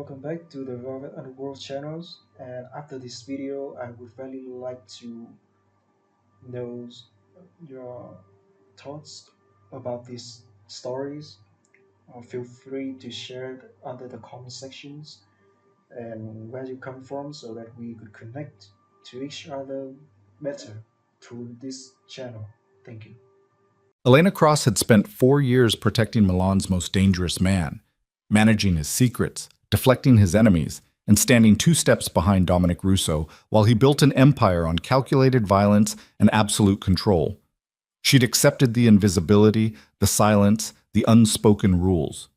welcome back to the Velvet Underworld channels. And after this video, I would really like to know your thoughts about these stories. Feel free to share it under the comment sections and where you come from so that we could connect to each other better through this channel. Thank you. Elena Cross had spent 4 years protecting Milan's most dangerous man, managing his secrets, deflecting his enemies, and standing 2 steps behind Dominic Russo while he built an empire on calculated violence and absolute control. She'd accepted the invisibility, the silence, the unspoken rules.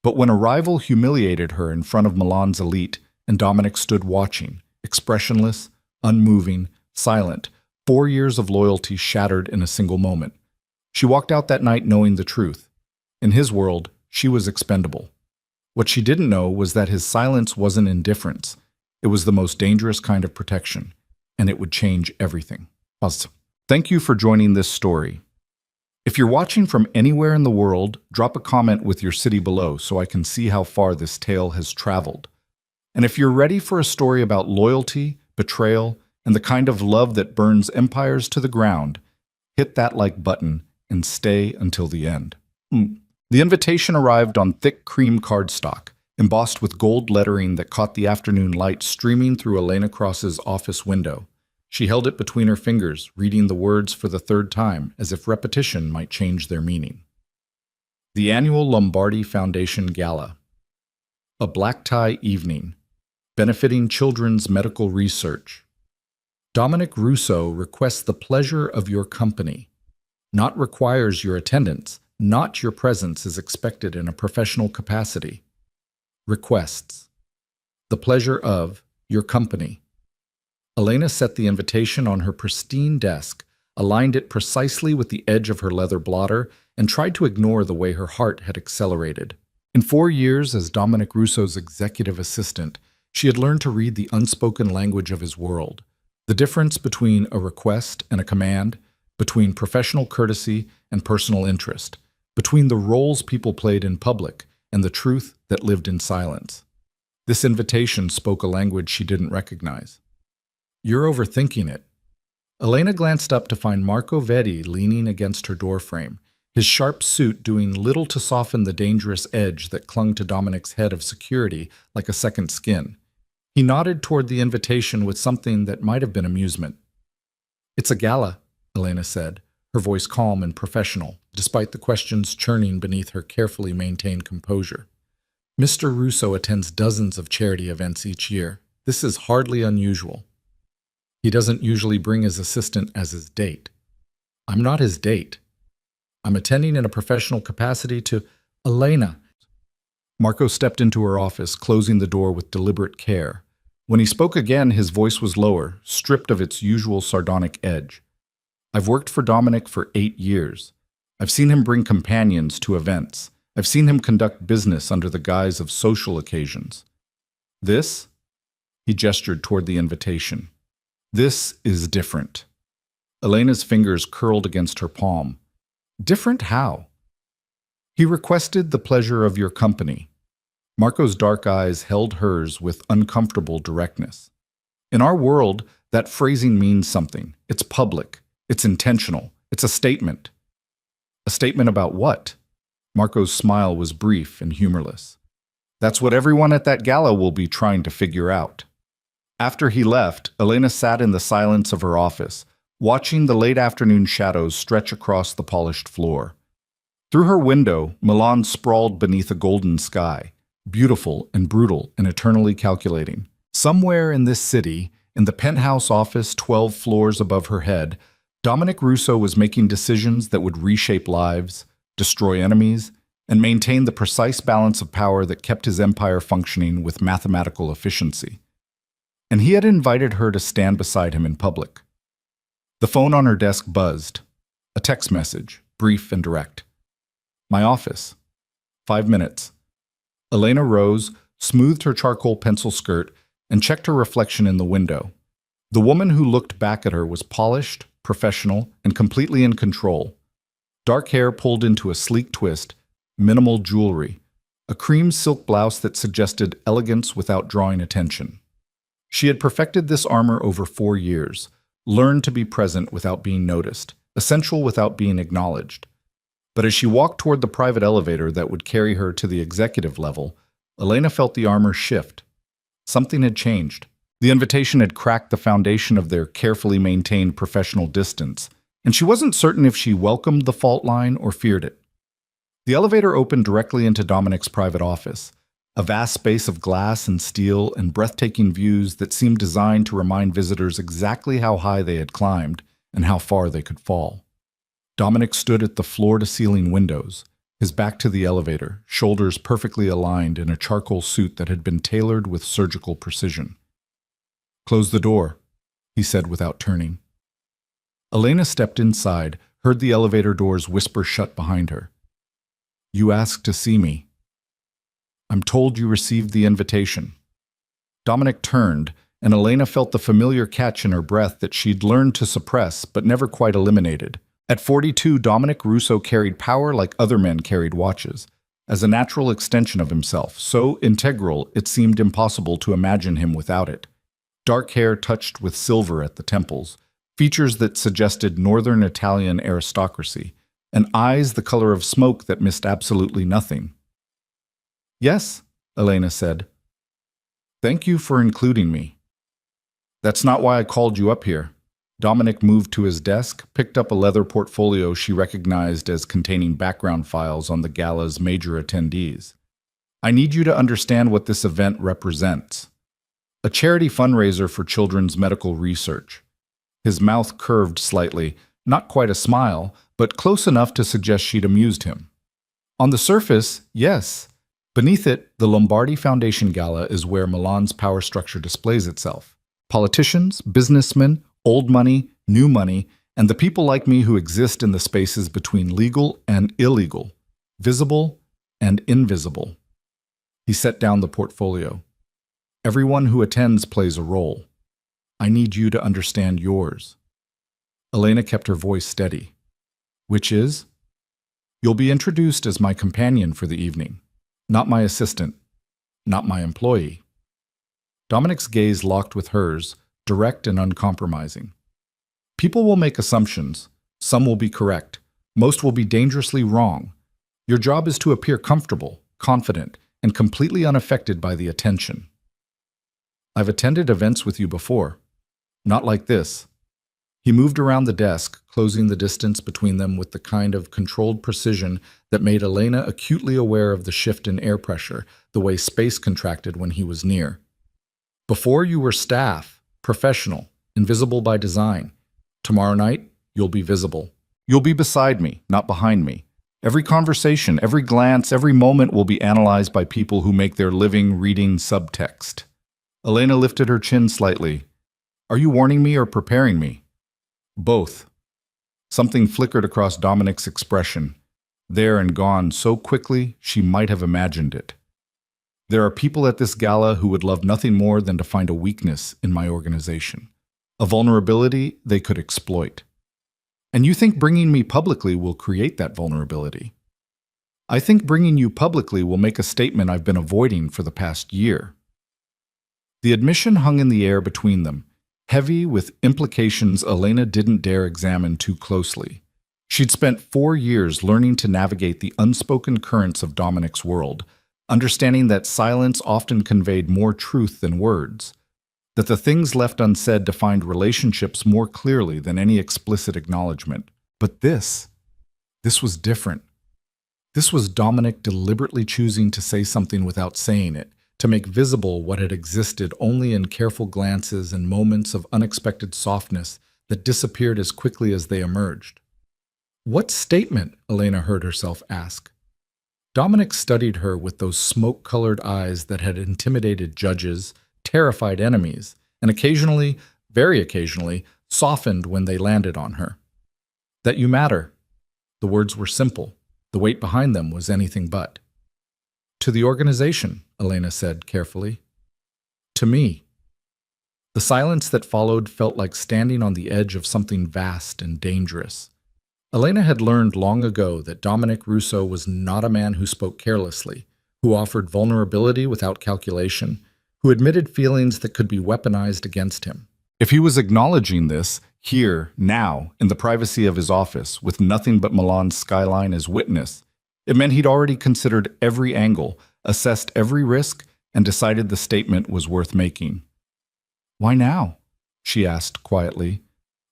But when a rival humiliated her in front of Milan's elite and Dominic stood watching, expressionless, unmoving, silent, 4 years of loyalty shattered in a single moment. She walked out that night knowing the truth. In his world, she was expendable. What she didn't know was that his silence wasn't indifference. It was the most dangerous kind of protection, and it would change everything. Thank you for joining this story. If you're watching from anywhere in the world, drop a comment with your city below so I can see how far this tale has traveled. And if you're ready for a story about loyalty, betrayal, and the kind of love that burns empires to the ground, hit that like button and stay until the end. The invitation arrived on thick cream cardstock, embossed with gold lettering that caught the afternoon light streaming through Elena Cross's office window. She held it between her fingers, reading the words for the third time, as if repetition might change their meaning. The annual Lombardi Foundation Gala. A black tie evening, benefiting children's medical research. Dominic Russo requests the pleasure of your company, not requires your attendance, not your presence is expected in a professional capacity. Requests. The pleasure of your company. Elena set the invitation on her pristine desk, aligned it precisely with the edge of her leather blotter, and tried to ignore the way her heart had accelerated. In 4 years as Dominic Russo's executive assistant, she had learned to read the unspoken language of his world, the difference between a request and a command, between professional courtesy and personal interest, between the roles people played in public and the truth that lived in silence. This invitation spoke a language she didn't recognize. You're overthinking it. Elena glanced up to find Marco Vetti leaning against her doorframe, his sharp suit doing little to soften the dangerous edge that clung to Dominic's head of security like a second skin. He nodded toward the invitation with something that might have been amusement. It's a gala, Elena said, her voice calm and professional, despite the questions churning beneath her carefully maintained composure. Mr. Russo attends dozens of charity events each year. This is hardly unusual. He doesn't usually bring his assistant as his date. I'm not his date. I'm attending in a professional capacity to Elena. Marco stepped into her office, closing the door with deliberate care. When he spoke again, his voice was lower, stripped of its usual sardonic edge. I've worked for Dominic for 8 years. I've seen him bring companions to events. I've seen him conduct business under the guise of social occasions. This? He gestured toward the invitation. This is different. Elena's fingers curled against her palm. Different how? He requested the pleasure of your company. Marco's dark eyes held hers with uncomfortable directness. In our world, that phrasing means something. It's public. It's intentional. It's a statement. A statement about what? Marco's smile was brief and humorless. That's what everyone at that gala will be trying to figure out. After he left, Elena sat in the silence of her office, watching the late afternoon shadows stretch across the polished floor. Through her window, Milan sprawled beneath a golden sky, beautiful and brutal and eternally calculating. Somewhere in this city, in the penthouse office 12 floors above her head, Dominic Russo was making decisions that would reshape lives, destroy enemies, and maintain the precise balance of power that kept his empire functioning with mathematical efficiency. And he had invited her to stand beside him in public. The phone on her desk buzzed. A text message, brief and direct. My office. 5 minutes. Elena rose, smoothed her charcoal pencil skirt, and checked her reflection in the window. The woman who looked back at her was polished, professional, and completely in control. Dark hair pulled into a sleek twist, minimal jewelry, a cream silk blouse that suggested elegance without drawing attention. She had perfected this armor over 4 years, learned to be present without being noticed, essential without being acknowledged. But as she walked toward the private elevator that would carry her to the executive level, Elena felt the armor shift. Something had changed. The invitation had cracked the foundation of their carefully maintained professional distance, and she wasn't certain if she welcomed the fault line or feared it. The elevator opened directly into Dominic's private office, a vast space of glass and steel and breathtaking views that seemed designed to remind visitors exactly how high they had climbed and how far they could fall. Dominic stood at the floor-to-ceiling windows, his back to the elevator, shoulders perfectly aligned in a charcoal suit that had been tailored with surgical precision. "Close the door," he said without turning. Elena stepped inside, heard the elevator doors whisper shut behind her. "You asked to see me. I'm told you received the invitation." Dominic turned, and Elena felt the familiar catch in her breath that she'd learned to suppress but never quite eliminated. At 42, Dominic Russo carried power like other men carried watches, as a natural extension of himself, so integral it seemed impossible to imagine him without it. Dark hair touched with silver at the temples, features that suggested northern Italian aristocracy, and eyes the color of smoke that missed absolutely nothing. "Yes," Elena said. "Thank you for including me." "That's not why I called you up here." Dominic moved to his desk, picked up a leather portfolio she recognized as containing background files on the gala's major attendees. "I need you to understand what this event represents. A charity fundraiser for children's medical research." His mouth curved slightly, not quite a smile, but close enough to suggest she'd amused him. "On the surface, yes. Beneath it, the Lombardi Foundation Gala is where Milan's power structure displays itself. Politicians, businessmen, old money, new money, and the people like me who exist in the spaces between legal and illegal, visible and invisible." He set down the portfolio. "Everyone who attends plays a role. I need you to understand yours." Elena kept her voice steady. "Which is? You'll be introduced as my companion for the evening, not my assistant, not my employee." Dominic's gaze locked with hers, direct and uncompromising. "People will make assumptions. Some will be correct. Most will be dangerously wrong. Your job is to appear comfortable, confident, and completely unaffected by the attention. I've attended events with you before. Not like this." He moved around the desk, closing the distance between them with the kind of controlled precision that made Elena acutely aware of the shift in air pressure, the way space contracted when he was near. "Before you were staff, professional, invisible by design. Tomorrow night, you'll be visible. You'll be beside me, not behind me. Every conversation, every glance, every moment will be analyzed by people who make their living reading subtext." Elena lifted her chin slightly. "Are you warning me or preparing me?" "Both." Something flickered across Dominic's expression, there and gone so quickly she might have imagined it. "There are people at this gala who would love nothing more than to find a weakness in my organization, a vulnerability they could exploit. And you think bringing me publicly will create that vulnerability? I think bringing you publicly will make a statement I've been avoiding for the past year." The admission hung in the air between them, heavy with implications Elena didn't dare examine too closely. She'd spent 4 years learning to navigate the unspoken currents of Dominic's world, understanding that silence often conveyed more truth than words, that the things left unsaid defined relationships more clearly than any explicit acknowledgement. But this was different. This was Dominic deliberately choosing to say something without saying it, to make visible what had existed only in careful glances and moments of unexpected softness that disappeared as quickly as they emerged. "What statement?" Elena heard herself ask. Dominic studied her with those smoke-colored eyes that had intimidated judges, terrified enemies, and occasionally, very occasionally, softened when they landed on her. "That you matter." The words were simple. The weight behind them was anything but. "To the organization," Elena said carefully. "To me." The silence that followed felt like standing on the edge of something vast and dangerous. Elena had learned long ago that Dominic Russo was not a man who spoke carelessly, who offered vulnerability without calculation, who admitted feelings that could be weaponized against him. If he was acknowledging this, here, now, in the privacy of his office, with nothing but Milan's skyline as witness, it meant he'd already considered every angle, assessed every risk, and decided the statement was worth making. "Why now?" she asked quietly.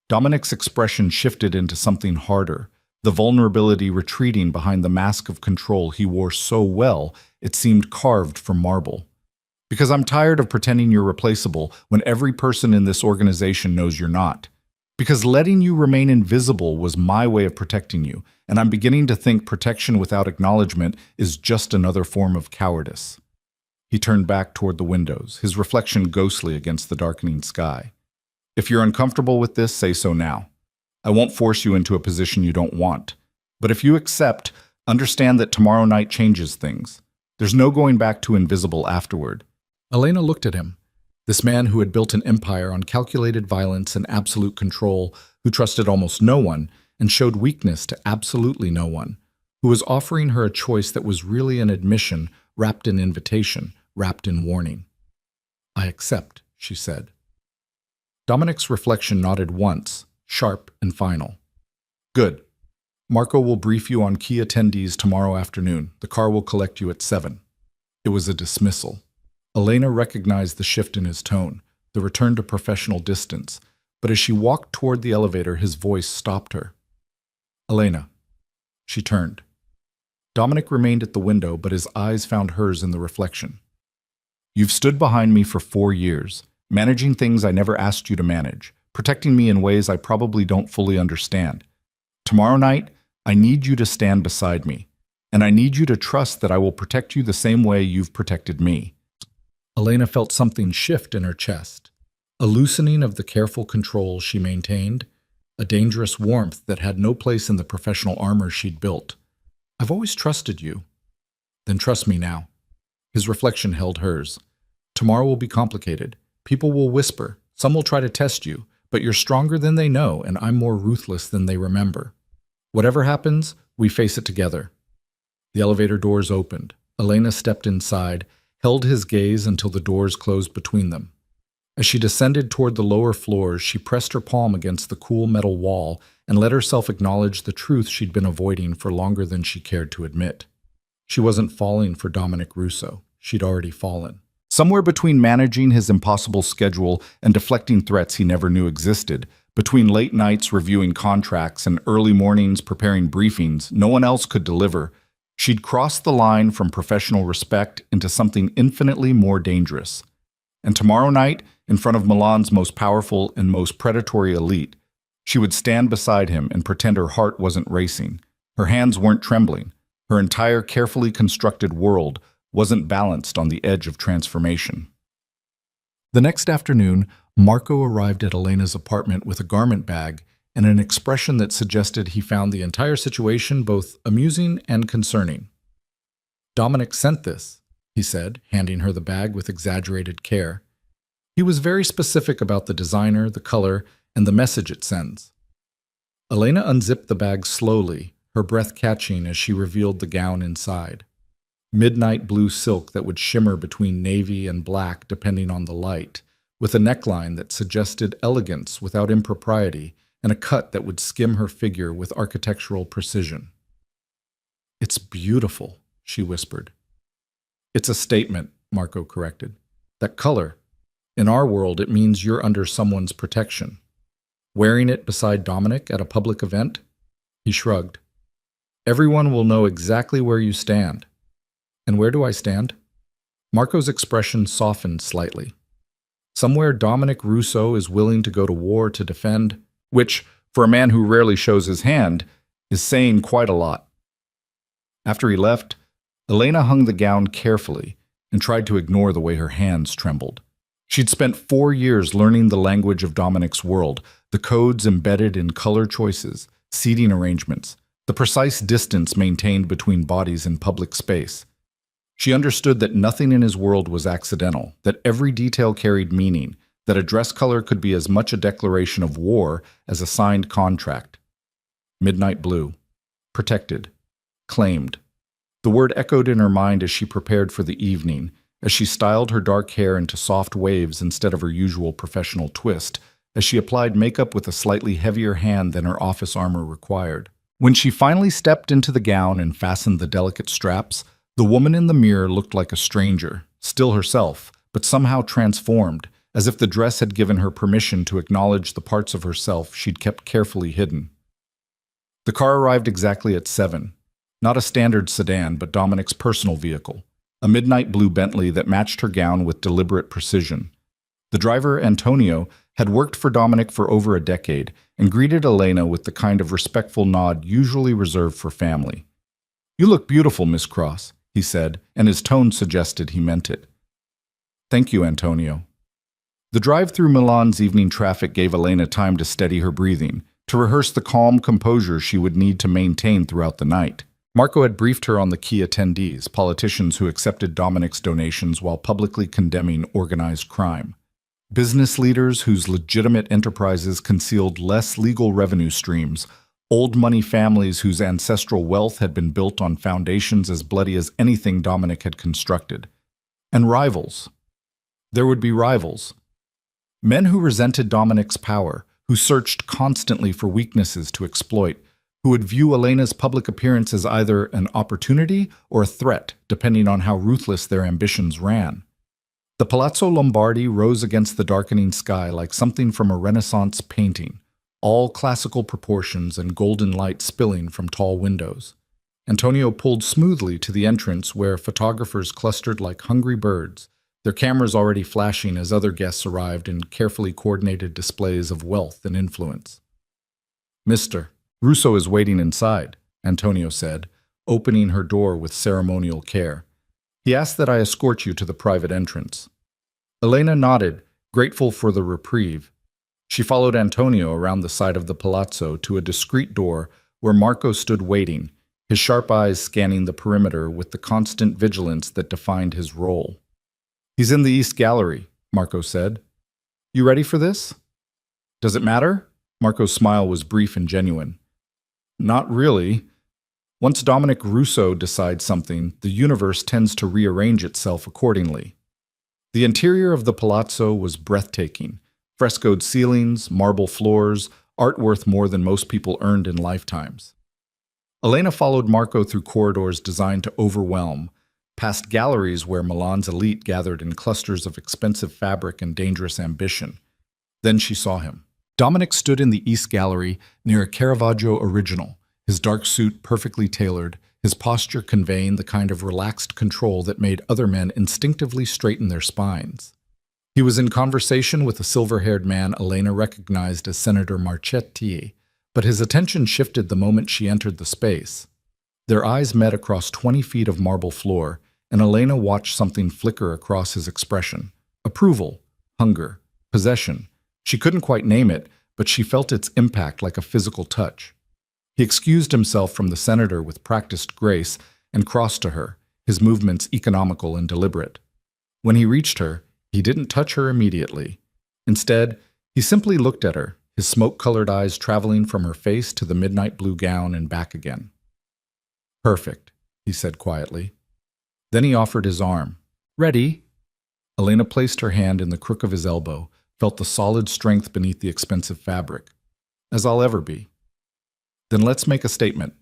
Dominic's expression shifted into something harder, the vulnerability retreating behind the mask of control he wore so well it seemed carved from marble. "Because I'm tired of pretending you're replaceable when every person in this organization knows you're not. Because letting you remain invisible was my way of protecting you, and I'm beginning to think protection without acknowledgement is just another form of cowardice." He turned back toward the windows, his reflection ghostly against the darkening sky. "If you're uncomfortable with this, say so now. I won't force you into a position you don't want. But if you accept, understand that tomorrow night changes things. There's no going back to invisible afterward." Elena looked at him. This man who had built an empire on calculated violence and absolute control, who trusted almost no one and showed weakness to absolutely no one, who was offering her a choice that was really an admission, wrapped in invitation, wrapped in warning. "I accept," she said. Dominic's reflection nodded once, sharp and final. "Good. Marco will brief you on key attendees tomorrow afternoon. The car will collect you at 7. It was a dismissal. Elena recognized the shift in his tone, the return to professional distance, but as she walked toward the elevator, his voice stopped her. "Elena." She turned. Dominic remained at the window, but his eyes found hers in the reflection. "You've stood behind me for 4 years, managing things I never asked you to manage, protecting me in ways I probably don't fully understand. Tomorrow night, I need you to stand beside me, and I need you to trust that I will protect you the same way you've protected me." Elena felt something shift in her chest, a loosening of the careful control she maintained, a dangerous warmth that had no place in the professional armor she'd built. "I've always trusted you." "Then trust me now." His reflection held hers. "Tomorrow will be complicated. People will whisper. Some will try to test you, but you're stronger than they know, and I'm more ruthless than they remember. Whatever happens, we face it together." The elevator doors opened. Elena stepped inside, held his gaze until the doors closed between them. As she descended toward the lower floors, she pressed her palm against the cool metal wall and let herself acknowledge the truth she'd been avoiding for longer than she cared to admit. She wasn't falling for Dominic Russo. She'd already fallen. Somewhere between managing his impossible schedule and deflecting threats he never knew existed, between late nights reviewing contracts and early mornings preparing briefings no one else could deliver, she'd crossed the line from professional respect into something infinitely more dangerous. And tomorrow night, in front of Milan's most powerful and most predatory elite, she would stand beside him and pretend her heart wasn't racing, her hands weren't trembling, her entire carefully constructed world wasn't balanced on the edge of transformation. The next afternoon, Marco arrived at Elena's apartment with a garment bag and an expression that suggested he found the entire situation both amusing and concerning. "Dominic sent this," he said, handing her the bag with exaggerated care. "He was very specific about the designer, the color, and the message it sends." Elena unzipped the bag slowly, her breath catching as she revealed the gown inside. Midnight blue silk that would shimmer between navy and black depending on the light, with a neckline that suggested elegance without impropriety, and a cut that would skim her figure with architectural precision. "It's beautiful," she whispered. "It's a statement," Marco corrected. "That color. In our world, it means you're under someone's protection. Wearing it beside Dominic at a public event?" He shrugged. "Everyone will know exactly where you stand." "And where do I stand?" Marco's expression softened slightly. "Somewhere Dominic Russo is willing to go to war to defend, which, for a man who rarely shows his hand, is saying quite a lot." After he left, Elena hung the gown carefully and tried to ignore the way her hands trembled. She'd spent 4 years learning the language of Dominic's world, the codes embedded in color choices, seating arrangements, the precise distance maintained between bodies in public space. She understood that nothing in his world was accidental, that every detail carried meaning, that a dress color could be as much a declaration of war as a signed contract. Midnight blue. Protected. Claimed. The word echoed in her mind as she prepared for the evening, as she styled her dark hair into soft waves instead of her usual professional twist, as she applied makeup with a slightly heavier hand than her office armor required. When she finally stepped into the gown and fastened the delicate straps, the woman in the mirror looked like a stranger, still herself, but somehow transformed, as if the dress had given her permission to acknowledge the parts of herself she'd kept carefully hidden. The car arrived exactly at 7. Not a standard sedan, but Dominic's personal vehicle, a midnight blue Bentley that matched her gown with deliberate precision. The driver, Antonio, had worked for Dominic for over a decade and greeted Elena with the kind of respectful nod usually reserved for family. "You look beautiful, Miss Cross," he said, and his tone suggested he meant it. "Thank you, Antonio." The drive through Milan's evening traffic gave Elena time to steady her breathing, to rehearse the calm composure she would need to maintain throughout the night. Marco had briefed her on the key attendees, politicians who accepted Dominic's donations while publicly condemning organized crime. Business leaders whose legitimate enterprises concealed less legal revenue streams, old money families whose ancestral wealth had been built on foundations as bloody as anything Dominic had constructed. And rivals. There would be rivals. Men who resented Dominic's power, who searched constantly for weaknesses to exploit, who would view Elena's public appearance as either an opportunity or a threat, depending on how ruthless their ambitions ran. The Palazzo Lombardi rose against the darkening sky like something from a Renaissance painting, all classical proportions and golden light spilling from tall windows. Antonio pulled smoothly to the entrance where photographers clustered like hungry birds, their cameras already flashing as other guests arrived in carefully coordinated displays of wealth and influence. "Mr. Russo is waiting inside," Antonio said, opening her door with ceremonial care. "He asked that I escort you to the private entrance." Elena nodded, grateful for the reprieve. She followed Antonio around the side of the palazzo to a discreet door where Marco stood waiting, his sharp eyes scanning the perimeter with the constant vigilance that defined his role. "He's in the East Gallery," Marco said. "You ready for this?" "Does it matter?" Marco's smile was brief and genuine. "Not really. Once Dominic Russo decides something, the universe tends to rearrange itself accordingly." The interior of the palazzo was breathtaking. Frescoed ceilings, marble floors, art worth more than most people earned in lifetimes. Elena followed Marco through corridors designed to overwhelm, past galleries where Milan's elite gathered in clusters of expensive fabric and dangerous ambition. Then she saw him. Dominic stood in the East Gallery near a Caravaggio original, his dark suit perfectly tailored, his posture conveying the kind of relaxed control that made other men instinctively straighten their spines. He was in conversation with a silver-haired man Elena recognized as Senator Marchetti, but his attention shifted the moment she entered the space. Their eyes met across 20 feet of marble floor, and Elena watched something flicker across his expression. Approval, hunger, possession. She couldn't quite name it, but she felt its impact like a physical touch. He excused himself from the senator with practiced grace and crossed to her, his movements economical and deliberate. When he reached her, he didn't touch her immediately. Instead, he simply looked at her, his smoke-colored eyes traveling from her face to the midnight blue gown and back again. "Perfect," he said quietly. Then he offered his arm. "Ready?" Elena placed her hand in the crook of his elbow, felt the solid strength beneath the expensive fabric. "As I'll ever be." "Then let's make a statement."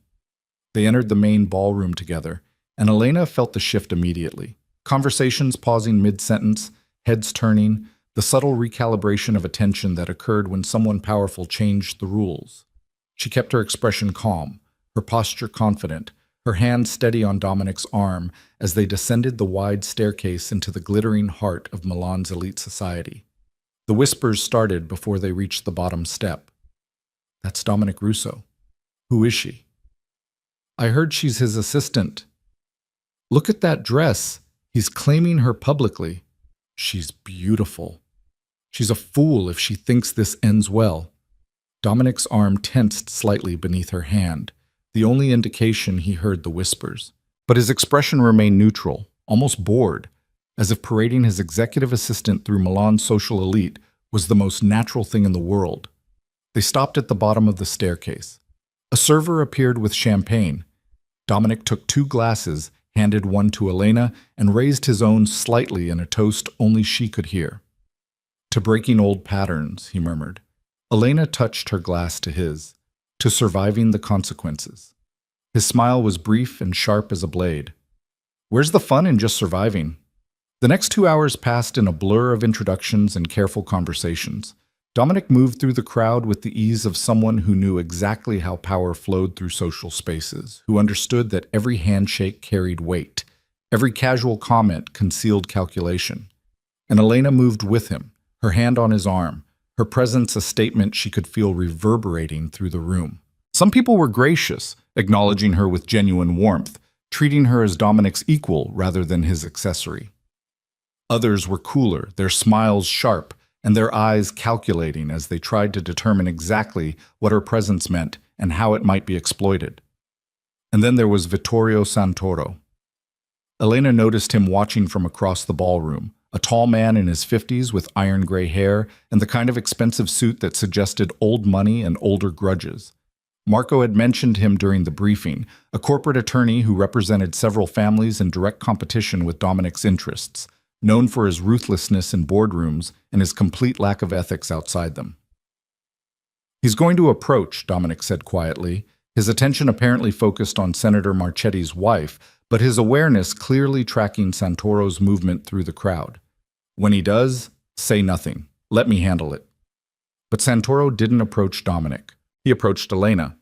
They entered the main ballroom together, and Elena felt the shift immediately. Conversations pausing mid-sentence, heads turning, the subtle recalibration of attention that occurred when someone powerful changed the rules. She kept her expression calm, her posture confident, her hand steady on Dominic's arm as they descended the wide staircase into the glittering heart of Milan's elite society. The whispers started before they reached the bottom step. "That's Dominic Russo. Who is she?" "I heard she's his assistant." "Look at that dress. He's claiming her publicly." "She's beautiful." "She's a fool if she thinks this ends well." Dominic's arm tensed slightly beneath her hand, the only indication he heard the whispers. But his expression remained neutral, almost bored, as if parading his executive assistant through Milan's social elite was the most natural thing in the world. They stopped at the bottom of the staircase. A server appeared with champagne. Dominic took 2 glasses, handed one to Elena, and raised his own slightly in a toast only she could hear. To breaking old patterns, he murmured. Elena touched her glass to his. To surviving the consequences. His smile was brief and sharp as a blade. Where's the fun in just surviving? The next 2 hours passed in a blur of introductions and careful conversations. Dominic moved through the crowd with the ease of someone who knew exactly how power flowed through social spaces, who understood that every handshake carried weight, every casual comment concealed calculation. And Elena moved with him, her hand on his arm, her presence a statement she could feel reverberating through the room. Some people were gracious, acknowledging her with genuine warmth, treating her as Dominic's equal rather than his accessory. Others were cooler, their smiles sharp, and their eyes calculating as they tried to determine exactly what her presence meant and how it might be exploited. And then there was Vittorio Santoro. Elena noticed him watching from across the ballroom, a tall man in his 50s with iron gray hair and the kind of expensive suit that suggested old money and older grudges. Marco had mentioned him during the briefing, a corporate attorney who represented several families in direct competition with Dominic's interests, known for his ruthlessness in boardrooms and his complete lack of ethics outside them. He's going to approach, Dominic said quietly, his attention apparently focused on Senator Marchetti's wife, but his awareness clearly tracking Santoro's movement through the crowd. When he does, say nothing. Let me handle it. But Santoro didn't approach Dominic. He approached Elena.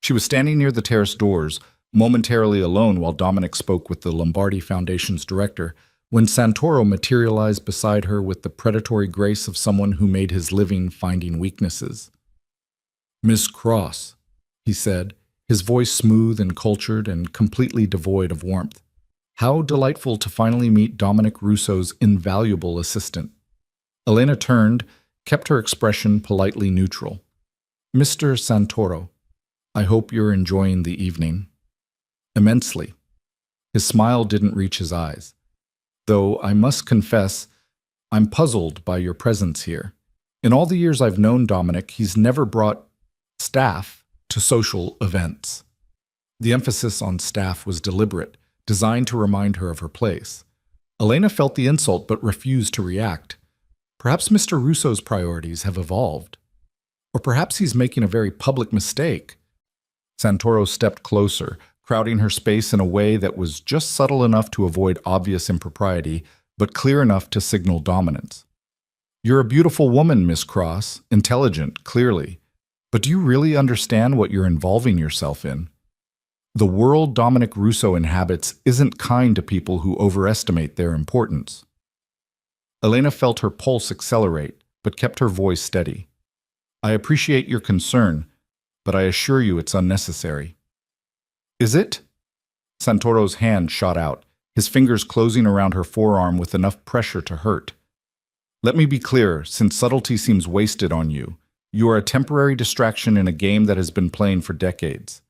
She was standing near the terrace doors, momentarily alone while Dominic spoke with the Lombardi Foundation's director, when Santoro materialized beside her with the predatory grace of someone who made his living finding weaknesses. "Miss Cross," he said, his voice smooth and cultured and completely devoid of warmth. How delightful to finally meet Dominic Russo's invaluable assistant. Elena turned, kept her expression politely neutral. "Mr. Santoro, I hope you're enjoying the evening." "Immensely." His smile didn't reach his eyes. "Though I must confess, I'm puzzled by your presence here. In all the years I've known Dominic, he's never brought staff to social events." The emphasis on staff was deliberate, designed to remind her of her place. Elena felt the insult but refused to react. Perhaps Mr. Russo's priorities have evolved. Or perhaps he's making a very public mistake. Santoro stepped closer, crowding her space in a way that was just subtle enough to avoid obvious impropriety, but clear enough to signal dominance. "You're a beautiful woman, Miss Cross, intelligent, clearly. But do you really understand what you're involving yourself in? The world Dominic Russo inhabits isn't kind to people who overestimate their importance." Elena felt her pulse accelerate, but kept her voice steady. "I appreciate your concern, but I assure you it's unnecessary." "Is it?" Santoro's hand shot out, his fingers closing around her forearm with enough pressure to hurt. "Let me be clear, since subtlety seems wasted on you. You are a temporary distraction in a game that has been playing for decades.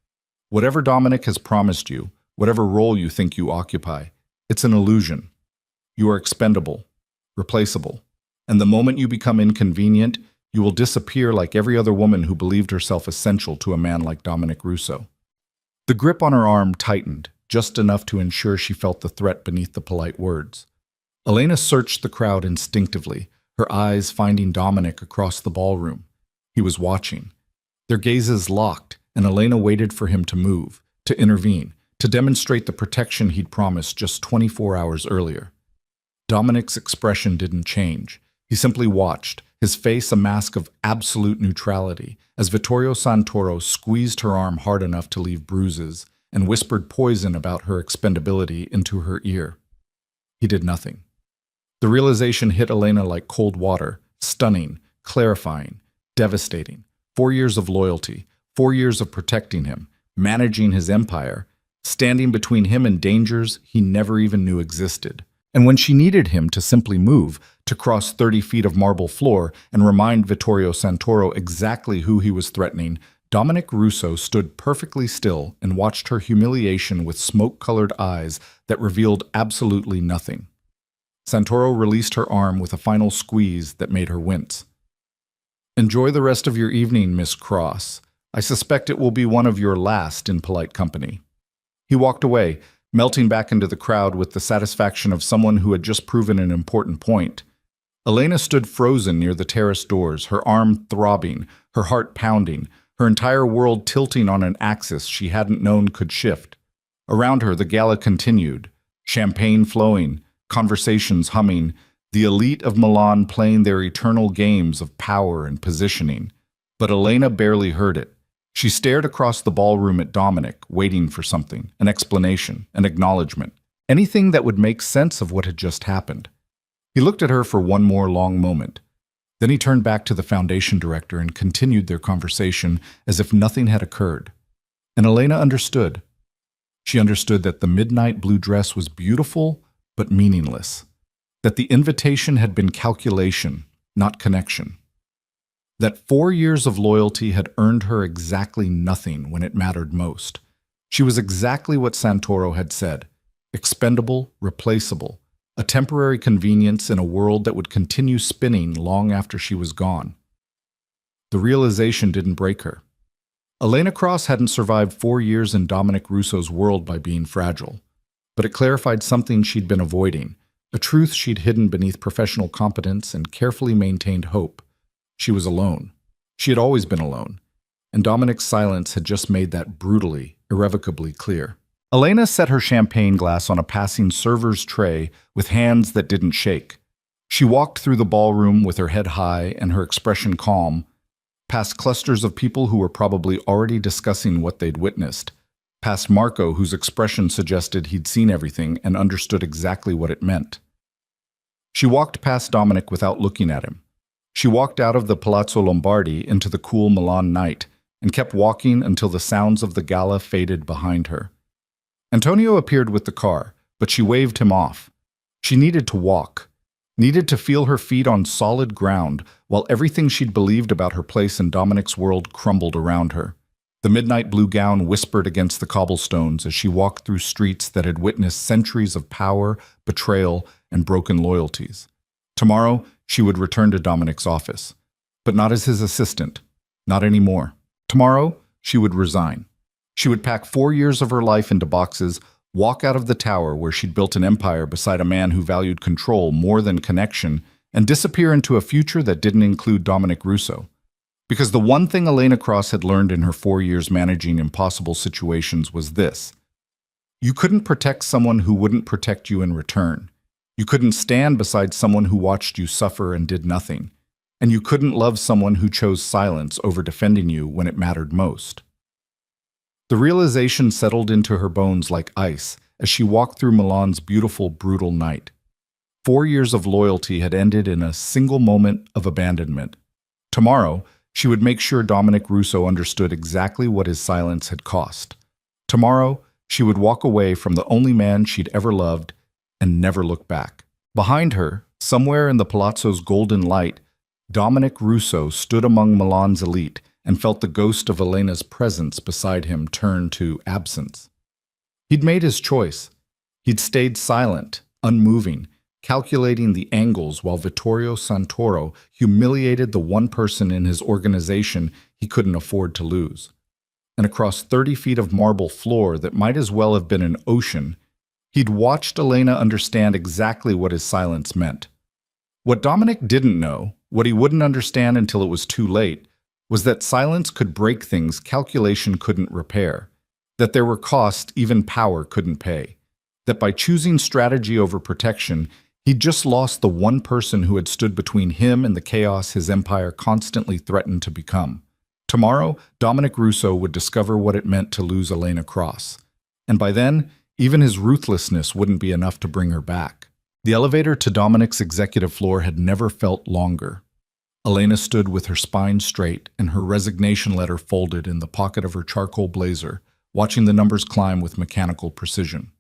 Whatever Dominic has promised you, whatever role you think you occupy, it's an illusion. You are expendable, replaceable, and the moment you become inconvenient, you will disappear like every other woman who believed herself essential to a man like Dominic Russo." The grip on her arm tightened, just enough to ensure she felt the threat beneath the polite words. Elena searched the crowd instinctively, her eyes finding Dominic across the ballroom. He was watching. Their gazes locked, and Elena waited for him to move, to intervene, to demonstrate the protection he'd promised just 24 hours earlier. Dominic's expression didn't change. He simply watched, his face a mask of absolute neutrality, as Vittorio Santoro squeezed her arm hard enough to leave bruises and whispered poison about her expendability into her ear. He did nothing. The realization hit Elena like cold water, stunning, clarifying, devastating. 4 years of loyalty, 4 years of protecting him, managing his empire, standing between him and dangers he never even knew existed. And when she needed him to simply move, to cross 30 feet of marble floor and remind Vittorio Santoro exactly who he was threatening, Dominic Russo stood perfectly still and watched her humiliation with smoke-colored eyes that revealed absolutely nothing. Santoro released her arm with a final squeeze that made her wince. "Enjoy the rest of your evening, Miss Cross. I suspect it will be one of your last in polite company." He walked away, melting back into the crowd with the satisfaction of someone who had just proven an important point. Elena stood frozen near the terrace doors, her arm throbbing, her heart pounding, her entire world tilting on an axis she hadn't known could shift. Around her, the gala continued, champagne flowing, conversations humming, the elite of Milan playing their eternal games of power and positioning. But Elena barely heard it. She stared across the ballroom at Dominic, waiting for something, an explanation, an acknowledgement, anything that would make sense of what had just happened. He looked at her for one more long moment. Then he turned back to the foundation director and continued their conversation as if nothing had occurred. And Elena understood. She understood that the midnight blue dress was beautiful but meaningless, that the invitation had been calculation, not connection, that 4 years of loyalty had earned her exactly nothing when it mattered most. She was exactly what Santoro had said, expendable, replaceable, a temporary convenience in a world that would continue spinning long after she was gone. The realization didn't break her. Elena Cross hadn't survived 4 years in Dominic Russo's world by being fragile, but it clarified something she'd been avoiding, a truth she'd hidden beneath professional competence and carefully maintained hope. She was alone. She had always been alone, and Dominic's silence had just made that brutally, irrevocably clear. Elena set her champagne glass on a passing server's tray with hands that didn't shake. She walked through the ballroom with her head high and her expression calm, past clusters of people who were probably already discussing what they'd witnessed, past Marco, whose expression suggested he'd seen everything and understood exactly what it meant. She walked past Dominic without looking at him. She walked out of the Palazzo Lombardi into the cool Milan night and kept walking until the sounds of the gala faded behind her. Antonio appeared with the car, but she waved him off. She needed to walk, needed to feel her feet on solid ground while everything she'd believed about her place in Dominic's world crumbled around her. The midnight blue gown whispered against the cobblestones as she walked through streets that had witnessed centuries of power, betrayal, and broken loyalties. Tomorrow, she would return to Dominic's office, but not as his assistant, not anymore. Tomorrow, she would resign. She would pack 4 years of her life into boxes, walk out of the tower where she'd built an empire beside a man who valued control more than connection, and disappear into a future that didn't include Dominic Russo. Because the one thing Elena Cross had learned in her 4 years managing impossible situations was this: you couldn't protect someone who wouldn't protect you in return. You couldn't stand beside someone who watched you suffer and did nothing. And you couldn't love someone who chose silence over defending you when it mattered most. The realization settled into her bones like ice as she walked through Milan's beautiful, brutal night. 4 years of loyalty had ended in a single moment of abandonment. Tomorrow, she would make sure Dominic Russo understood exactly what his silence had cost. Tomorrow, she would walk away from the only man she'd ever loved and never look back. Behind her, somewhere in the palazzo's golden light, Dominic Russo stood among Milan's elite and felt the ghost of Elena's presence beside him turn to absence. He'd made his choice. He'd stayed silent, unmoving, calculating the angles while Vittorio Santoro humiliated the one person in his organization he couldn't afford to lose. And across 30 feet of marble floor that might as well have been an ocean, he'd watched Elena understand exactly what his silence meant. What Dominic didn't know, what he wouldn't understand until it was too late, was that silence could break things calculation couldn't repair, that there were costs even power couldn't pay, that by choosing strategy over protection, he'd just lost the one person who had stood between him and the chaos his empire constantly threatened to become. Tomorrow, Dominic Russo would discover what it meant to lose Elena Cross. And by then, even his ruthlessness wouldn't be enough to bring her back. The elevator to Dominic's executive floor had never felt longer. Elena stood with her spine straight and her resignation letter folded in the pocket of her charcoal blazer, watching the numbers climb with mechanical precision.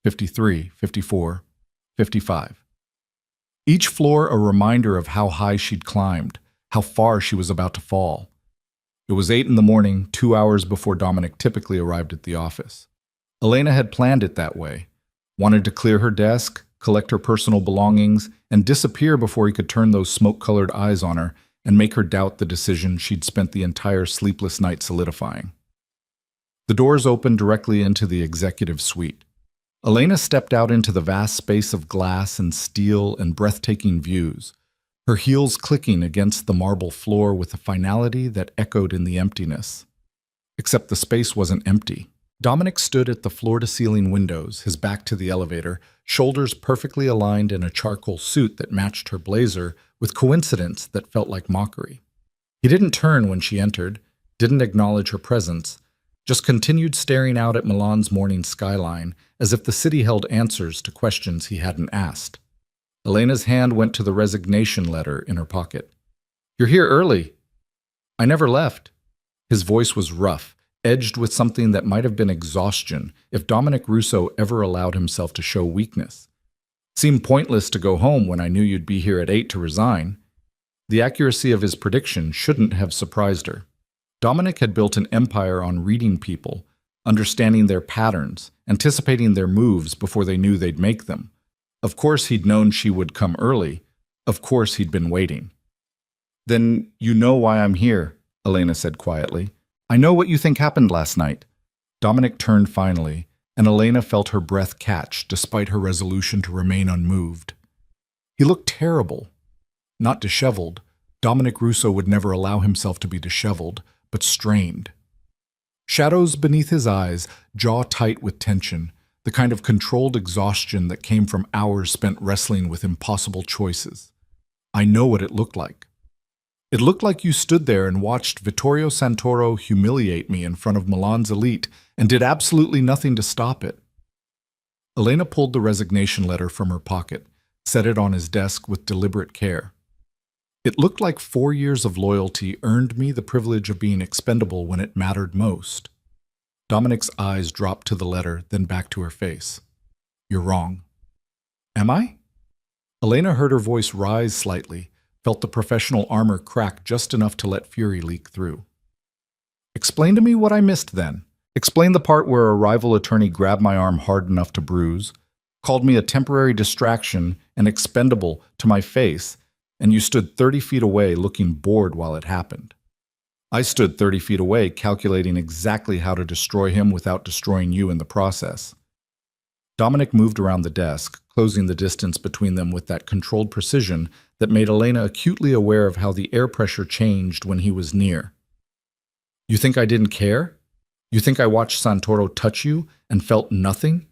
53, 54, 55. Each floor a reminder of how high she'd climbed, how far she was about to fall. It was 8 in the morning, 2 hours before Dominic typically arrived at the office. Elena had planned it that way, wanted to clear her desk, collect her personal belongings, and disappear before he could turn those smoke-colored eyes on her and make her doubt the decision she'd spent the entire sleepless night solidifying. The doors opened directly into the executive suite. Elena stepped out into the vast space of glass and steel and breathtaking views, her heels clicking against the marble floor with a finality that echoed in the emptiness. Except the space wasn't empty. Dominic stood at the floor-to-ceiling windows, his back to the elevator, shoulders perfectly aligned in a charcoal suit that matched her blazer with coincidence that felt like mockery. He didn't turn when she entered, didn't acknowledge her presence, just continued staring out at Milan's morning skyline as if the city held answers to questions he hadn't asked. Elena's hand went to the resignation letter in her pocket. "You're here early." "I never left." His voice was rough, edged with something that might have been exhaustion if Dominic Russo ever allowed himself to show weakness. "Seemed pointless to go home when I knew you'd be here at 8 to resign." The accuracy of his prediction shouldn't have surprised her. Dominic had built an empire on reading people, understanding their patterns, anticipating their moves before they knew they'd make them. Of course he'd known she would come early. Of course he'd been waiting. "Then you know why I'm here," Elena said quietly. "I know what you think happened last night." Dominic turned finally, and Elena felt her breath catch despite her resolution to remain unmoved. He looked terrible. Not disheveled. Dominic Russo would never allow himself to be disheveled, but strained. Shadows beneath his eyes, jaw tight with tension, the kind of controlled exhaustion that came from hours spent wrestling with impossible choices. I know what it looked like. It looked like you stood there and watched Vittorio Santoro humiliate me in front of Milan's elite and did absolutely nothing to stop it. Elena pulled the resignation letter from her pocket, set it on his desk with deliberate care. It looked like 4 years of loyalty earned me the privilege of being expendable when it mattered most. Dominic's eyes dropped to the letter, then back to her face. "You're wrong." "Am I?" Elena heard her voice rise slightly, felt the professional armor crack just enough to let fury leak through. "Explain to me what I missed then. Explain the part where a rival attorney grabbed my arm hard enough to bruise, called me a temporary distraction and expendable to my face, and you stood 30 feet away looking bored while it happened. I stood 30 feet away calculating exactly how to destroy him without destroying you in the process." Dominic moved around the desk, closing the distance between them with that controlled precision that made Elena acutely aware of how the air pressure changed when he was near. "You think I didn't care? You think I watched Santoro touch you and felt nothing?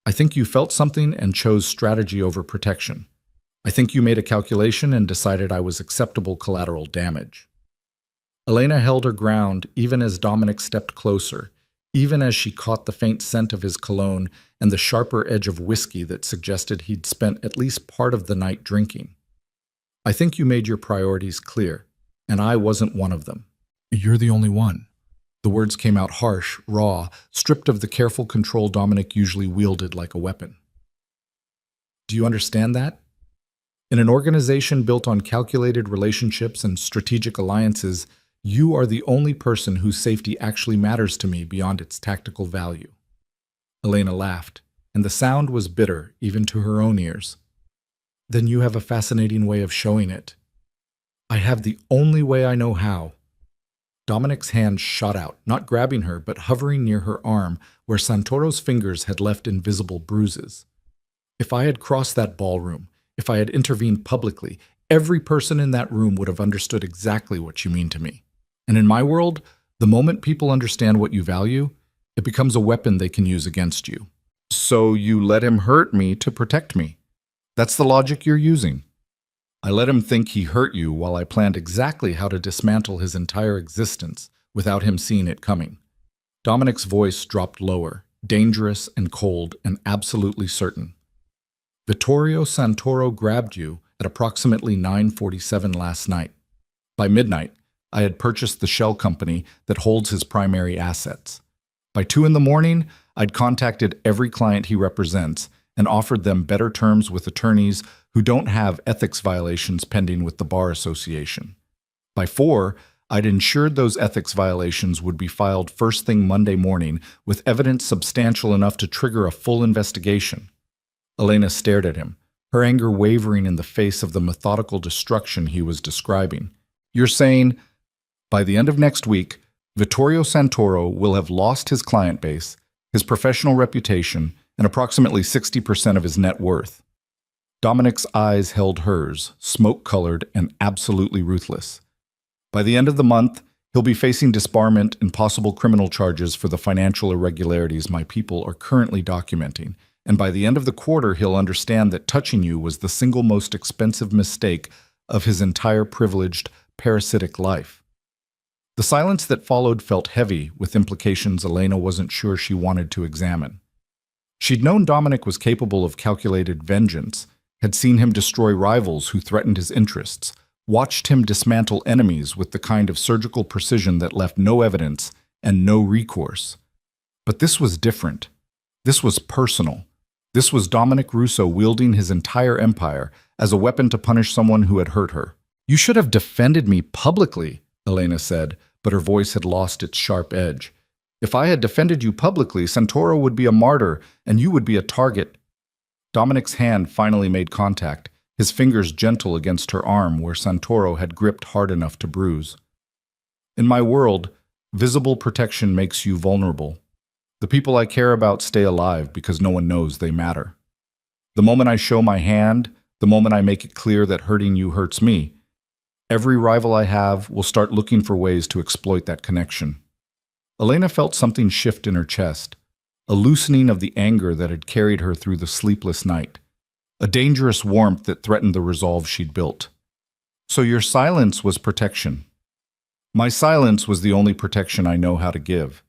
I think you felt something and chose strategy over protection. I think you made a calculation and decided I was acceptable collateral damage." Elena held her ground even as Dominic stepped closer, even as she caught the faint scent of his cologne and the sharper edge of whiskey that suggested he'd spent at least part of the night drinking. "I think you made your priorities clear, and I wasn't one of them." "You're the only one." The words came out harsh, raw, stripped of the careful control Dominic usually wielded like a weapon. "Do you understand that? In an organization built on calculated relationships and strategic alliances, you are the only person whose safety actually matters to me beyond its tactical value." Elena laughed, and the sound was bitter even to her own ears. "Then you have a fascinating way of showing it." "I have the only way I know how." Dominic's hand shot out, not grabbing her, but hovering near her arm where Santoro's fingers had left invisible bruises. "If I had crossed that ballroom, if I had intervened publicly, every person in that room would have understood exactly what you mean to me. And in my world, the moment people understand what you value, it becomes a weapon they can use against you." "So you let him hurt me to protect me. That's the logic you're using." "I let him think he hurt you while I planned exactly how to dismantle his entire existence without him seeing it coming." Dominic's voice dropped lower, dangerous and cold and absolutely certain. "Vittorio Santoro grabbed you at approximately 9:47 last night. By midnight, I had purchased the shell company that holds his primary assets. By 2 in the morning, I'd contacted every client he represents and offered them better terms with attorneys who don't have ethics violations pending with the Bar Association. By 4, I'd ensured those ethics violations would be filed first thing Monday morning with evidence substantial enough to trigger a full investigation." Elena stared at him, her anger wavering in the face of the methodical destruction he was describing. "You're saying, by the end of next week, Vittorio Santoro will have lost his client base, his professional reputation, and approximately 60% of his net worth. Dominic's eyes held hers, smoke-colored and absolutely ruthless. By the end of the month, he'll be facing disbarment and possible criminal charges for the financial irregularities my people are currently documenting. And by the end of the quarter, he'll understand that touching you was the single most expensive mistake of his entire privileged, parasitic life. The silence that followed felt heavy, with implications Elena wasn't sure she wanted to examine. She'd known Dominic was capable of calculated vengeance, had seen him destroy rivals who threatened his interests, watched him dismantle enemies with the kind of surgical precision that left no evidence and no recourse. But this was different. This was personal. This was Dominic Russo wielding his entire empire as a weapon to punish someone who had hurt her. "You should have defended me publicly," Elena said, but her voice had lost its sharp edge. "If I had defended you publicly, Santoro would be a martyr, and you would be a target." Dominic's hand finally made contact, his fingers gentle against her arm where Santoro had gripped hard enough to bruise. "In my world, visible protection makes you vulnerable. The people I care about stay alive because no one knows they matter. The moment I show my hand, the moment I make it clear that hurting you hurts me, every rival I have will start looking for ways to exploit that connection." Elena felt something shift in her chest, a loosening of the anger that had carried her through the sleepless night, a dangerous warmth that threatened the resolve she'd built. "So your silence was protection." "My silence was the only protection I know how to give."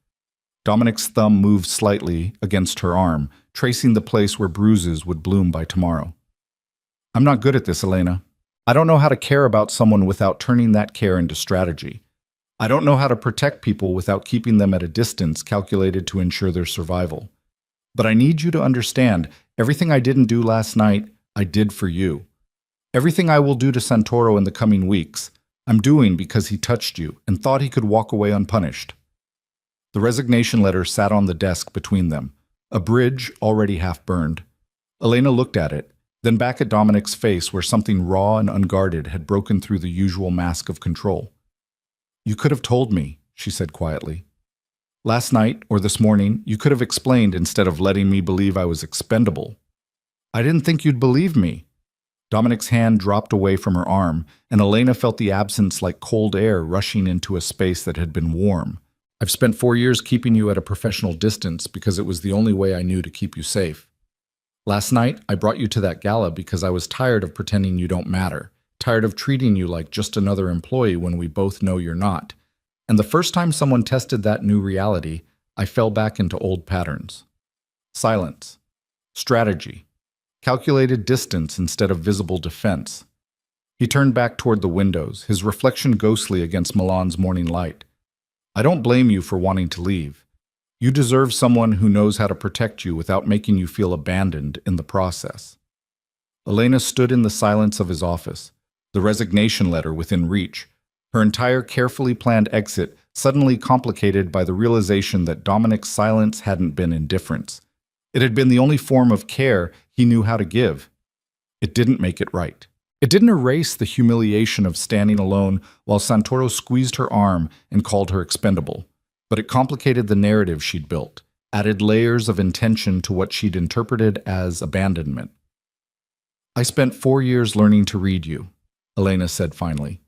Dominic's thumb moved slightly against her arm, tracing the place where bruises would bloom by tomorrow. "I'm not good at this, Elena. I don't know how to care about someone without turning that care into strategy. I don't know how to protect people without keeping them at a distance calculated to ensure their survival. But I need you to understand, everything I didn't do last night, I did for you. Everything I will do to Santoro in the coming weeks, I'm doing because he touched you and thought he could walk away unpunished." The resignation letter sat on the desk between them, a bridge already half burned. Elena looked at it, then back at Dominic's face where something raw and unguarded had broken through the usual mask of control. "You could have told me," she said quietly. "Last night, or this morning, you could have explained instead of letting me believe I was expendable." "I didn't think you'd believe me." Dominic's hand dropped away from her arm, and Elena felt the absence like cold air rushing into a space that had been warm. "I've spent 4 years keeping you at a professional distance because it was the only way I knew to keep you safe. Last night, I brought you to that gala because I was tired of pretending you don't matter, tired of treating you like just another employee when we both know you're not. And the first time someone tested that new reality, I fell back into old patterns. Silence. Strategy. Calculated distance instead of visible defense." He turned back toward the windows, his reflection ghostly against Milan's morning light. "I don't blame you for wanting to leave. You deserve someone who knows how to protect you without making you feel abandoned in the process." Elena stood in the silence of his office, the resignation letter within reach, her entire carefully planned exit suddenly complicated by the realization that Dominic's silence hadn't been indifference. It had been the only form of care he knew how to give. It didn't make it right. It didn't erase the humiliation of standing alone while Santoro squeezed her arm and called her expendable. But it complicated the narrative she'd built, added layers of intention to what she'd interpreted as abandonment. "I spent 4 years learning to read you," Elena said finally.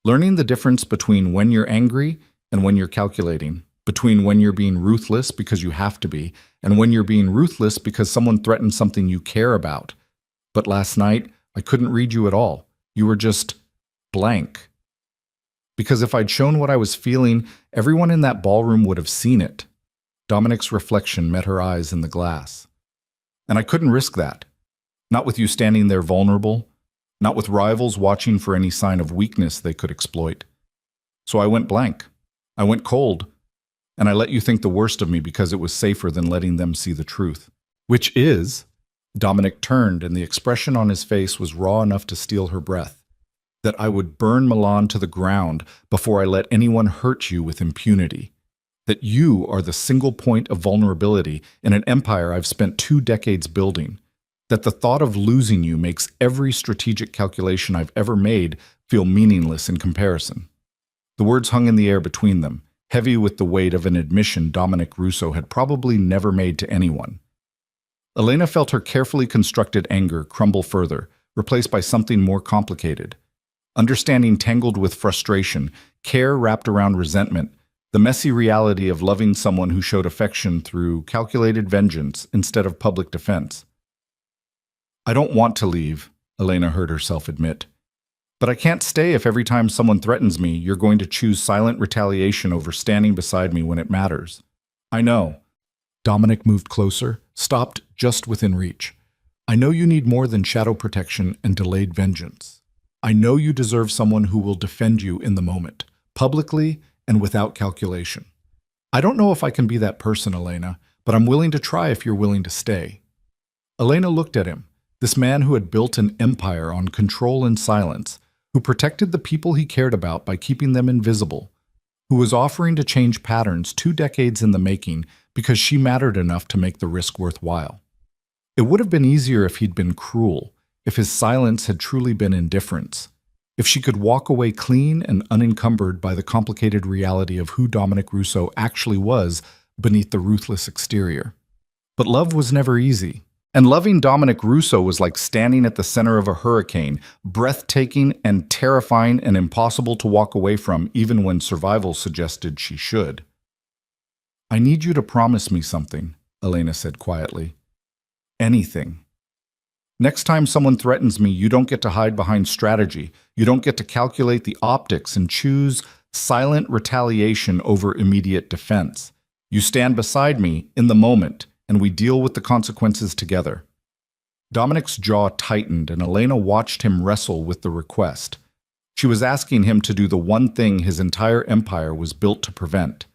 "Learning the difference between when you're angry and when you're calculating, between when you're being ruthless because you have to be, and when you're being ruthless because someone threatened something you care about. But last night, I couldn't read you at all. You were just blank. Because if I'd shown what I was feeling, everyone in that ballroom would have seen it." Dominic's reflection met her eyes in the glass. "And I couldn't risk that. Not with you standing there vulnerable, not with rivals watching for any sign of weakness they could exploit. So I went blank. I went cold. And I let you think the worst of me because it was safer than letting them see the truth. Which is..." Dominic turned, and the expression on his face was raw enough to steal her breath. "That I would burn Milan to the ground before I let anyone hurt you with impunity. That you are the single point of vulnerability in an empire I've spent 2 decades building. That the thought of losing you makes every strategic calculation I've ever made feel meaningless in comparison." The words hung in the air between them, heavy with the weight of an admission Dominic Russo had probably never made to anyone. Elena felt her carefully constructed anger crumble further, replaced by something more complicated. Understanding tangled with frustration, care wrapped around resentment, the messy reality of loving someone who showed affection through calculated vengeance instead of public defense. I don't want to leave, Elena heard herself admit. But I can't stay if every time someone threatens me, you're going to choose silent retaliation over standing beside me when it matters. I know. Dominic moved closer, stopped just within reach. I know you need more than shadow protection and delayed vengeance. I know you deserve someone who will defend you in the moment, publicly and without calculation. I don't know if I can be that person, Elena, but I'm willing to try if you're willing to stay. Elena looked at him, this man who had built an empire on control and silence, who protected the people he cared about by keeping them invisible, who was offering to change patterns 2 decades in the making because she mattered enough to make the risk worthwhile. It would have been easier if he'd been cruel, if his silence had truly been indifference, if she could walk away clean and unencumbered by the complicated reality of who Dominic Russo actually was beneath the ruthless exterior. But love was never easy. And loving Dominic Russo was like standing at the center of a hurricane, breathtaking and terrifying and impossible to walk away from even when survival suggested she should. I need you to promise me something, Elena said quietly. Anything. Next time someone threatens me, you don't get to hide behind strategy. You don't get to calculate the optics and choose silent retaliation over immediate defense. You stand beside me in the moment, and we deal with the consequences together. Dominic's jaw tightened, and Elena watched him wrestle with the request. She was asking him to do the one thing his entire empire was built to prevent,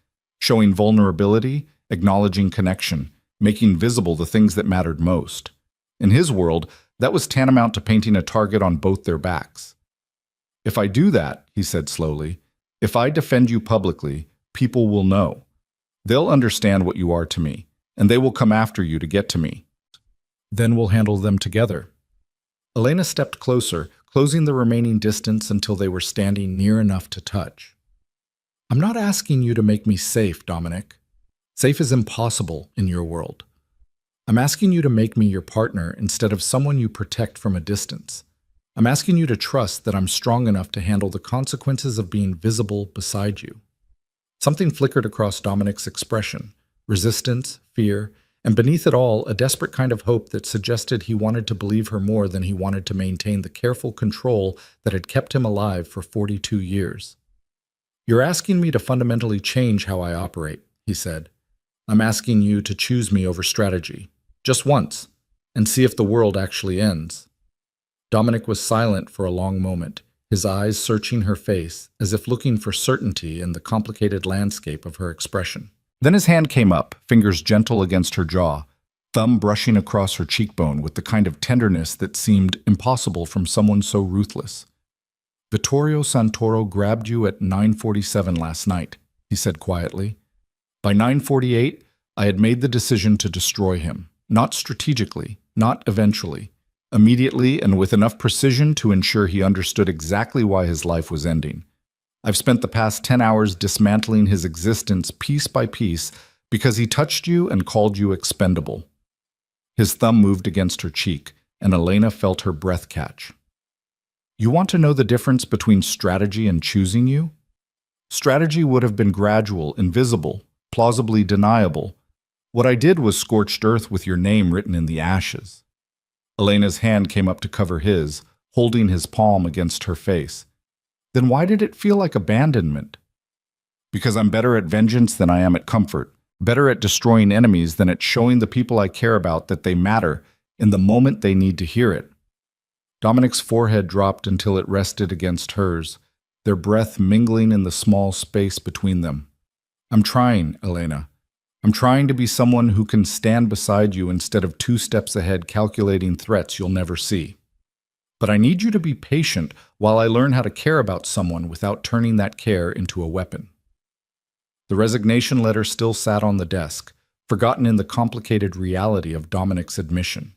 showing vulnerability, acknowledging connection, making visible the things that mattered most. In his world, that was tantamount to painting a target on both their backs. If I do that, he said slowly, if I defend you publicly, people will know. They'll understand what you are to me, and they will come after you to get to me. Then we'll handle them together. Elena stepped closer, closing the remaining distance until they were standing near enough to touch. I'm not asking you to make me safe, Dominic. Safe is impossible in your world. I'm asking you to make me your partner instead of someone you protect from a distance. I'm asking you to trust that I'm strong enough to handle the consequences of being visible beside you. Something flickered across Dominic's expression, resistance, fear, and beneath it all, a desperate kind of hope that suggested he wanted to believe her more than he wanted to maintain the careful control that had kept him alive for 42 years. You're asking me to fundamentally change how I operate, he said. I'm asking you to choose me over strategy, just once, and see if the world actually ends. Dominic was silent for a long moment, his eyes searching her face as if looking for certainty in the complicated landscape of her expression. Then his hand came up, fingers gentle against her jaw, thumb brushing across her cheekbone with the kind of tenderness that seemed impossible from someone so ruthless. Vittorio Santoro grabbed you at 9:47 last night, he said quietly. By 9:48, I had made the decision to destroy him, not strategically, not eventually, immediately and with enough precision to ensure he understood exactly why his life was ending. I've spent the past 10 hours dismantling his existence piece by piece because he touched you and called you expendable. His thumb moved against her cheek, and Elena felt her breath catch. You want to know the difference between strategy and choosing you? Strategy would have been gradual, invisible, plausibly deniable. What I did was scorched earth with your name written in the ashes. Elena's hand came up to cover his, holding his palm against her face. Then why did it feel like abandonment? Because I'm better at vengeance than I am at comfort, better at destroying enemies than at showing the people I care about that they matter in the moment they need to hear it. Dominic's forehead dropped until it rested against hers, their breath mingling in the small space between them. I'm trying, Elena. I'm trying to be someone who can stand beside you instead of 2 steps ahead calculating threats you'll never see. But I need you to be patient while I learn how to care about someone without turning that care into a weapon. The resignation letter still sat on the desk, forgotten in the complicated reality of Dominic's admission.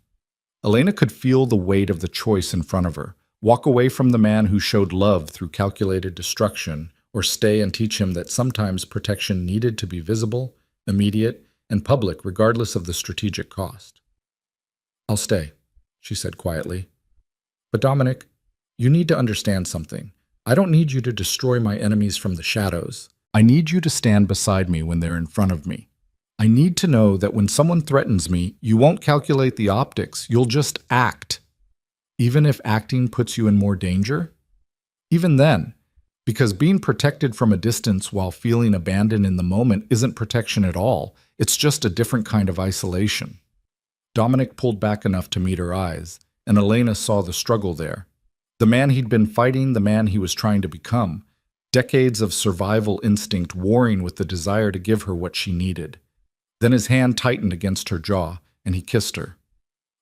Elena could feel the weight of the choice in front of her, walk away from the man who showed love through calculated destruction, or stay and teach him that sometimes protection needed to be visible, immediate, and public regardless of the strategic cost. "I'll stay," she said quietly. "But Dominic, you need to understand something. I don't need you to destroy my enemies from the shadows. I need you to stand beside me when they're in front of me. I need to know that when someone threatens me, you won't calculate the optics, you'll just act. Even if acting puts you in more danger? Even then, because being protected from a distance while feeling abandoned in the moment isn't protection at all, it's just a different kind of isolation." Dominic pulled back enough to meet her eyes, and Elena saw the struggle there. The man he'd been fighting, the man he was trying to become. Decades of survival instinct warring with the desire to give her what she needed. Then his hand tightened against her jaw, and he kissed her.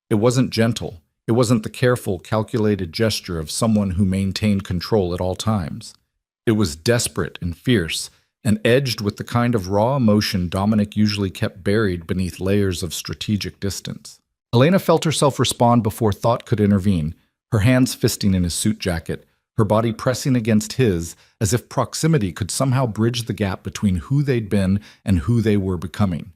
It wasn't gentle. It wasn't the careful, calculated gesture of someone who maintained control at all times. It was desperate and fierce, and edged with the kind of raw emotion Dominic usually kept buried beneath layers of strategic distance. Elena felt herself respond before thought could intervene, her hands fisting in his suit jacket, her body pressing against his as if proximity could somehow bridge the gap between who they'd been and who they were becoming.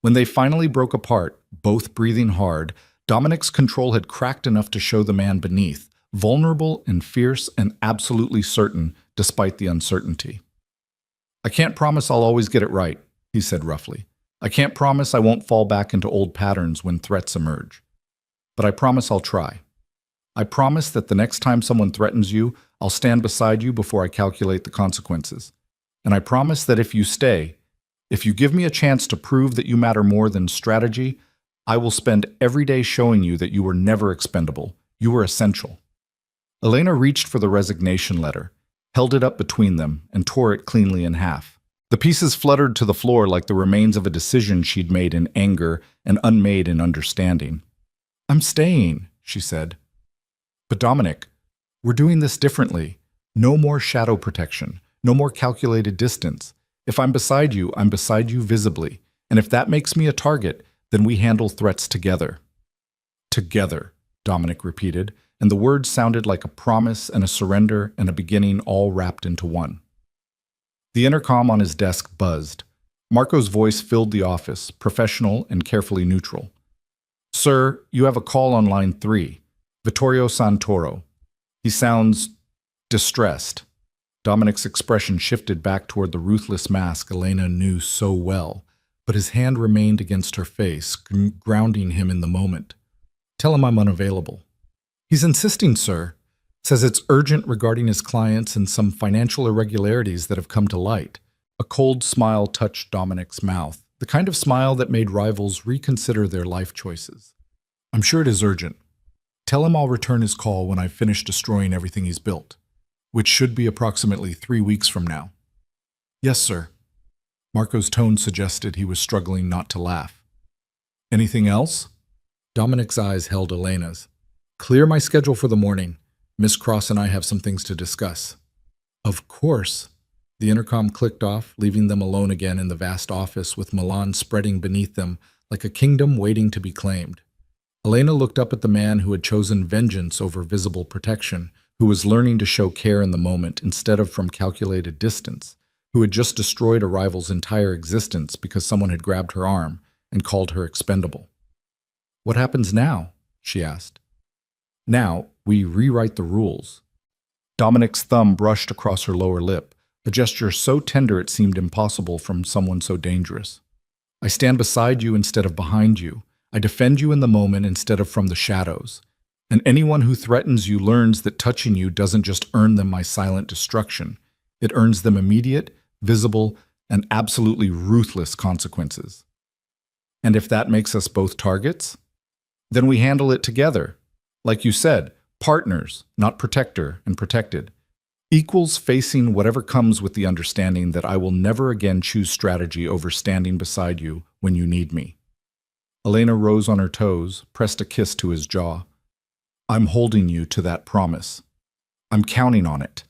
When they finally broke apart, both breathing hard, Dominic's control had cracked enough to show the man beneath, vulnerable and fierce and absolutely certain despite the uncertainty. "I can't promise I'll always get it right," he said roughly. "I can't promise I won't fall back into old patterns when threats emerge. But I promise I'll try. I promise that the next time someone threatens you, I'll stand beside you before I calculate the consequences. And I promise that if you stay, if you give me a chance to prove that you matter more than strategy, I will spend every day showing you that you were never expendable. You were essential." Elena reached for the resignation letter, held it up between them, and tore it cleanly in half. The pieces fluttered to the floor like the remains of a decision she'd made in anger and unmade in understanding. "I'm staying," she said. "But Dominic, we're doing this differently. No more shadow protection. No more calculated distance. If I'm beside you visibly. And if that makes me a target, then we handle threats together." "Together," Dominic repeated, and the words sounded like a promise and a surrender and a beginning all wrapped into one. The intercom on his desk buzzed. Marco's voice filled the office, professional and carefully neutral. "Sir, you have a call on line 3. Vittorio Santoro. He sounds distressed." Dominic's expression shifted back toward the ruthless mask Elena knew so well, but his hand remained against her face, grounding him in the moment. "Tell him I'm unavailable." "He's insisting, sir. Says it's urgent regarding his clients and some financial irregularities that have come to light." A cold smile touched Dominic's mouth, the kind of smile that made rivals reconsider their life choices. "I'm sure it is urgent. Tell him I'll return his call when I've finished destroying everything he's built, which should be approximately 3 weeks from now." "Yes, sir." Marco's tone suggested he was struggling not to laugh. "Anything else?" Dominic's eyes held Elena's. "Clear my schedule for the morning. Miss Cross and I have some things to discuss." "Of course." The intercom clicked off, leaving them alone again in the vast office with Milan spreading beneath them like a kingdom waiting to be claimed. Elena looked up at the man who had chosen vengeance over visible protection, who was learning to show care in the moment instead of from calculated distance, who had just destroyed a rival's entire existence because someone had grabbed her arm and called her expendable. "What happens now?" she asked. "Now, we rewrite the rules." Dominic's thumb brushed across her lower lip, a gesture so tender it seemed impossible from someone so dangerous. "I stand beside you instead of behind you. I defend you in the moment instead of from the shadows. And anyone who threatens you learns that touching you doesn't just earn them my silent destruction. It earns them immediate, visible, and absolutely ruthless consequences. And if that makes us both targets, then we handle it together. Like you said, partners, not protector and protected. Equals facing whatever comes with the understanding that I will never again choose strategy over standing beside you when you need me." Elena rose on her toes, pressed a kiss to his jaw. "I'm holding you to that promise. I'm counting on it."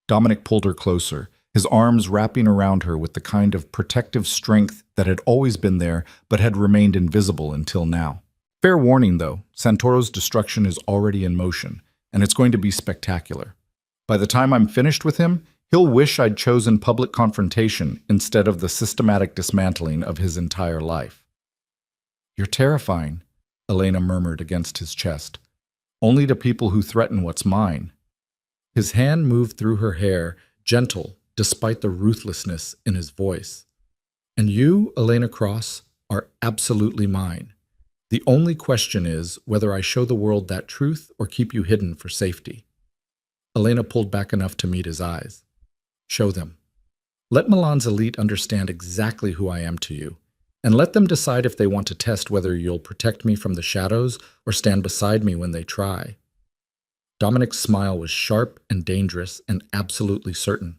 Dominic pulled her closer, his arms wrapping around her with the kind of protective strength that had always been there but had remained invisible until now. "Fair warning, though, Santoro's destruction is already in motion, and it's going to be spectacular. By the time I'm finished with him, He'll wish I'd chosen public confrontation instead of the systematic dismantling of his entire life. You're terrifying, Elena murmured against his chest. Only to people who threaten what's mine. His hand moved through her hair, gentle, despite the ruthlessness in his voice. And you, Elena Cross, are absolutely mine. The only question is whether I show the world that truth or keep you hidden for safety. Elena pulled back enough to meet his eyes. Show them. Let Milan's elite understand exactly who I am to you, and let them decide if they want to test whether you'll protect me from the shadows or stand beside me when they try. Dominic's smile was sharp and dangerous and absolutely certain.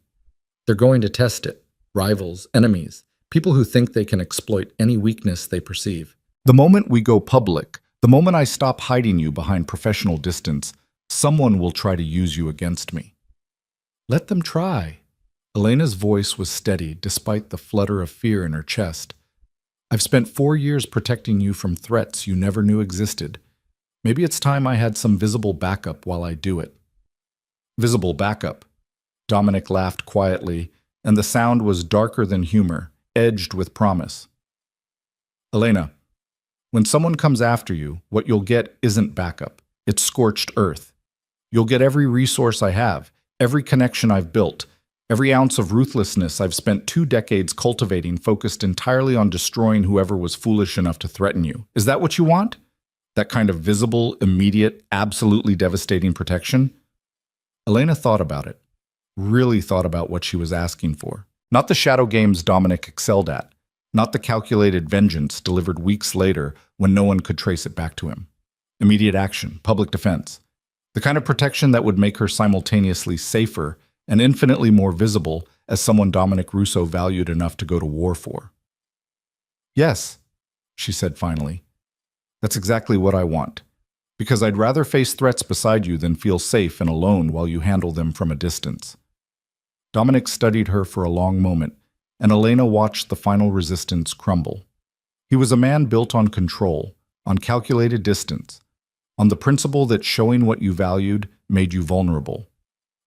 They're going to test it. Rivals, enemies, people who think they can exploit any weakness they perceive. The moment we go public, the moment I stop hiding you behind professional distance, someone will try to use you against me. Let them try. Elena's voice was steady despite the flutter of fear in her chest. I've spent 4 years protecting you from threats you never knew existed. Maybe it's time I had some visible backup while I do it. Visible backup. Dominic laughed quietly, and the sound was darker than humor, edged with promise. Elena, when someone comes after you, what you'll get isn't backup. It's scorched earth. You'll get every resource I have, every connection I've built, every ounce of ruthlessness I've spent 2 decades cultivating focused entirely on destroying whoever was foolish enough to threaten you. Is that what you want? That kind of visible, immediate, absolutely devastating protection? Elena thought about it. Really thought about what she was asking for. Not the shadow games Dominic excelled at. Not the calculated vengeance delivered weeks later when no one could trace it back to him. Immediate action, public defense. The kind of protection that would make her simultaneously safer and infinitely more visible as someone Dominic Russo valued enough to go to war for. Yes, she said finally. That's exactly what I want. Because I'd rather face threats beside you than feel safe and alone while you handle them from a distance. Dominic studied her for a long moment, and Elena watched the final resistance crumble. He was a man built on control, on calculated distance, on the principle that showing what you valued made you vulnerable.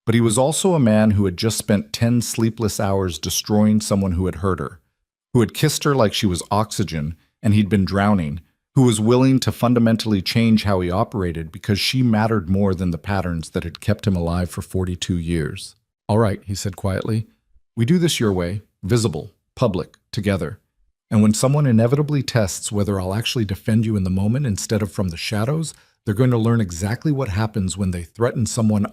But he was also a man who had just spent 10 sleepless hours destroying someone who had hurt her, who had kissed her like she was oxygen and he'd been drowning, who was willing to fundamentally change how he operated because she mattered more than the patterns that had kept him alive for 42 years. All right, he said quietly. We do this your way, visible, public, together. And when someone inevitably tests whether I'll actually defend you in the moment instead of from the shadows, they're going to learn exactly what happens when they threaten someone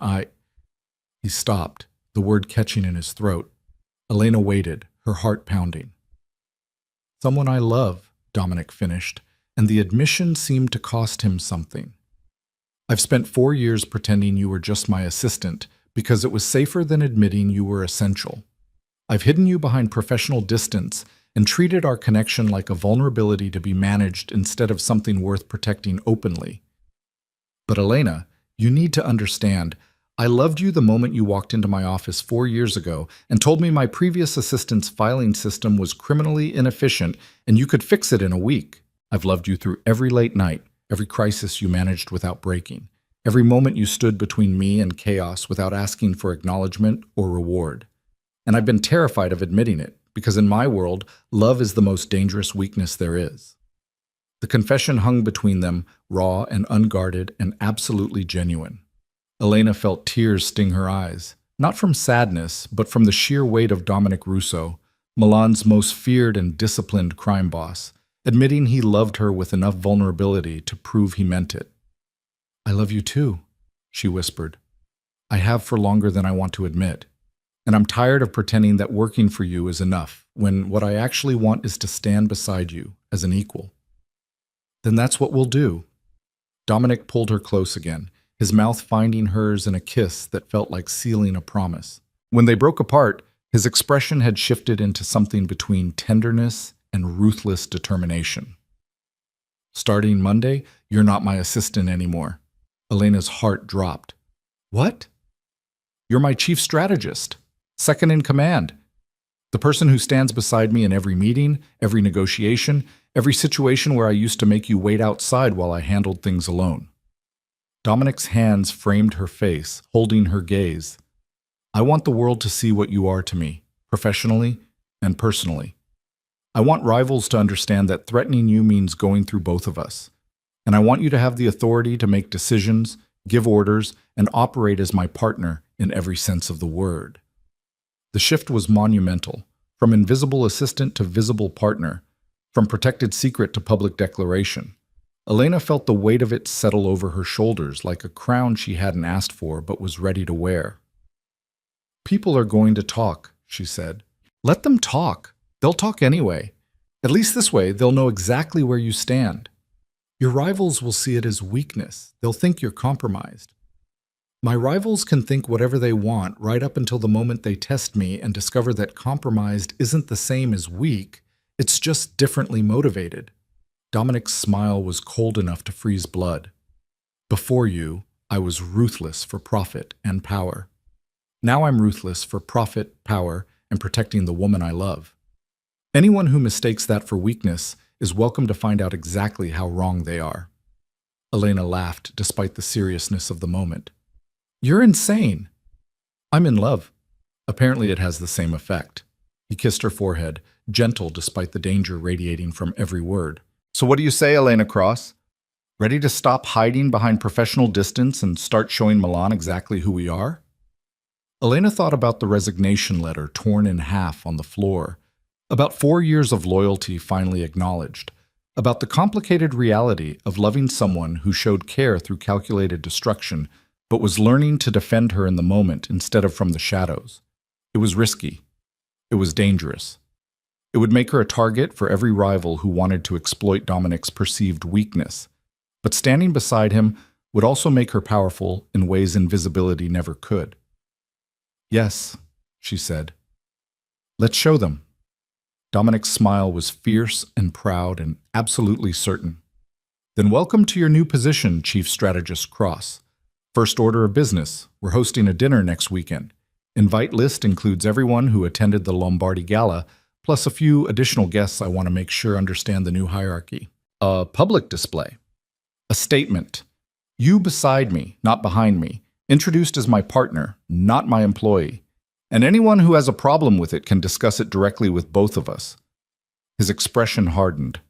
He stopped, the word catching in his throat. Elena waited, her heart pounding. Someone I love, Dominic finished, and the admission seemed to cost him something. I've spent 4 years pretending you were just my assistant because it was safer than admitting you were essential. I've hidden you behind professional distance and treated our connection like a vulnerability to be managed instead of something worth protecting openly. But Elena, you need to understand, I loved you the moment you walked into my office 4 years ago and told me my previous assistant's filing system was criminally inefficient and you could fix it in a week. I've loved you through every late night, every crisis you managed without breaking, every moment you stood between me and chaos without asking for acknowledgement or reward. And I've been terrified of admitting it, because in my world, love is the most dangerous weakness there is. The confession hung between them, raw and unguarded and absolutely genuine. Elena felt tears sting her eyes, not from sadness, but from the sheer weight of Dominic Russo, Milan's most feared and disciplined crime boss, admitting he loved her with enough vulnerability to prove he meant it. I love you too, she whispered. I have for longer than I want to admit. And I'm tired of pretending that working for you is enough, when what I actually want is to stand beside you as an equal. Then that's what we'll do. Dominic pulled her close again, his mouth finding hers in a kiss that felt like sealing a promise. When they broke apart, his expression had shifted into something between tenderness and ruthless determination. Starting Monday, you're not my assistant anymore. Elena's heart dropped. What? You're my chief strategist, second in command. The person who stands beside me in every meeting, every negotiation, every situation where I used to make you wait outside while I handled things alone. Dominic's hands framed her face, holding her gaze. I want the world to see what you are to me, professionally and personally. I want rivals to understand that threatening you means going through both of us. And I want you to have the authority to make decisions, give orders, and operate as my partner in every sense of the word. The shift was monumental, from invisible assistant to visible partner, from protected secret to public declaration. Elena felt the weight of it settle over her shoulders like a crown she hadn't asked for but was ready to wear. People are going to talk, she said. Let them talk. They'll talk anyway. At least this way, they'll know exactly where you stand. Your rivals will see it as weakness. They'll think you're compromised. My rivals can think whatever they want right up until the moment they test me and discover that compromised isn't the same as weak, it's just differently motivated. Dominic's smile was cold enough to freeze blood. Before you, I was ruthless for profit and power. Now I'm ruthless for profit, power, and protecting the woman I love. Anyone who mistakes that for weakness is welcome to find out exactly how wrong they are. Elena laughed despite the seriousness of the moment. You're insane. I'm in love. Apparently it has the same effect. He kissed her forehead, gentle despite the danger radiating from every word. So what do you say, Elena Cross? Ready to stop hiding behind professional distance and start showing Milan exactly who we are? Elena thought about the resignation letter torn in half on the floor, about 4 years of loyalty finally acknowledged, about the complicated reality of loving someone who showed care through calculated destruction, but was learning to defend her in the moment instead of from the shadows. It was risky. It was dangerous. It would make her a target for every rival who wanted to exploit Dominic's perceived weakness. But standing beside him would also make her powerful in ways invisibility never could. Yes, she said. Let's show them. Dominic's smile was fierce and proud and absolutely certain. Then welcome to your new position, Chief Strategist Cross. First order of business, we're hosting a dinner next weekend. Invite list includes everyone who attended the Lombardi Gala, plus a few additional guests I want to make sure understand the new hierarchy. A public display. A statement. You beside me, not behind me. Introduced as my partner, not my employee. And anyone who has a problem with it can discuss it directly with both of us. His expression hardened.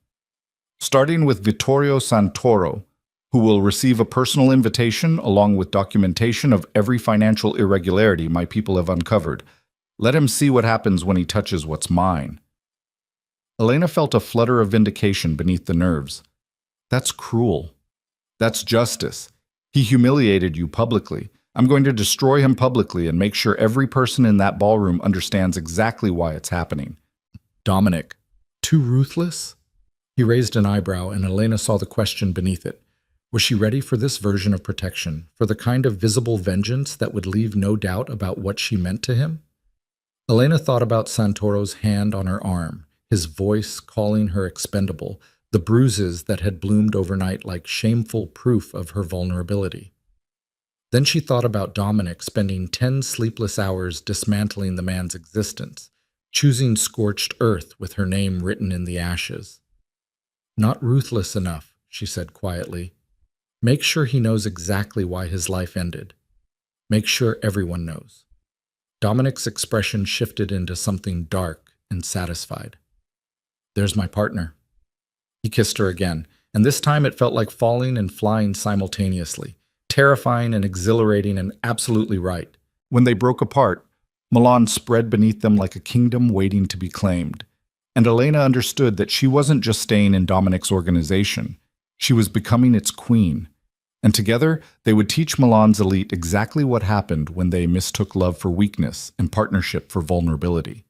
Starting with Vittorio Santoro, who will receive a personal invitation along with documentation of every financial irregularity my people have uncovered. Let him see what happens when he touches what's mine. Elena felt a flutter of vindication beneath the nerves. That's cruel. That's justice. He humiliated you publicly. I'm going to destroy him publicly and make sure every person in that ballroom understands exactly why it's happening. Dominic, too ruthless? He raised an eyebrow and Elena saw the question beneath it. Was she ready for this version of protection, for the kind of visible vengeance that would leave no doubt about what she meant to him? Elena thought about Santoro's hand on her arm, his voice calling her expendable, the bruises that had bloomed overnight like shameful proof of her vulnerability. Then she thought about Dominic spending 10 sleepless hours dismantling the man's existence, choosing scorched earth with her name written in the ashes. Not ruthless enough, she said quietly. Make sure he knows exactly why his life ended. Make sure everyone knows. Dominic's expression shifted into something dark and satisfied. There's my partner. He kissed her again, and this time it felt like falling and flying simultaneously. Terrifying and exhilarating and absolutely right. When they broke apart, Milan spread beneath them like a kingdom waiting to be claimed. And Elena understood that she wasn't just staying in Dominic's organization. She was becoming its queen. And together, they would teach Milan's elite exactly what happened when they mistook love for weakness and partnership for vulnerability.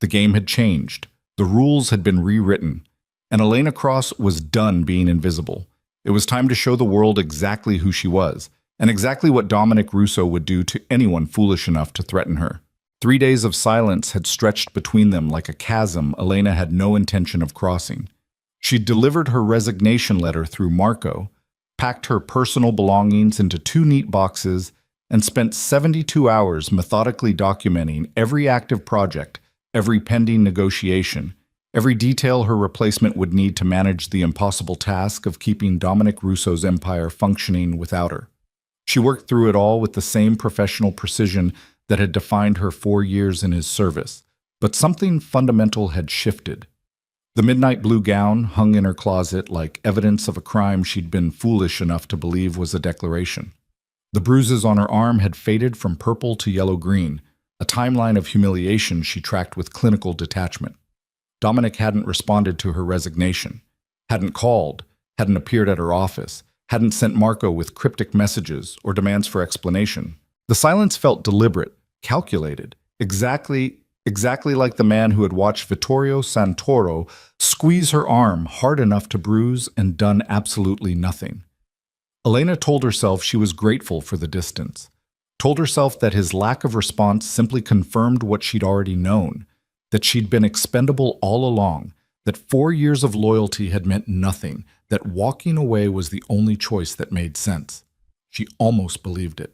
The game had changed. The rules had been rewritten. And Elena Cross was done being invisible. It was time to show the world exactly who she was, and exactly what Dominic Russo would do to anyone foolish enough to threaten her. 3 days of silence had stretched between them like a chasm Elena had no intention of crossing. She'd delivered her resignation letter through Marco, packed her personal belongings into 2 neat boxes, and spent 72 hours methodically documenting every active project, every pending negotiation, every detail her replacement would need to manage the impossible task of keeping Dominic Russo's empire functioning without her. She worked through it all with the same professional precision that had defined her 4 years in his service, but something fundamental had shifted. The midnight blue gown hung in her closet like evidence of a crime she'd been foolish enough to believe was a declaration. The bruises on her arm had faded from purple to yellow-green, a timeline of humiliation she tracked with clinical detachment. Dominic hadn't responded to her resignation, hadn't called, hadn't appeared at her office, hadn't sent Marco with cryptic messages or demands for explanation. The silence felt deliberate, calculated, exactly like the man who had watched Vittorio Santoro squeeze her arm hard enough to bruise and done absolutely nothing. Elena told herself she was grateful for the distance, told herself that his lack of response simply confirmed what she'd already known, that she'd been expendable all along, that 4 years of loyalty had meant nothing, that walking away was the only choice that made sense. She almost believed it.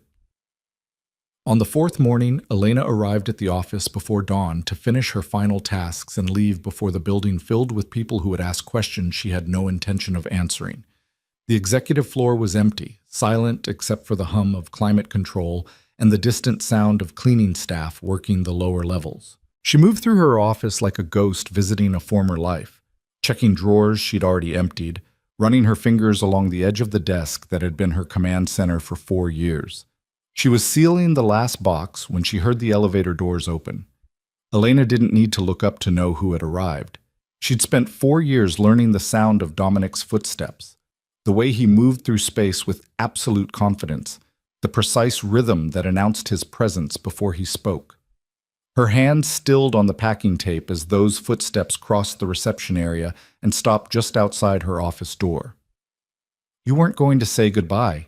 On the fourth morning, Elena arrived at the office before dawn to finish her final tasks and leave before the building filled with people who would ask questions she had no intention of answering. The executive floor was empty, silent except for the hum of climate control and the distant sound of cleaning staff working the lower levels. She moved through her office like a ghost visiting a former life, checking drawers she'd already emptied, running her fingers along the edge of the desk that had been her command center for 4 years. She was sealing the last box when she heard the elevator doors open. Elena didn't need to look up to know who had arrived. She'd spent 4 years learning the sound of Dominic's footsteps, the way he moved through space with absolute confidence, the precise rhythm that announced his presence before he spoke. Her hand stilled on the packing tape as those footsteps crossed the reception area and stopped just outside her office door. "You weren't going to say goodbye."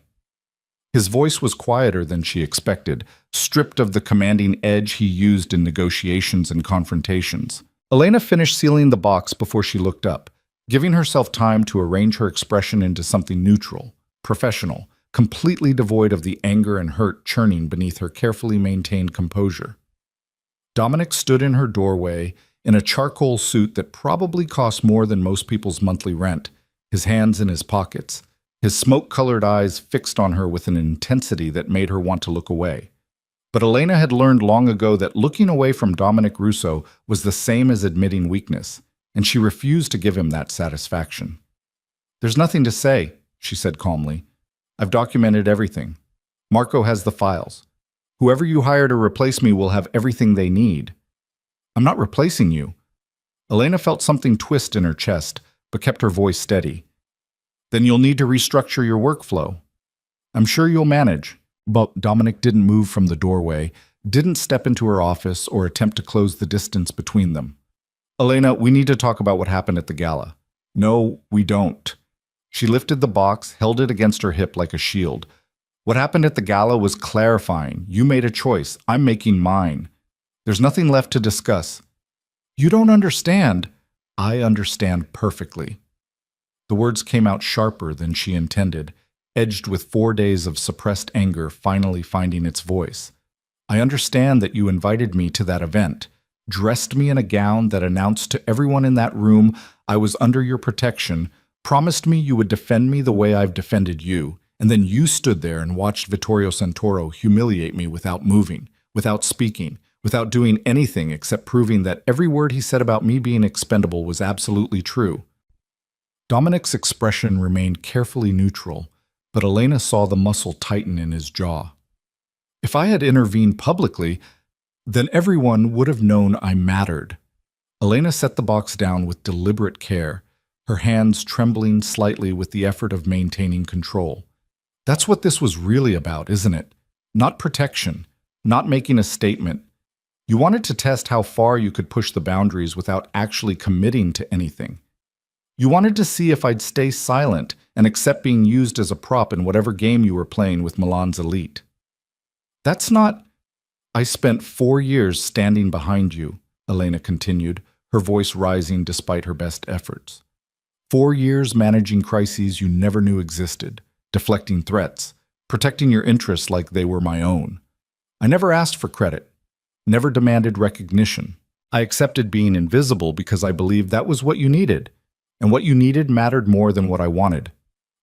His voice was quieter than she expected, stripped of the commanding edge he used in negotiations and confrontations. Elena finished sealing the box before she looked up, giving herself time to arrange her expression into something neutral, professional, completely devoid of the anger and hurt churning beneath her carefully maintained composure. Dominic stood in her doorway in a charcoal suit that probably cost more than most people's monthly rent, his hands in his pockets, his smoke-colored eyes fixed on her with an intensity that made her want to look away. But Elena had learned long ago that looking away from Dominic Russo was the same as admitting weakness, and she refused to give him that satisfaction. "There's nothing to say," she said calmly. "I've documented everything. Marco has the files. Whoever you hire to replace me will have everything they need." "I'm not replacing you." Elena felt something twist in her chest, but kept her voice steady. "Then you'll need to restructure your workflow." "I'm sure you'll manage." But Dominic didn't move from the doorway, didn't step into her office or attempt to close the distance between them. "Elena, we need to talk about what happened at the gala." "No, we don't." She lifted the box, held it against her hip like a shield. "What happened at the gala was clarifying. You made a choice. I'm making mine. There's nothing left to discuss." "You don't understand." "I understand perfectly." The words came out sharper than she intended, edged with 4 days of suppressed anger finally finding its voice. "I understand that you invited me to that event, dressed me in a gown that announced to everyone in that room I was under your protection, promised me you would defend me the way I've defended you, and then you stood there and watched Vittorio Santoro humiliate me without moving, without speaking, without doing anything except proving that every word he said about me being expendable was absolutely true." Dominic's expression remained carefully neutral, but Elena saw the muscle tighten in his jaw. "If I had intervened publicly, then everyone would have known I mattered." Elena set the box down with deliberate care, her hands trembling slightly with the effort of maintaining control. "That's what this was really about, isn't it? Not protection, not making a statement. You wanted to test how far you could push the boundaries without actually committing to anything. You wanted to see if I'd stay silent and accept being used as a prop in whatever game you were playing with Milan's elite. That's not—" "I spent 4 years standing behind you," Elena continued, her voice rising despite her best efforts. 4 years managing crises you never knew existed, deflecting threats, protecting your interests like they were my own. I never asked for credit, never demanded recognition. I accepted being invisible because I believed that was what you needed. And what you needed mattered more than what I wanted."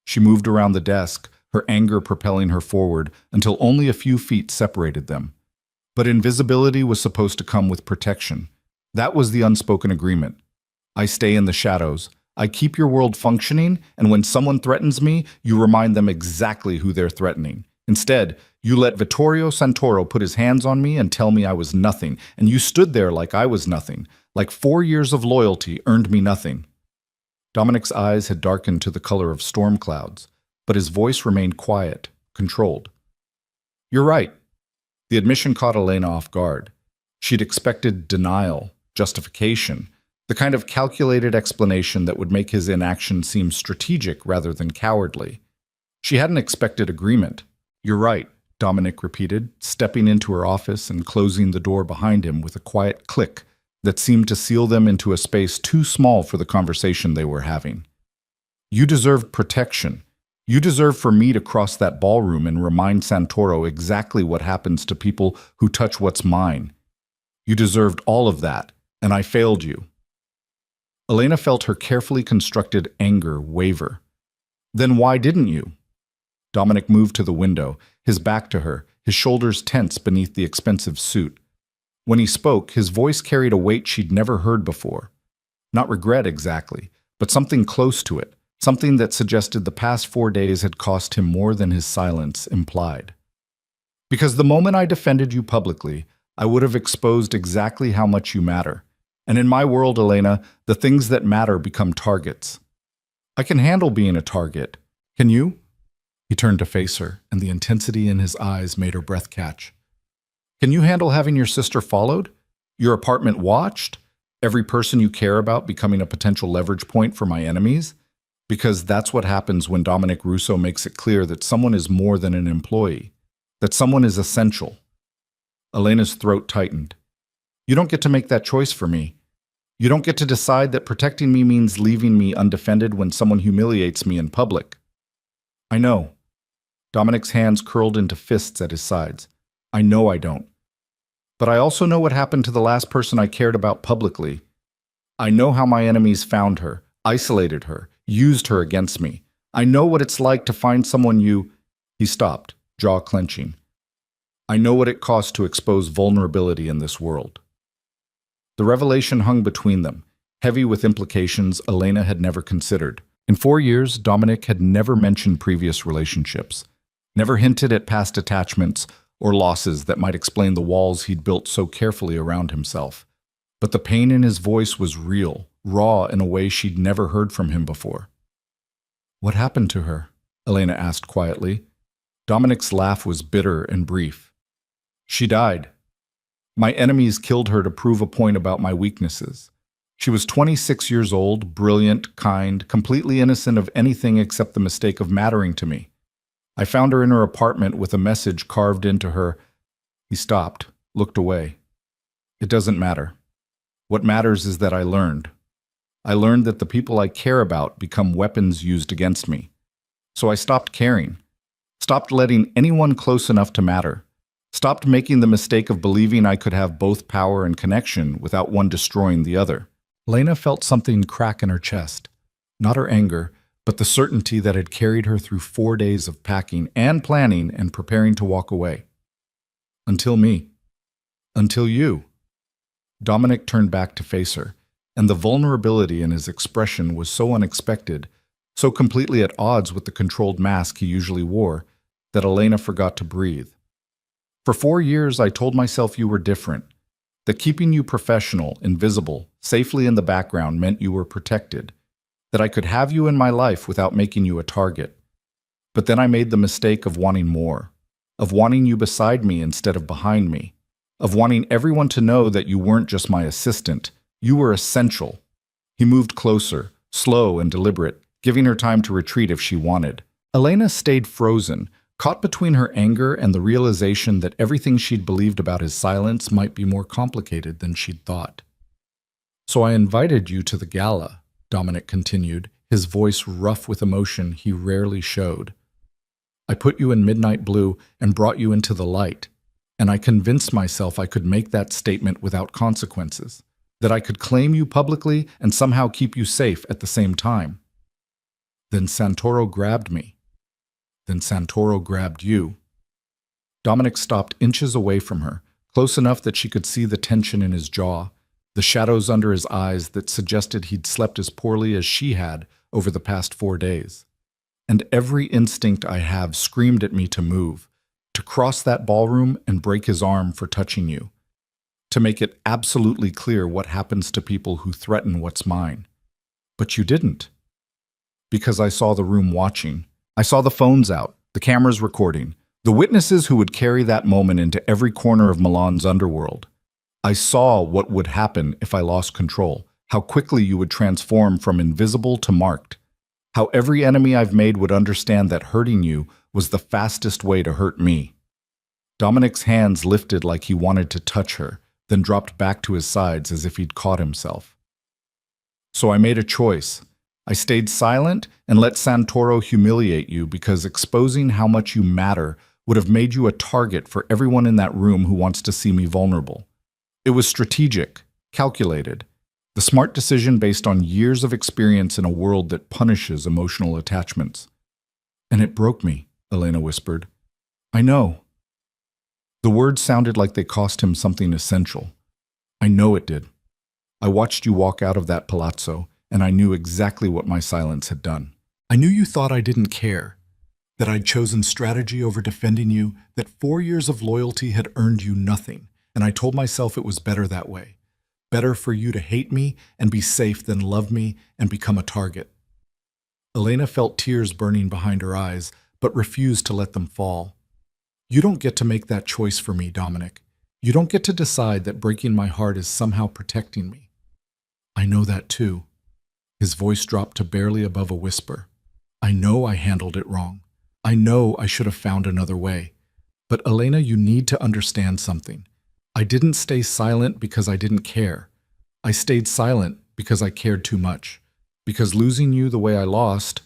She moved around the desk, her anger propelling her forward until only a few feet separated them. But invisibility was supposed to come with protection. That was the unspoken agreement. I stay in the shadows. I keep your world functioning, and when someone threatens me, you remind them exactly who they're threatening. Instead, you let Vittorio Santoro put his hands on me and tell me I was nothing, and you stood there like I was nothing, like 4 years of loyalty earned me nothing. Dominic's eyes had darkened to the color of storm clouds, but his voice remained quiet, controlled. You're right. The admission caught Elena off guard. She'd expected denial, justification, the kind of calculated explanation that would make his inaction seem strategic rather than cowardly. She hadn't expected agreement. You're right, Dominic repeated, stepping into her office and closing the door behind him with a quiet click that seemed to seal them into a space too small for the conversation they were having. You deserved protection. You deserve for me to cross that ballroom and remind Santoro exactly what happens to people who touch what's mine. You deserved all of that, and I failed you. Elena felt her carefully constructed anger waver. Then why didn't you? Dominic moved to the window, his back to her, his shoulders tense beneath the expensive suit. When he spoke, his voice carried a weight she'd never heard before. Not regret exactly, but something close to it, something that suggested the past 4 days had cost him more than his silence implied. Because the moment I defended you publicly, I would have exposed exactly how much you matter. And in my world, Elena, the things that matter become targets. I can handle being a target. Can you? He turned to face her, and the intensity in his eyes made her breath catch. Can you handle having your sister followed? Your apartment watched? Every person you care about becoming a potential leverage point for my enemies? Because that's what happens when Dominic Russo makes it clear that someone is more than an employee, that someone is essential. Elena's throat tightened. You don't get to make that choice for me. You don't get to decide that protecting me means leaving me undefended when someone humiliates me in public. I know. Dominic's hands curled into fists at his sides. I know I don't. But I also know what happened to the last person I cared about publicly. I know how my enemies found her, isolated her, used her against me. I know what it's like to find someone you... He stopped, jaw clenching. I know what it costs to expose vulnerability in this world. The revelation hung between them, heavy with implications Elena had never considered. In 4 years, Dominic had never mentioned previous relationships, never hinted at past attachments or losses that might explain the walls he'd built so carefully around himself. But the pain in his voice was real, raw in a way she'd never heard from him before. What happened to her? Elena asked quietly. Dominic's laugh was bitter and brief. She died. My enemies killed her to prove a point about my weaknesses. She was 26 years old, brilliant, kind, completely innocent of anything except the mistake of mattering to me. I found her in her apartment with a message carved into her. He stopped, looked away. It doesn't matter. What matters is that I learned. I learned that the people I care about become weapons used against me. So I stopped caring, stopped letting anyone close enough to matter, stopped making the mistake of believing I could have both power and connection without one destroying the other. Lena felt something crack in her chest, not her anger, but the certainty that had carried her through 4 days of packing and planning and preparing to walk away. Until me. Until you. Dominic turned back to face her, and the vulnerability in his expression was so unexpected, so completely at odds with the controlled mask he usually wore, that Elena forgot to breathe. For 4 years, I told myself you were different, that keeping you professional, invisible, safely in the background meant you were protected, that I could have you in my life without making you a target. But then I made the mistake of wanting more, of wanting you beside me instead of behind me, of wanting everyone to know that you weren't just my assistant, you were essential. He moved closer, slow and deliberate, giving her time to retreat if she wanted. Elena stayed frozen, caught between her anger and the realization that everything she'd believed about his silence might be more complicated than she'd thought. So I invited you to the gala, Dominic continued, his voice rough with emotion he rarely showed. I put you in midnight blue and brought you into the light, and I convinced myself I could make that statement without consequences, that I could claim you publicly and somehow keep you safe at the same time. Then Santoro grabbed me. Then Santoro grabbed you. Dominic stopped inches away from her, close enough that she could see the tension in his jaw, the shadows under his eyes that suggested he'd slept as poorly as she had over the past 4 days. And every instinct I have screamed at me to move, to cross that ballroom and break his arm for touching you, to make it absolutely clear what happens to people who threaten what's mine. But you didn't. Because I saw the room watching. I saw the phones out, the cameras recording, the witnesses who would carry that moment into every corner of Milan's underworld. I saw what would happen if I lost control, how quickly you would transform from invisible to marked, how every enemy I've made would understand that hurting you was the fastest way to hurt me. Dominic's hands lifted like he wanted to touch her, then dropped back to his sides as if he'd caught himself. So I made a choice. I stayed silent and let Santoro humiliate you because exposing how much you matter would have made you a target for everyone in that room who wants to see me vulnerable. It was strategic, calculated, the smart decision based on years of experience in a world that punishes emotional attachments. And it broke me, Elena whispered. I know. The words sounded like they cost him something essential. I know it did. I watched you walk out of that palazzo, and I knew exactly what my silence had done. I knew you thought I didn't care, that I'd chosen strategy over defending you, that 4 years of loyalty had earned you nothing, and I told myself it was better that way. Better for you to hate me and be safe than love me and become a target. Elena felt tears burning behind her eyes, but refused to let them fall. You don't get to make that choice for me, Dominic. You don't get to decide that breaking my heart is somehow protecting me. I know that too. His voice dropped to barely above a whisper. I know I handled it wrong. I know I should have found another way. But Elena, you need to understand something. I didn't stay silent because I didn't care. I stayed silent because I cared too much. Because losing you the way I lost...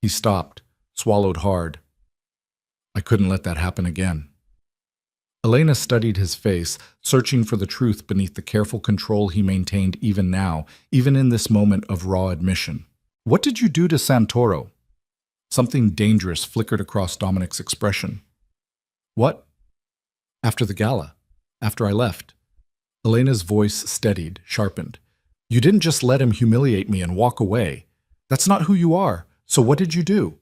He stopped, swallowed hard. I couldn't let that happen again. Elena studied his face, searching for the truth beneath the careful control he maintained even now, even in this moment of raw admission. What did you do to Santoro? Something dangerous flickered across Dominic's expression. What? After the gala. After I left. Elena's voice steadied, sharpened. You didn't just let him humiliate me and walk away. That's not who you are. So what did you do?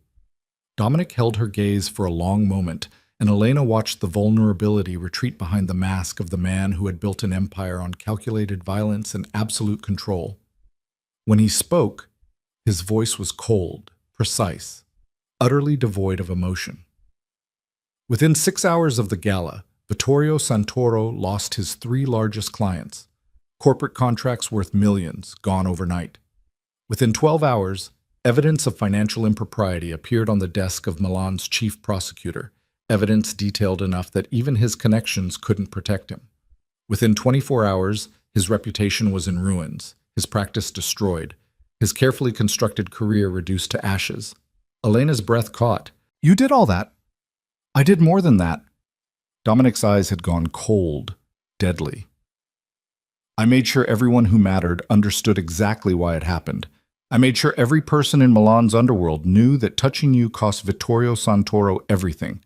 Dominic held her gaze for a long moment, and Elena watched the vulnerability retreat behind the mask of the man who had built an empire on calculated violence and absolute control. When he spoke, his voice was cold, precise, utterly devoid of emotion. Within 6 hours of the gala, Vittorio Santoro lost his 3 largest clients. Corporate contracts worth millions, gone overnight. Within 12 hours, evidence of financial impropriety appeared on the desk of Milan's chief prosecutor, evidence detailed enough that even his connections couldn't protect him. Within 24 hours, his reputation was in ruins, his practice destroyed, his carefully constructed career reduced to ashes. Elena's breath caught. You did all that. I did more than that. Dominic's eyes had gone cold, deadly. I made sure everyone who mattered understood exactly why it happened. I made sure every person in Milan's underworld knew that touching you cost Vittorio Santoro everything.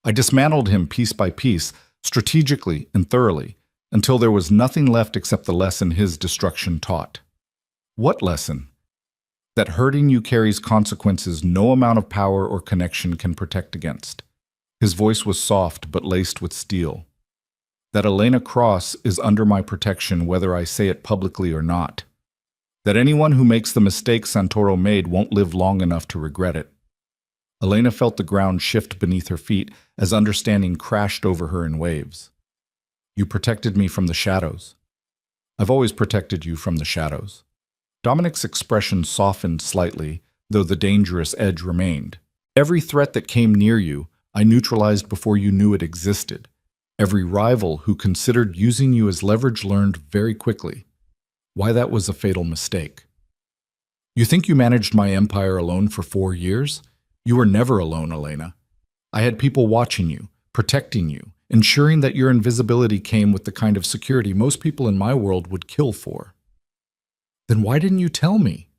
I dismantled him piece by piece, strategically and thoroughly, until there was nothing left except the lesson his destruction taught. What lesson? That hurting you carries consequences no amount of power or connection can protect against. His voice was soft but laced with steel. That Elena Cross is under my protection whether I say it publicly or not. That anyone who makes the mistake Santoro made won't live long enough to regret it. Elena felt the ground shift beneath her feet as understanding crashed over her in waves. You protected me from the shadows. I've always protected you from the shadows. Dominic's expression softened slightly, though the dangerous edge remained. Every threat that came near you, I neutralized before you knew it existed. Every rival who considered using you as leverage learned very quickly why that was a fatal mistake. You think you managed my empire alone for 4 years? You were never alone, Elena. I had people watching you, protecting you, ensuring that your invisibility came with the kind of security most people in my world would kill for. Then why didn't you tell me?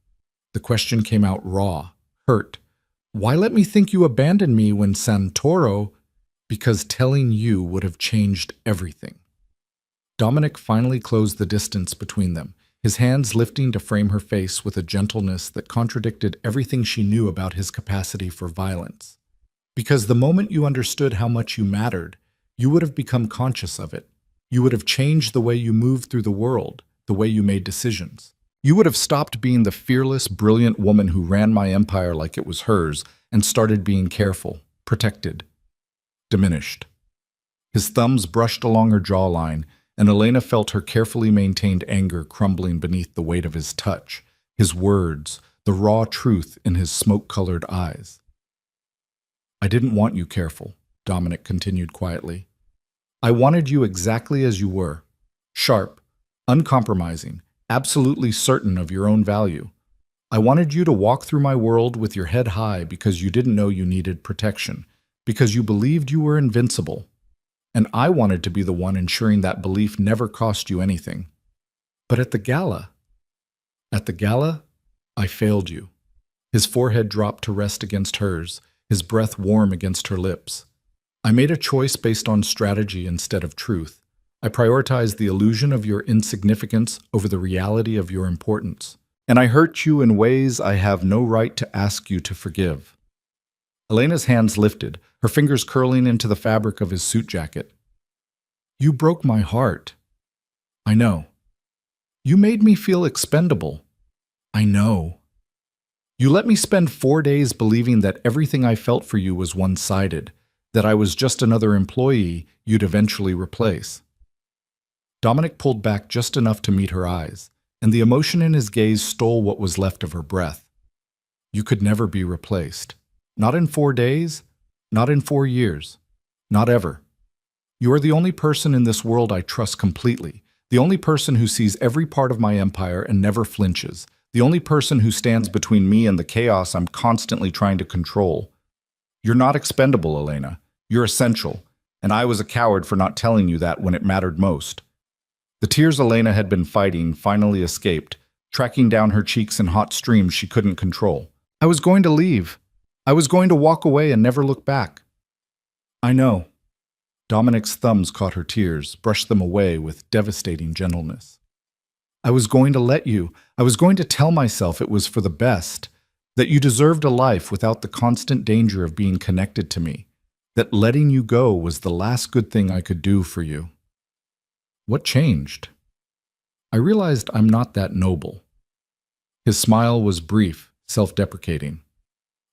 The question came out raw, hurt. Why let me think you abandoned me when Santoro... Because telling you would have changed everything. Dominic finally closed the distance between them, his hands lifting to frame her face with a gentleness that contradicted everything she knew about his capacity for violence. Because the moment you understood how much you mattered, you would have become conscious of it. You would have changed the way you moved through the world, the way you made decisions. You would have stopped being the fearless, brilliant woman who ran my empire like it was hers and started being careful, protected, diminished. His thumbs brushed along her jawline, and Elena felt her carefully maintained anger crumbling beneath the weight of his touch, his words, the raw truth in his smoke-colored eyes. I didn't want you careful, Dominic continued quietly. I wanted you exactly as you were, sharp, uncompromising, absolutely certain of your own value. I wanted you to walk through my world with your head high because you didn't know you needed protection, because you believed you were invincible. And I wanted to be the one ensuring that belief never cost you anything. But at the gala, I failed you. His forehead dropped to rest against hers, his breath warm against her lips. I made a choice based on strategy instead of truth. I prioritized the illusion of your insignificance over the reality of your importance. And I hurt you in ways I have no right to ask you to forgive. Elena's hands lifted, her fingers curling into the fabric of his suit jacket. You broke my heart. I know. You made me feel expendable. I know. You let me spend 4 days believing that everything I felt for you was one-sided, that I was just another employee you'd eventually replace. Dominic pulled back just enough to meet her eyes, and the emotion in his gaze stole what was left of her breath. You could never be replaced. Not in 4 days, not in 4 years, not ever. You are the only person in this world I trust completely, the only person who sees every part of my empire and never flinches, the only person who stands between me and the chaos I'm constantly trying to control. You're not expendable, Elena. You're essential, and I was a coward for not telling you that when it mattered most. The tears Elena had been fighting finally escaped, tracking down her cheeks in hot streams she couldn't control. I was going to leave. I was going to walk away and never look back. I know. Dominic's thumbs caught her tears, brushed them away with devastating gentleness. I was going to let you. I was going to tell myself it was for the best, that you deserved a life without the constant danger of being connected to me, that letting you go was the last good thing I could do for you. What changed? I realized I'm not that noble. His smile was brief, self-deprecating.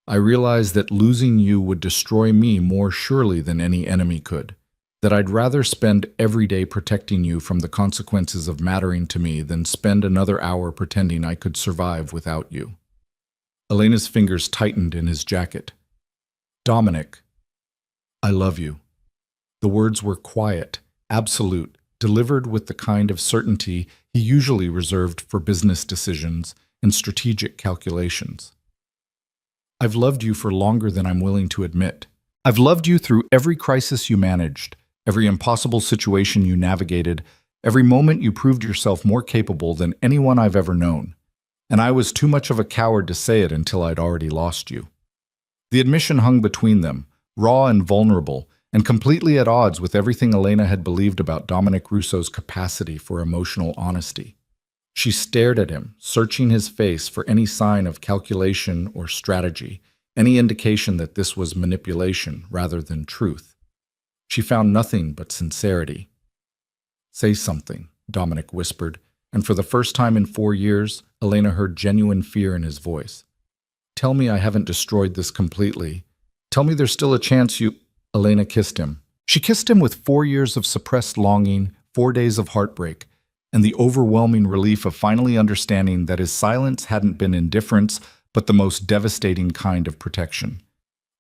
I realized that losing you would destroy me more surely than any enemy could, that I'd rather spend every day protecting you from the consequences of mattering to me than spend another hour pretending I could survive without you. Elena's fingers tightened in his jacket. Dominic, I love you. The words were quiet, absolute, delivered with the kind of certainty he usually reserved for business decisions and strategic calculations. I've loved you for longer than I'm willing to admit. I've loved you through every crisis you managed, every impossible situation you navigated, every moment you proved yourself more capable than anyone I've ever known. And I was too much of a coward to say it until I'd already lost you. The admission hung between them, raw and vulnerable, and completely at odds with everything Elena had believed about Dominic Russo's capacity for emotional honesty. She stared at him, searching his face for any sign of calculation or strategy, any indication that this was manipulation rather than truth. She found nothing but sincerity. Say something, Dominic whispered, and for the first time in 4 years, Elena heard genuine fear in his voice. Tell me I haven't destroyed this completely. Tell me there's still a chance you... Elena kissed him. She kissed him with 4 years of suppressed longing, 4 days of heartbreak, and the overwhelming relief of finally understanding that his silence hadn't been indifference, but the most devastating kind of protection.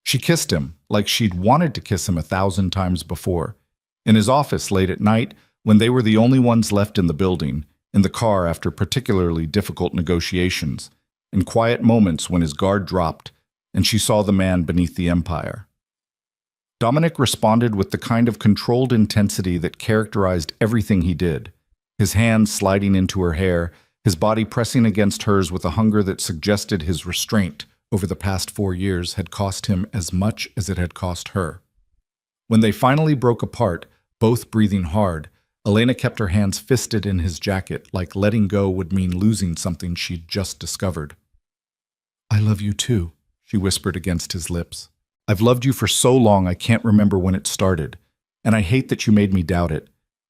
She kissed him like she'd wanted to kiss him 1,000 times before. In his office late at night, when they were the only ones left in the building, in the car after particularly difficult negotiations, in quiet moments when his guard dropped, and she saw the man beneath the empire. Dominic responded with the kind of controlled intensity that characterized everything he did, his hands sliding into her hair, his body pressing against hers with a hunger that suggested his restraint over the past 4 years had cost him as much as it had cost her. When they finally broke apart, both breathing hard, Elena kept her hands fisted in his jacket, like letting go would mean losing something she'd just discovered. I love you too, she whispered against his lips. I've loved you for so long I can't remember when it started, and I hate that you made me doubt it.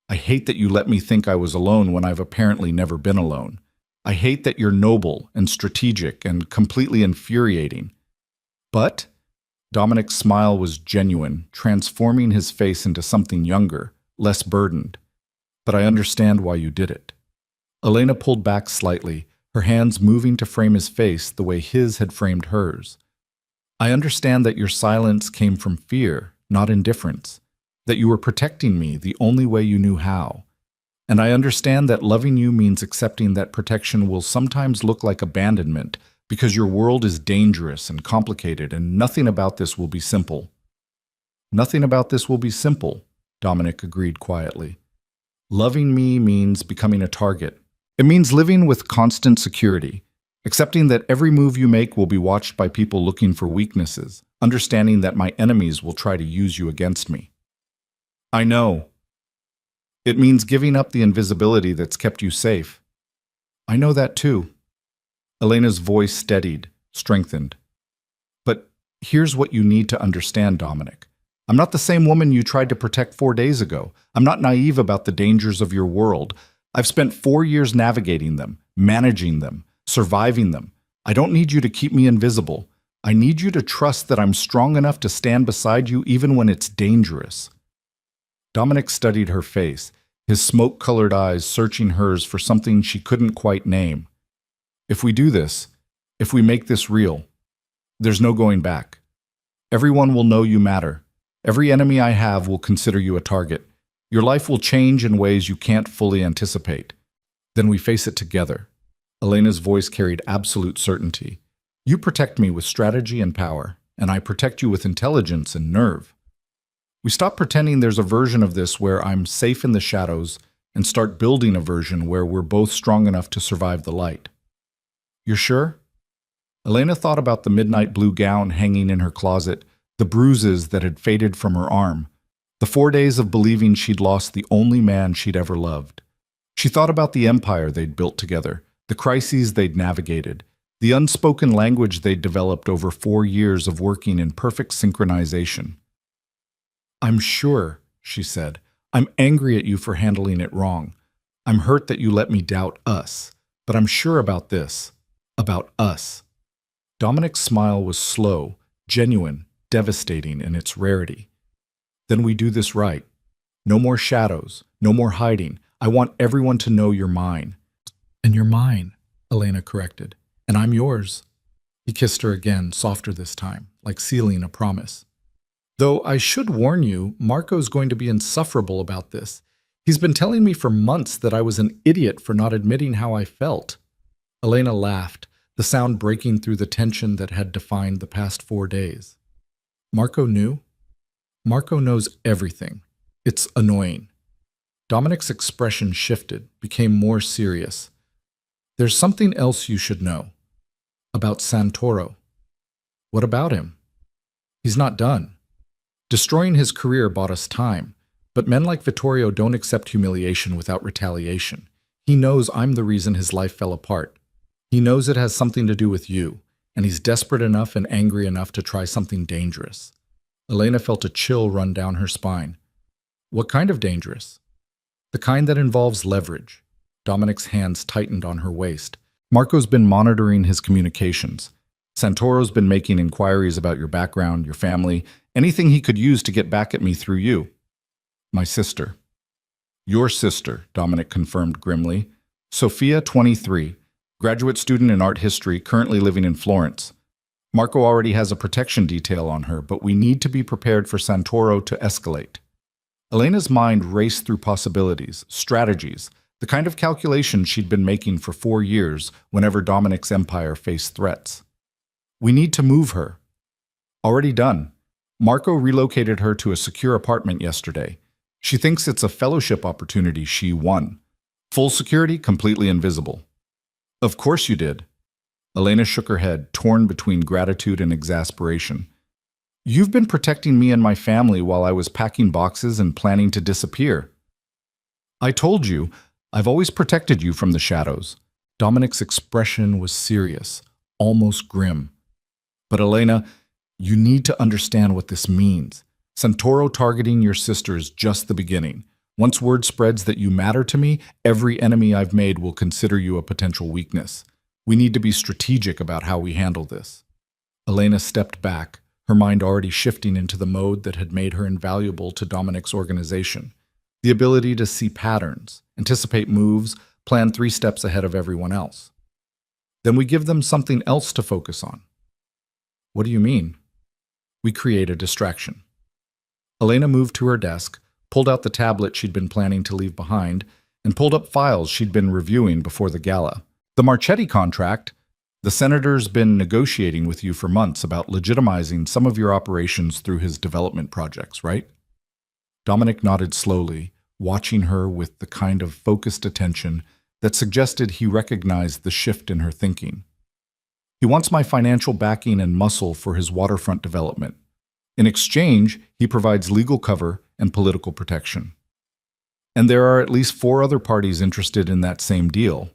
I hate that you let me think I was alone when I've apparently never been alone. I hate that you're noble and strategic and completely infuriating. But Dominic's smile was genuine, transforming his face into something younger, less burdened. But I understand why you did it. Elena pulled back slightly, her hands moving to frame his face the way his had framed hers. I understand that your silence came from fear, not indifference, that you were protecting me the only way you knew how. And I understand that loving you means accepting that protection will sometimes look like abandonment because your world is dangerous and complicated and nothing about this will be simple. Nothing about this will be simple, Dominic agreed quietly. Loving me means becoming a target. It means living with constant security, accepting that every move you make will be watched by people looking for weaknesses, understanding that my enemies will try to use you against me. I know. It means giving up the invisibility that's kept you safe. I know that too. Elena's voice steadied, strengthened. But here's what you need to understand, Dominic. I'm not the same woman you tried to protect 4 days ago. I'm not naive about the dangers of your world. I've spent 4 years navigating them, managing them, surviving them. I don't need you to keep me invisible. I need you to trust that I'm strong enough to stand beside you even when it's dangerous. Dominic studied her face, his smoke-colored eyes searching hers for something she couldn't quite name. If we do this, if we make this real, there's no going back. Everyone will know you matter. Every enemy I have will consider you a target. Your life will change in ways you can't fully anticipate. Then we face it together. Elena's voice carried absolute certainty. You protect me with strategy and power, and I protect you with intelligence and nerve. We stop pretending there's a version of this where I'm safe in the shadows and start building a version where we're both strong enough to survive the light. You're sure? Elena thought about the midnight blue gown hanging in her closet, the bruises that had faded from her arm, the 4 days of believing she'd lost the only man she'd ever loved. She thought about the empire they'd built together, the crises they'd navigated, the unspoken language they'd developed over 4 years of working in perfect synchronization. I'm sure, she said. I'm angry at you for handling it wrong. I'm hurt that you let me doubt us. But I'm sure about this. About us. Dominic's smile was slow, genuine, devastating in its rarity. Then we do this right. No more shadows, no more hiding. I want everyone to know you're mine. And you're mine, Elena corrected. And I'm yours. He kissed her again, softer this time, like sealing a promise. Though I should warn you, Marco's going to be insufferable about this. He's been telling me for months that I was an idiot for not admitting how I felt. Elena laughed, the sound breaking through the tension that had defined the past 4 days. Marco knew? Marco knows everything. It's annoying. Dominic's expression shifted, became more serious. There's something else you should know. About Santoro. What about him? He's not done. Destroying his career bought us time, but men like Vittorio don't accept humiliation without retaliation. He knows I'm the reason his life fell apart. He knows it has something to do with you, and he's desperate enough and angry enough to try something dangerous. Elena felt a chill run down her spine. What kind of dangerous? The kind that involves leverage. Dominic's hands tightened on her waist. Marco's been monitoring his communications. Santoro's been making inquiries about your background, your family, anything he could use to get back at me through you. My sister. Your sister, Dominic confirmed grimly. Sophia, 23, graduate student in art history, currently living in Florence. Marco already has a protection detail on her, but we need to be prepared for Santoro to escalate. Elena's mind raced through possibilities, strategies, the kind of calculations she'd been making for 4 years whenever Dominic's empire faced threats. We need to move her. Already done. Marco relocated her to a secure apartment yesterday. She thinks it's a fellowship opportunity she won. Full security, completely invisible. Of course you did. Elena shook her head, torn between gratitude and exasperation. You've been protecting me and my family while I was packing boxes and planning to disappear. I told you, I've always protected you from the shadows. Dominic's expression was serious, almost grim. But Elena, you need to understand what this means. Santoro targeting your sister is just the beginning. Once word spreads that you matter to me, every enemy I've made will consider you a potential weakness. We need to be strategic about how we handle this. Elena stepped back, her mind already shifting into the mode that had made her invaluable to Dominic's organization. The ability to see patterns, anticipate moves, plan 3 steps ahead of everyone else. Then we give them something else to focus on. What do you mean? We create a distraction. Elena moved to her desk, pulled out the tablet she'd been planning to leave behind, and pulled up files she'd been reviewing before the gala. The Marchetti contract. The senator's been negotiating with you for months about legitimizing some of your operations through his development projects, right? Dominic nodded slowly, watching her with the kind of focused attention that suggested he recognized the shift in her thinking. He wants my financial backing and muscle for his waterfront development. In exchange, he provides legal cover and political protection. And there are at least 4 other parties interested in that same deal.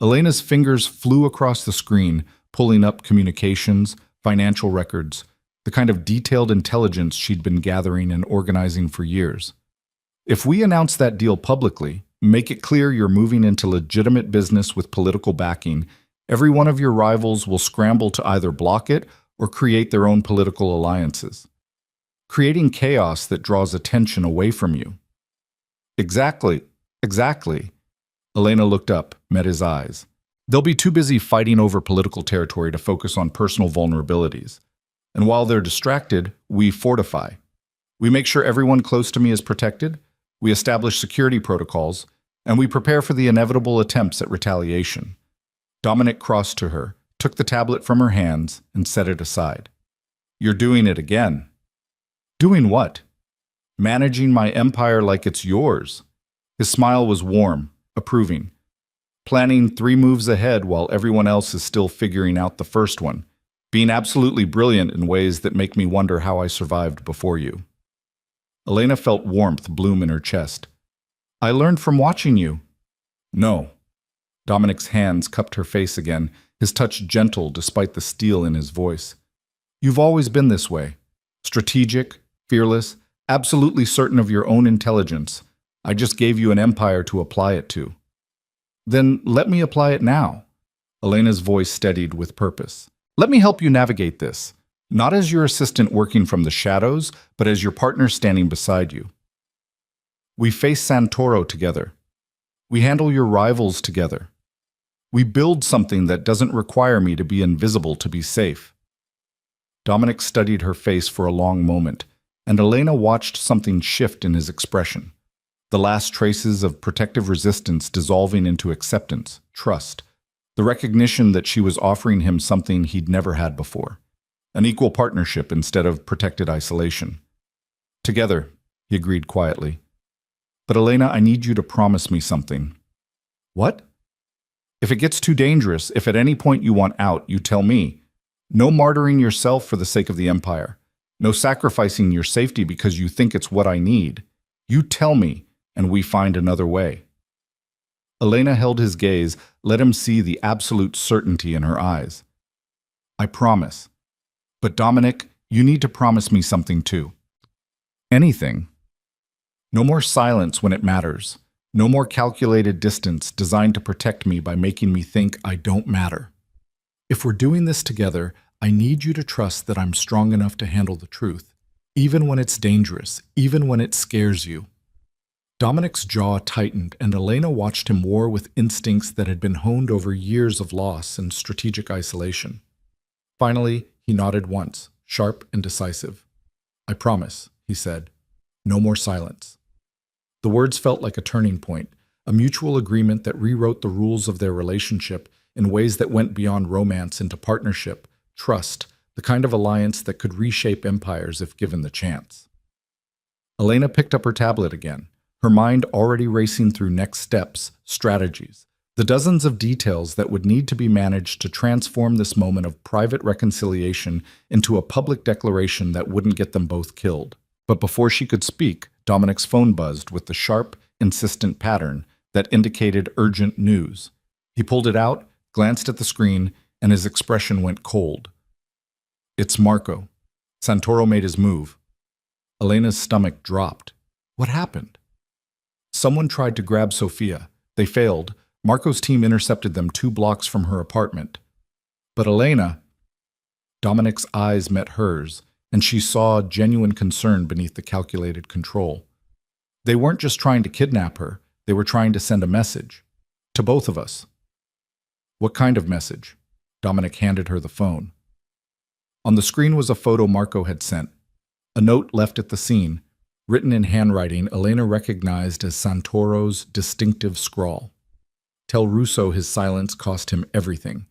Elena's fingers flew across the screen, pulling up communications, financial records, the kind of detailed intelligence she'd been gathering and organizing for years. If we announce that deal publicly, make it clear you're moving into legitimate business with political backing, every one of your rivals will scramble to either block it or create their own political alliances, creating chaos that draws attention away from you. Exactly. Elena looked up, met his eyes. They'll be too busy fighting over political territory to focus on personal vulnerabilities. And while they're distracted, we fortify. We make sure everyone close to me is protected, we establish security protocols, and we prepare for the inevitable attempts at retaliation. Dominic crossed to her, took the tablet from her hands, and set it aside. You're doing it again. Doing what? Managing my empire like it's yours. His smile was warm, approving. Planning 3 moves ahead while everyone else is still figuring out the first one. Being absolutely brilliant in ways that make me wonder how I survived before you. Elena felt warmth bloom in her chest. I learned from watching you. No. Dominic's hands cupped her face again, his touch gentle despite the steel in his voice. You've always been this way. Strategic, fearless, absolutely certain of your own intelligence. I just gave you an empire to apply it to. Then let me apply it now. Elena's voice steadied with purpose. Let me help you navigate this, not as your assistant working from the shadows, but as your partner standing beside you. We face Santoro together. We handle your rivals together. We build something that doesn't require me to be invisible to be safe. Dominic studied her face for a long moment, and Elena watched something shift in his expression. The last traces of protective resistance dissolving into acceptance, trust, the recognition that she was offering him something he'd never had before, an equal partnership instead of protected isolation. Together, he agreed quietly. But Elena, I need you to promise me something. What? If it gets too dangerous, if at any point you want out, you tell me. No martyring yourself for the sake of the empire. No sacrificing your safety because you think it's what I need. You tell me, and we find another way. Elena held his gaze, let him see the absolute certainty in her eyes. I promise. But Dominic, you need to promise me something too. Anything. No more silence when it matters. No more calculated distance designed to protect me by making me think I don't matter. If we're doing this together, I need you to trust that I'm strong enough to handle the truth, even when it's dangerous, even when it scares you. Dominic's jaw tightened, and Elena watched him war with instincts that had been honed over years of loss and strategic isolation. Finally, he nodded once, sharp and decisive. I promise, he said. No more silence. The words felt like a turning point, a mutual agreement that rewrote the rules of their relationship in ways that went beyond romance into partnership, trust, the kind of alliance that could reshape empires if given the chance. Elena picked up her tablet again, her mind already racing through next steps, strategies, The dozens of details that would need to be managed to transform this moment of private reconciliation into a public declaration that wouldn't get them both killed. But before she could speak, Dominic's phone buzzed with the sharp, insistent pattern that indicated urgent news. He pulled it out, glanced at the screen, and his expression went cold. It's Marco. Santoro made his move. Elena's stomach dropped. What happened? Someone tried to grab Sofia. They failed. Marco's team intercepted them 2 blocks from her apartment. But Elena... Dominic's eyes met hers, and she saw genuine concern beneath the calculated control. They weren't just trying to kidnap her, they were trying to send a message. To both of us. What kind of message? Dominic handed her the phone. On the screen was a photo Marco had sent. A note left at the scene, written in handwriting Elena recognized as Santoro's distinctive scrawl. Tell Russo his silence cost him everything.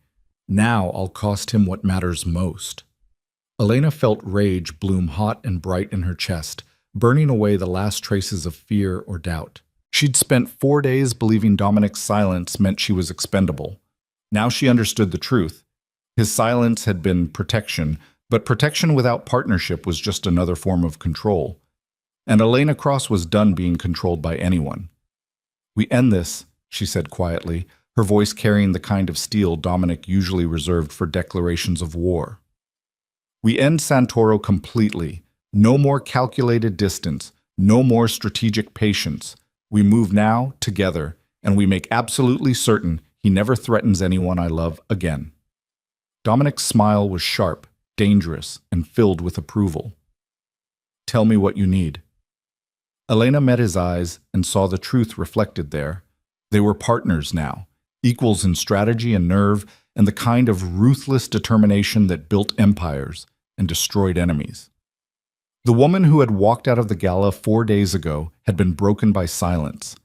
Now I'll cost him what matters most. Elena felt rage bloom hot and bright in her chest, burning away the last traces of fear or doubt. She'd spent 4 days believing Dominic's silence meant she was expendable. Now she understood the truth. His silence had been protection, but protection without partnership was just another form of control. And Elena Cross was done being controlled by anyone. We end this, she said quietly, her voice carrying the kind of steel Dominic usually reserved for declarations of war. We end Santoro completely. No more calculated distance, no more strategic patience. We move now, together, and we make absolutely certain he never threatens anyone I love again. Dominic's smile was sharp, dangerous, and filled with approval. Tell me what you need. Elena met his eyes and saw the truth reflected there. They were partners now, equals in strategy and nerve, and the kind of ruthless determination that built empires and destroyed enemies. The woman who had walked out of the gala 4 days ago had been broken by silence.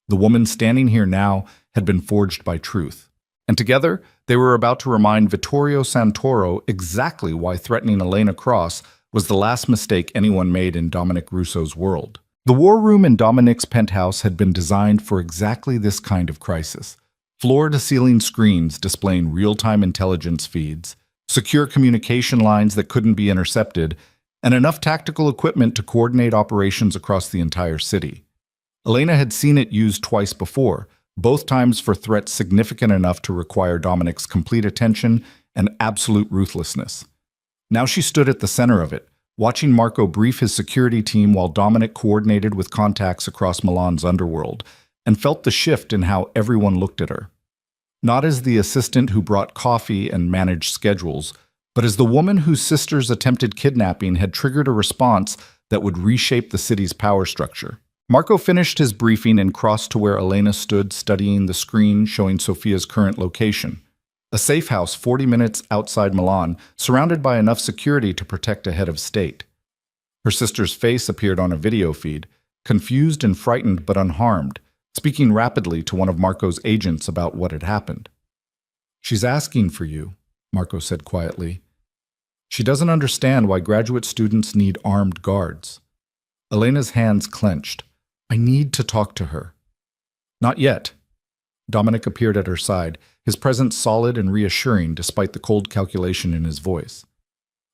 The woman standing here now had been forged by truth. And together, they were about to remind Vittorio Santoro exactly why threatening Elena Cross was the last mistake anyone made in Dominic Russo's world. The war room in Dominic's penthouse had been designed for exactly this kind of crisis. Floor-to-ceiling screens displaying real-time intelligence feeds, secure communication lines that couldn't be intercepted, and enough tactical equipment to coordinate operations across the entire city. Elena had seen it used twice before, both times for threats significant enough to require Dominic's complete attention and absolute ruthlessness. Now she stood at the center of it, watching Marco brief his security team while Dominic coordinated with contacts across Milan's underworld, and felt the shift in how everyone looked at her. Not as the assistant who brought coffee and managed schedules, but as the woman whose sister's attempted kidnapping had triggered a response that would reshape the city's power structure. Marco finished his briefing and crossed to where Elena stood studying the screen showing Sofia's current location. A safe house 40 minutes outside Milan, surrounded by enough security to protect a head of state. Her sister's face appeared on a video feed, confused and frightened but unharmed, speaking rapidly to one of Marco's agents about what had happened. "She's asking for you," Marco said quietly. "She doesn't understand why graduate students need armed guards." Elena's hands clenched. "I need to talk to her." "Not yet." Dominic appeared at her side, his presence solid and reassuring despite the cold calculation in his voice.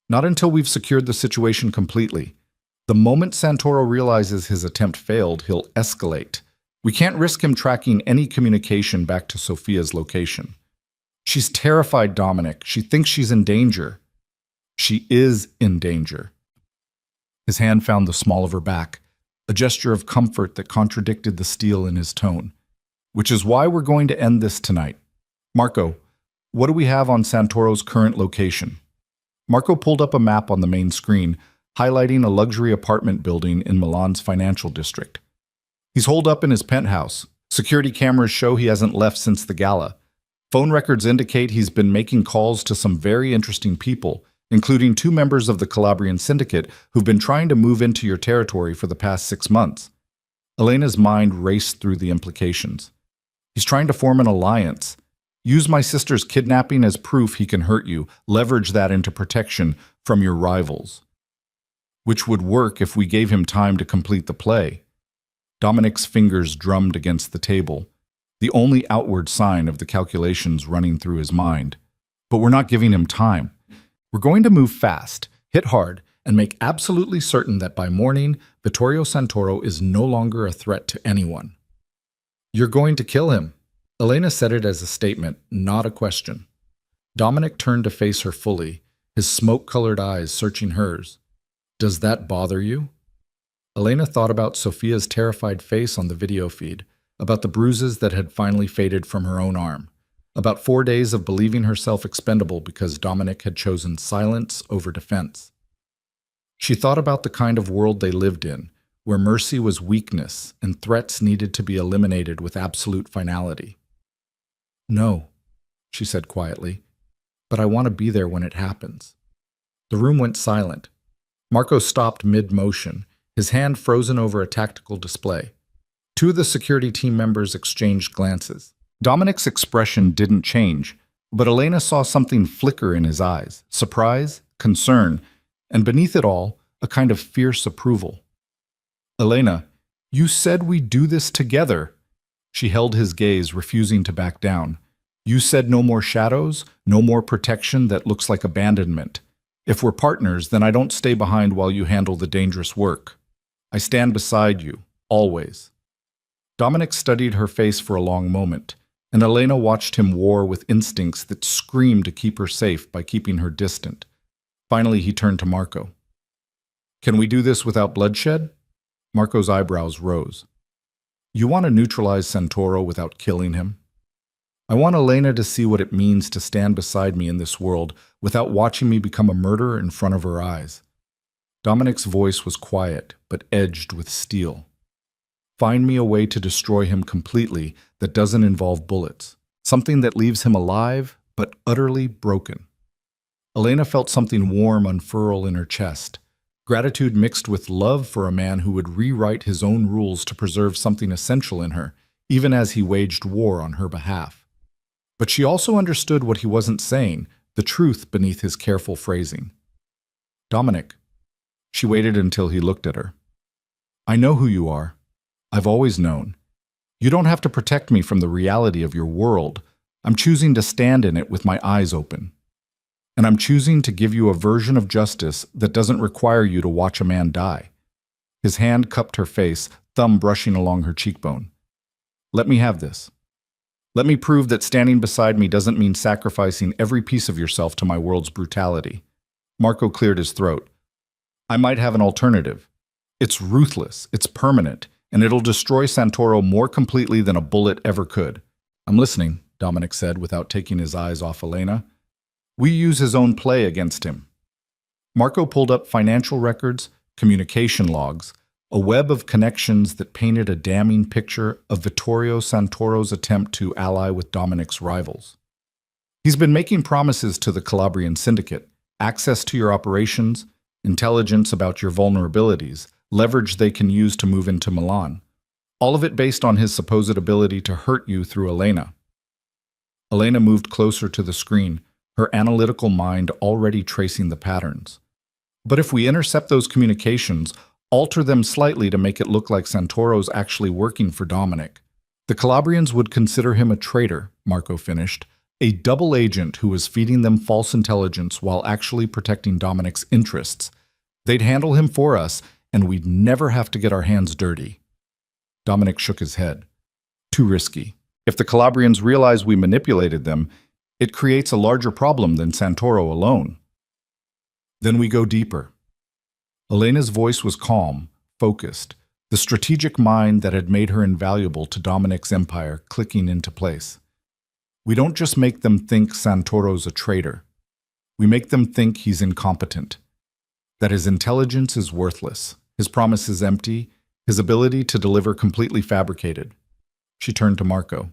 "Not until we've secured the situation completely. The moment Santoro realizes his attempt failed, he'll escalate. We can't risk him tracking any communication back to Sofia's location." "She's terrified, Dominic. She thinks she's in danger." "She is in danger." His hand found the small of her back, a gesture of comfort that contradicted the steel in his tone. "Which is why we're going to end this tonight. Marco, what do we have on Santoro's current location?" Marco pulled up a map on the main screen, highlighting a luxury apartment building in Milan's financial district. "He's holed up in his penthouse. Security cameras show he hasn't left since the gala. Phone records indicate he's been making calls to some very interesting people, including 2 members of the Calabrian syndicate who've been trying to move into your territory for the past 6 months. Elena's mind raced through the implications. He's trying to form an alliance. Use my sister's kidnapping as proof he can hurt you, leverage that into protection from your rivals. Which would work if we gave him time to complete the play." Dominic's fingers drummed against the table. the only outward sign of the calculations running through his mind. But we're not giving him time. We're going to move fast, hit hard, and make absolutely certain that by morning, Vittorio Santoro is no longer a threat to anyone. You're going to kill him. Elena said it as a statement, not a question. Dominic turned to face her fully, his smoke-colored eyes searching hers. Does that bother you? Elena thought about Sophia's terrified face on the video feed, about the bruises that had finally faded from her own arm, about 4 days of believing herself expendable because Dominic had chosen silence over defense. She thought about the kind of world they lived in, where mercy was weakness and threats needed to be eliminated with absolute finality. No, she said quietly, but I want to be there when it happens. The room went silent. Marco stopped mid-motion, his hand frozen over a tactical display. Two of the security team members exchanged glances. Dominic's expression didn't change, but Elena saw something flicker in his eyes, surprise, concern, and beneath it all, a kind of fierce approval. Elena, you said we do this together. She held his gaze, refusing to back down. You said no more shadows, no more protection that looks like abandonment. If we're partners, then I don't stay behind while you handle the dangerous work. I stand beside you, always. Dominic studied her face for a long moment, and Elena watched him war with instincts that screamed to keep her safe by keeping her distant. Finally, he turned to Marco. Can we do this without bloodshed? Marco's eyebrows rose. You want to neutralize Santoro without killing him? I want Elena to see what it means to stand beside me in this world without watching me become a murderer in front of her eyes. Dominic's voice was quiet, but edged with steel. Find me a way to destroy him completely that doesn't involve bullets. Something that leaves him alive, but utterly broken. Elena felt something warm unfurl in her chest. Gratitude mixed with love for a man who would rewrite his own rules to preserve something essential in her, even as he waged war on her behalf. But she also understood what he wasn't saying, the truth beneath his careful phrasing. Dominic. She waited until he looked at her. I know who you are. I've always known. You don't have to protect me from the reality of your world. I'm choosing to stand in it with my eyes open. And I'm choosing to give you a version of justice that doesn't require you to watch a man die. His hand cupped her face, thumb brushing along her cheekbone. Let me have this. Let me prove that standing beside me doesn't mean sacrificing every piece of yourself to my world's brutality. Marco cleared his throat. I might have an alternative. It's ruthless, it's permanent, and it'll destroy Santoro more completely than a bullet ever could. I'm listening, Dominic said without taking his eyes off Elena. We use his own play against him. Marco pulled up financial records, communication logs, a web of connections that painted a damning picture of Vittorio Santoro's attempt to ally with Dominic's rivals. He's been making promises to the Calabrian syndicate, access to your operations, intelligence about your vulnerabilities, leverage they can use to move into Milan. All of it based on his supposed ability to hurt you through Elena. Elena moved closer to the screen, her analytical mind already tracing the patterns. But if we intercept those communications, alter them slightly to make it look like Santoro's actually working for Dominic, the Calabrians would consider him a traitor, Marco finished, a double agent who was feeding them false intelligence while actually protecting Dominic's interests. They'd handle him for us, and we'd never have to get our hands dirty. Dominic shook his head. Too risky. If the Calabrians realize we manipulated them, it creates a larger problem than Santoro alone. Then we go deeper. Elena's voice was calm, focused, the strategic mind that had made her invaluable to Dominic's empire clicking into place. We don't just make them think Santoro's a traitor. We make them think he's incompetent, that his intelligence is worthless, his promises empty, his ability to deliver completely fabricated. She turned to Marco.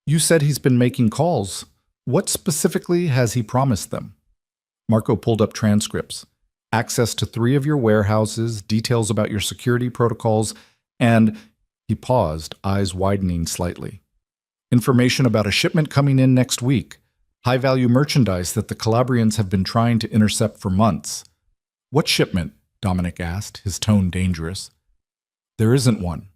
You said he's been making calls. What specifically has he promised them? Marco pulled up transcripts. Access to 3 of your warehouses, details about your security protocols, and he paused, eyes widening slightly. Information about a shipment coming in next week. High-value merchandise that the Calabrians have been trying to intercept for months. What shipment? Dominic asked, his tone dangerous. There isn't one.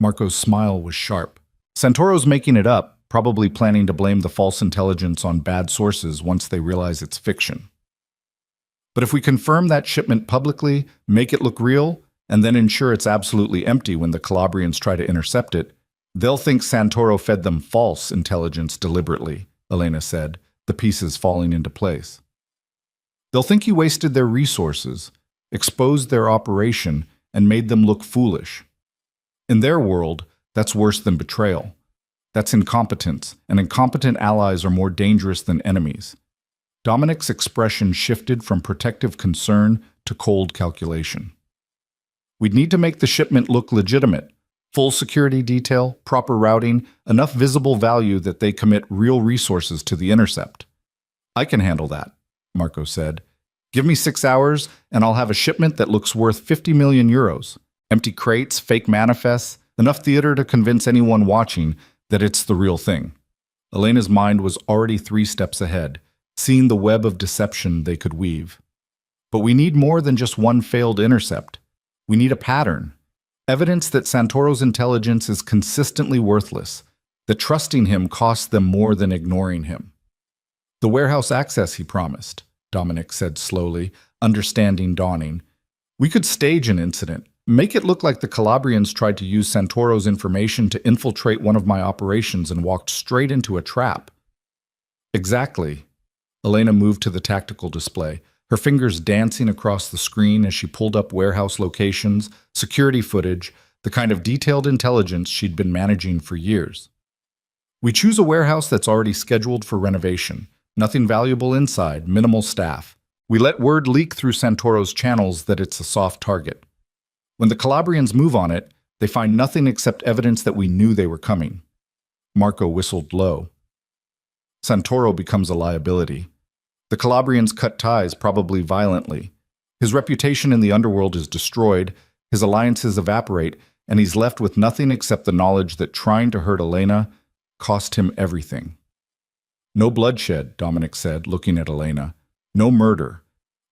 Marco's smile was sharp. Santoro's making it up, probably planning to blame the false intelligence on bad sources once they realize it's fiction. But if we confirm that shipment publicly, make it look real, and then ensure it's absolutely empty when the Calabrians try to intercept it, they'll think Santoro fed them false intelligence deliberately, Elena said, the pieces falling into place. They'll think he wasted their resources, exposed their operation, and made them look foolish. In their world, that's worse than betrayal. That's incompetence, and incompetent allies are more dangerous than enemies. Dominic's expression shifted from protective concern to cold calculation. We'd need to make the shipment look legitimate. Full security detail, proper routing, enough visible value that they commit real resources to the intercept. I can handle that, Marco said. Give me 6 hours, and I'll have a shipment that looks worth 50 million euros. Empty crates, fake manifests, enough theater to convince anyone watching that it's the real thing. Elena's mind was already 3 steps ahead, seeing the web of deception they could weave. But we need more than just one failed intercept. We need a pattern. Evidence that Santoro's intelligence is consistently worthless, that trusting him costs them more than ignoring him. The warehouse access he promised, Dominic said slowly, understanding dawning. We could stage an incident, make it look like the Calabrians tried to use Santoro's information to infiltrate one of my operations and walked straight into a trap. Exactly. Elena moved to the tactical display, her fingers dancing across the screen as she pulled up warehouse locations, security footage, the kind of detailed intelligence she'd been managing for years. We choose a warehouse that's already scheduled for renovation. Nothing valuable inside, minimal staff. We let word leak through Santoro's channels that it's a soft target. When the Calabrians move on it, they find nothing except evidence that we knew they were coming. Marco whistled low. Santoro becomes a liability. The Calabrians cut ties, probably violently. His reputation in the underworld is destroyed, his alliances evaporate, and he's left with nothing except the knowledge that trying to hurt Elena cost him everything. No bloodshed, Dominic said, looking at Elena. No murder.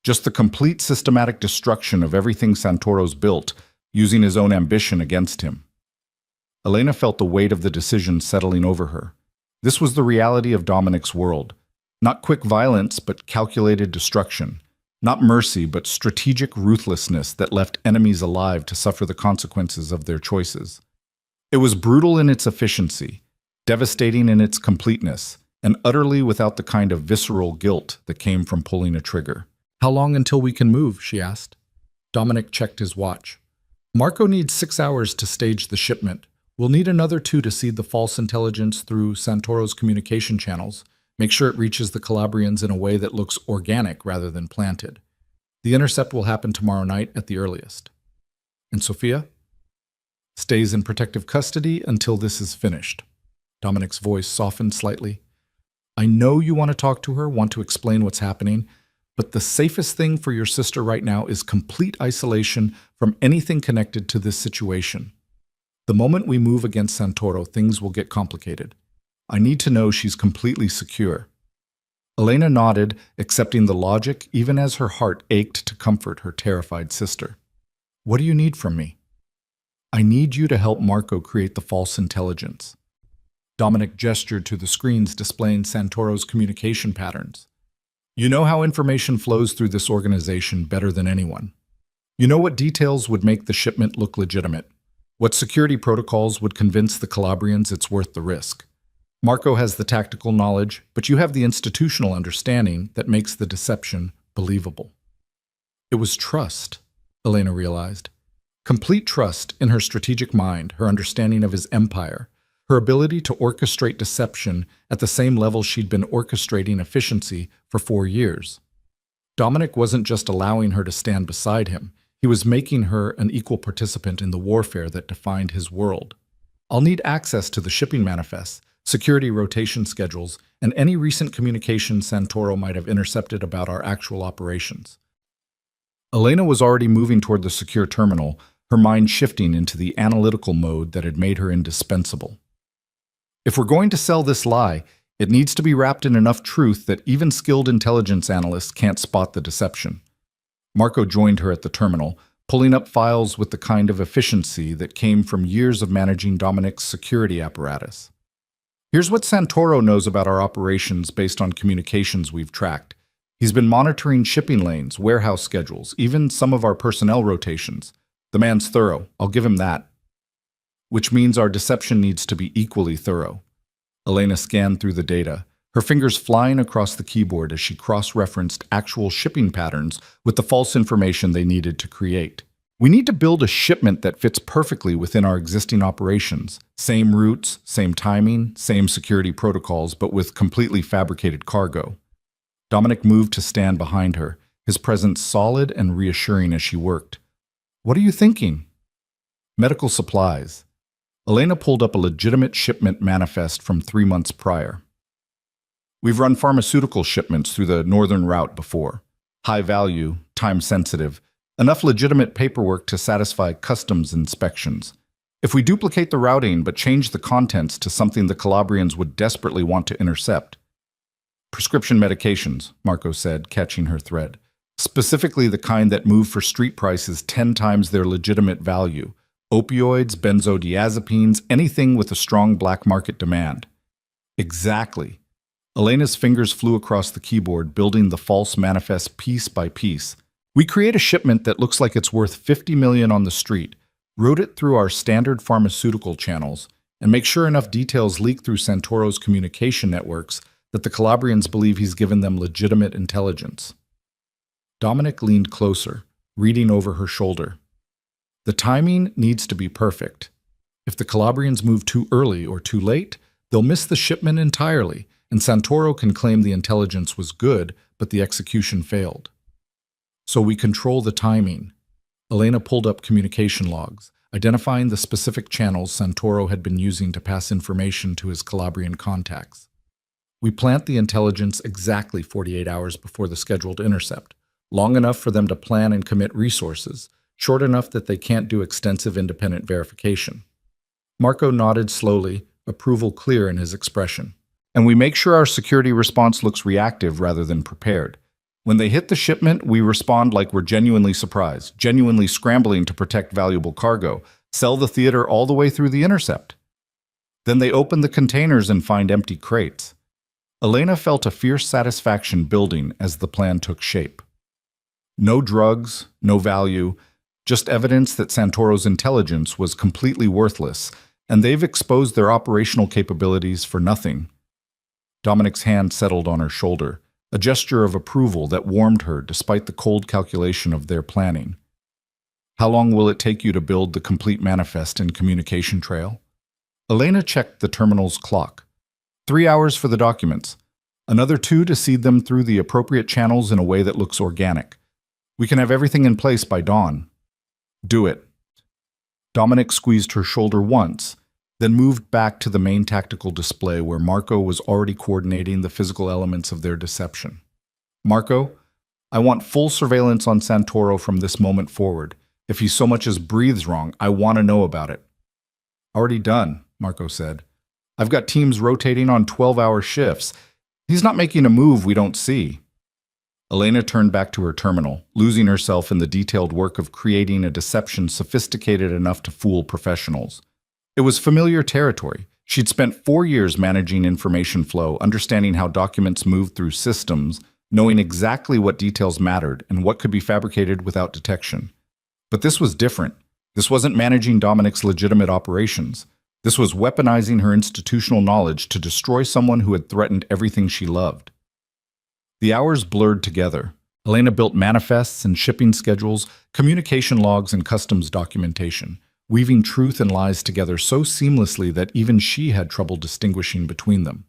Just the complete systematic destruction of everything Santoro's built, using his own ambition against him. Elena felt the weight of the decision settling over her. This was the reality of Dominic's world. Not quick violence, but calculated destruction. Not mercy, but strategic ruthlessness that left enemies alive to suffer the consequences of their choices. It was brutal in its efficiency, devastating in its completeness, and utterly without the kind of visceral guilt that came from pulling a trigger. How long until we can move? She asked. Dominic checked his watch. Marco needs 6 hours to stage the shipment. We'll need another 2 to seed the false intelligence through Santoro's communication channels. Make sure it reaches the Calabrians in a way that looks organic rather than planted. The intercept will happen tomorrow night at the earliest. And Sophia? Stays in protective custody until this is finished. Dominic's voice softened slightly. I know you want to talk to her, want to explain what's happening, but the safest thing for your sister right now is complete isolation from anything connected to this situation. The moment we move against Santoro, things will get complicated. I need to know she's completely secure. Elena nodded, accepting the logic, even as her heart ached to comfort her terrified sister. What do you need from me? I need you to help Marco create the false intelligence. Dominic gestured to the screens displaying Santoro's communication patterns. You know how information flows through this organization better than anyone. You know what details would make the shipment look legitimate, what security protocols would convince the Calabrians it's worth the risk. Marco has the tactical knowledge, but you have the institutional understanding that makes the deception believable. It was trust, Elena realized. Complete trust in her strategic mind, her understanding of his empire, her ability to orchestrate deception at the same level she'd been orchestrating efficiency for 4 years. Dominic wasn't just allowing her to stand beside him, he was making her an equal participant in the warfare that defined his world. I'll need access to the shipping manifests, security rotation schedules, and any recent communication Santoro might have intercepted about our actual operations. Elena was already moving toward the secure terminal, her mind shifting into the analytical mode that had made her indispensable. If we're going to sell this lie, it needs to be wrapped in enough truth that even skilled intelligence analysts can't spot the deception. Marco joined her at the terminal, pulling up files with the kind of efficiency that came from years of managing Dominic's security apparatus. Here's what Santoro knows about our operations based on communications we've tracked. He's been monitoring shipping lanes, warehouse schedules, even some of our personnel rotations. The man's thorough, I'll give him that. Which means our deception needs to be equally thorough. Elena scanned through the data, her fingers flying across the keyboard as she cross-referenced actual shipping patterns with the false information they needed to create. We need to build a shipment that fits perfectly within our existing operations. Same routes, same timing, same security protocols, but with completely fabricated cargo. Dominic moved to stand behind her, his presence solid and reassuring as she worked. What are you thinking? Medical supplies. Elena pulled up a legitimate shipment manifest from 3 months prior. We've run pharmaceutical shipments through the northern route before. High value, time sensitive, enough legitimate paperwork to satisfy customs inspections. If we duplicate the routing but change the contents to something the Calabrians would desperately want to intercept. Prescription medications, Marco said, catching her thread. Specifically the kind that move for street prices 10 times their legitimate value. Opioids, benzodiazepines, anything with a strong black market demand. Exactly. Elena's fingers flew across the keyboard, building the false manifest piece by piece. We create a shipment that looks like it's worth $50 million on the street, route it through our standard pharmaceutical channels, and make sure enough details leak through Santoro's communication networks that the Calabrians believe he's given them legitimate intelligence. Dominic leaned closer, reading over her shoulder. The timing needs to be perfect. If the Calabrians move too early or too late, they'll miss the shipment entirely, and Santoro can claim the intelligence was good, but the execution failed. So we control the timing. Elena pulled up communication logs, identifying the specific channels Santoro had been using to pass information to his Calabrian contacts. We plant the intelligence exactly 48 hours before the scheduled intercept, long enough for them to plan and commit resources, short enough that they can't do extensive independent verification. Marco nodded slowly, approval clear in his expression. And we make sure our security response looks reactive rather than prepared. When they hit the shipment, we respond like we're genuinely surprised, genuinely scrambling to protect valuable cargo, sell the theater all the way through the intercept. Then they open the containers and find empty crates. Elena felt a fierce satisfaction building as the plan took shape. No drugs, no value, just evidence that Santoro's intelligence was completely worthless, and they've exposed their operational capabilities for nothing. Dominic's hand settled on her shoulder, a gesture of approval that warmed her despite the cold calculation of their planning. How long will it take you to build the complete manifest and communication trail? Elena checked the terminal's clock. 3 hours for the documents. Another 2 to seed them through the appropriate channels in a way that looks organic. We can have everything in place by dawn. Do it. Dominic squeezed her shoulder once, then moved back to the main tactical display where Marco was already coordinating the physical elements of their deception. Marco, I want full surveillance on Santoro from this moment forward. If he so much as breathes wrong, I want to know about it. Already done, Marco said. I've got teams rotating on 12-hour shifts. He's not making a move we don't see. Elena turned back to her terminal, losing herself in the detailed work of creating a deception sophisticated enough to fool professionals. It was familiar territory. She'd spent 4 years managing information flow, understanding how documents moved through systems, knowing exactly what details mattered and what could be fabricated without detection. But this was different. This wasn't managing Dominic's legitimate operations. This was weaponizing her institutional knowledge to destroy someone who had threatened everything she loved. The hours blurred together. Elena built manifests and shipping schedules, communication logs and customs documentation, weaving truth and lies together so seamlessly that even she had trouble distinguishing between them.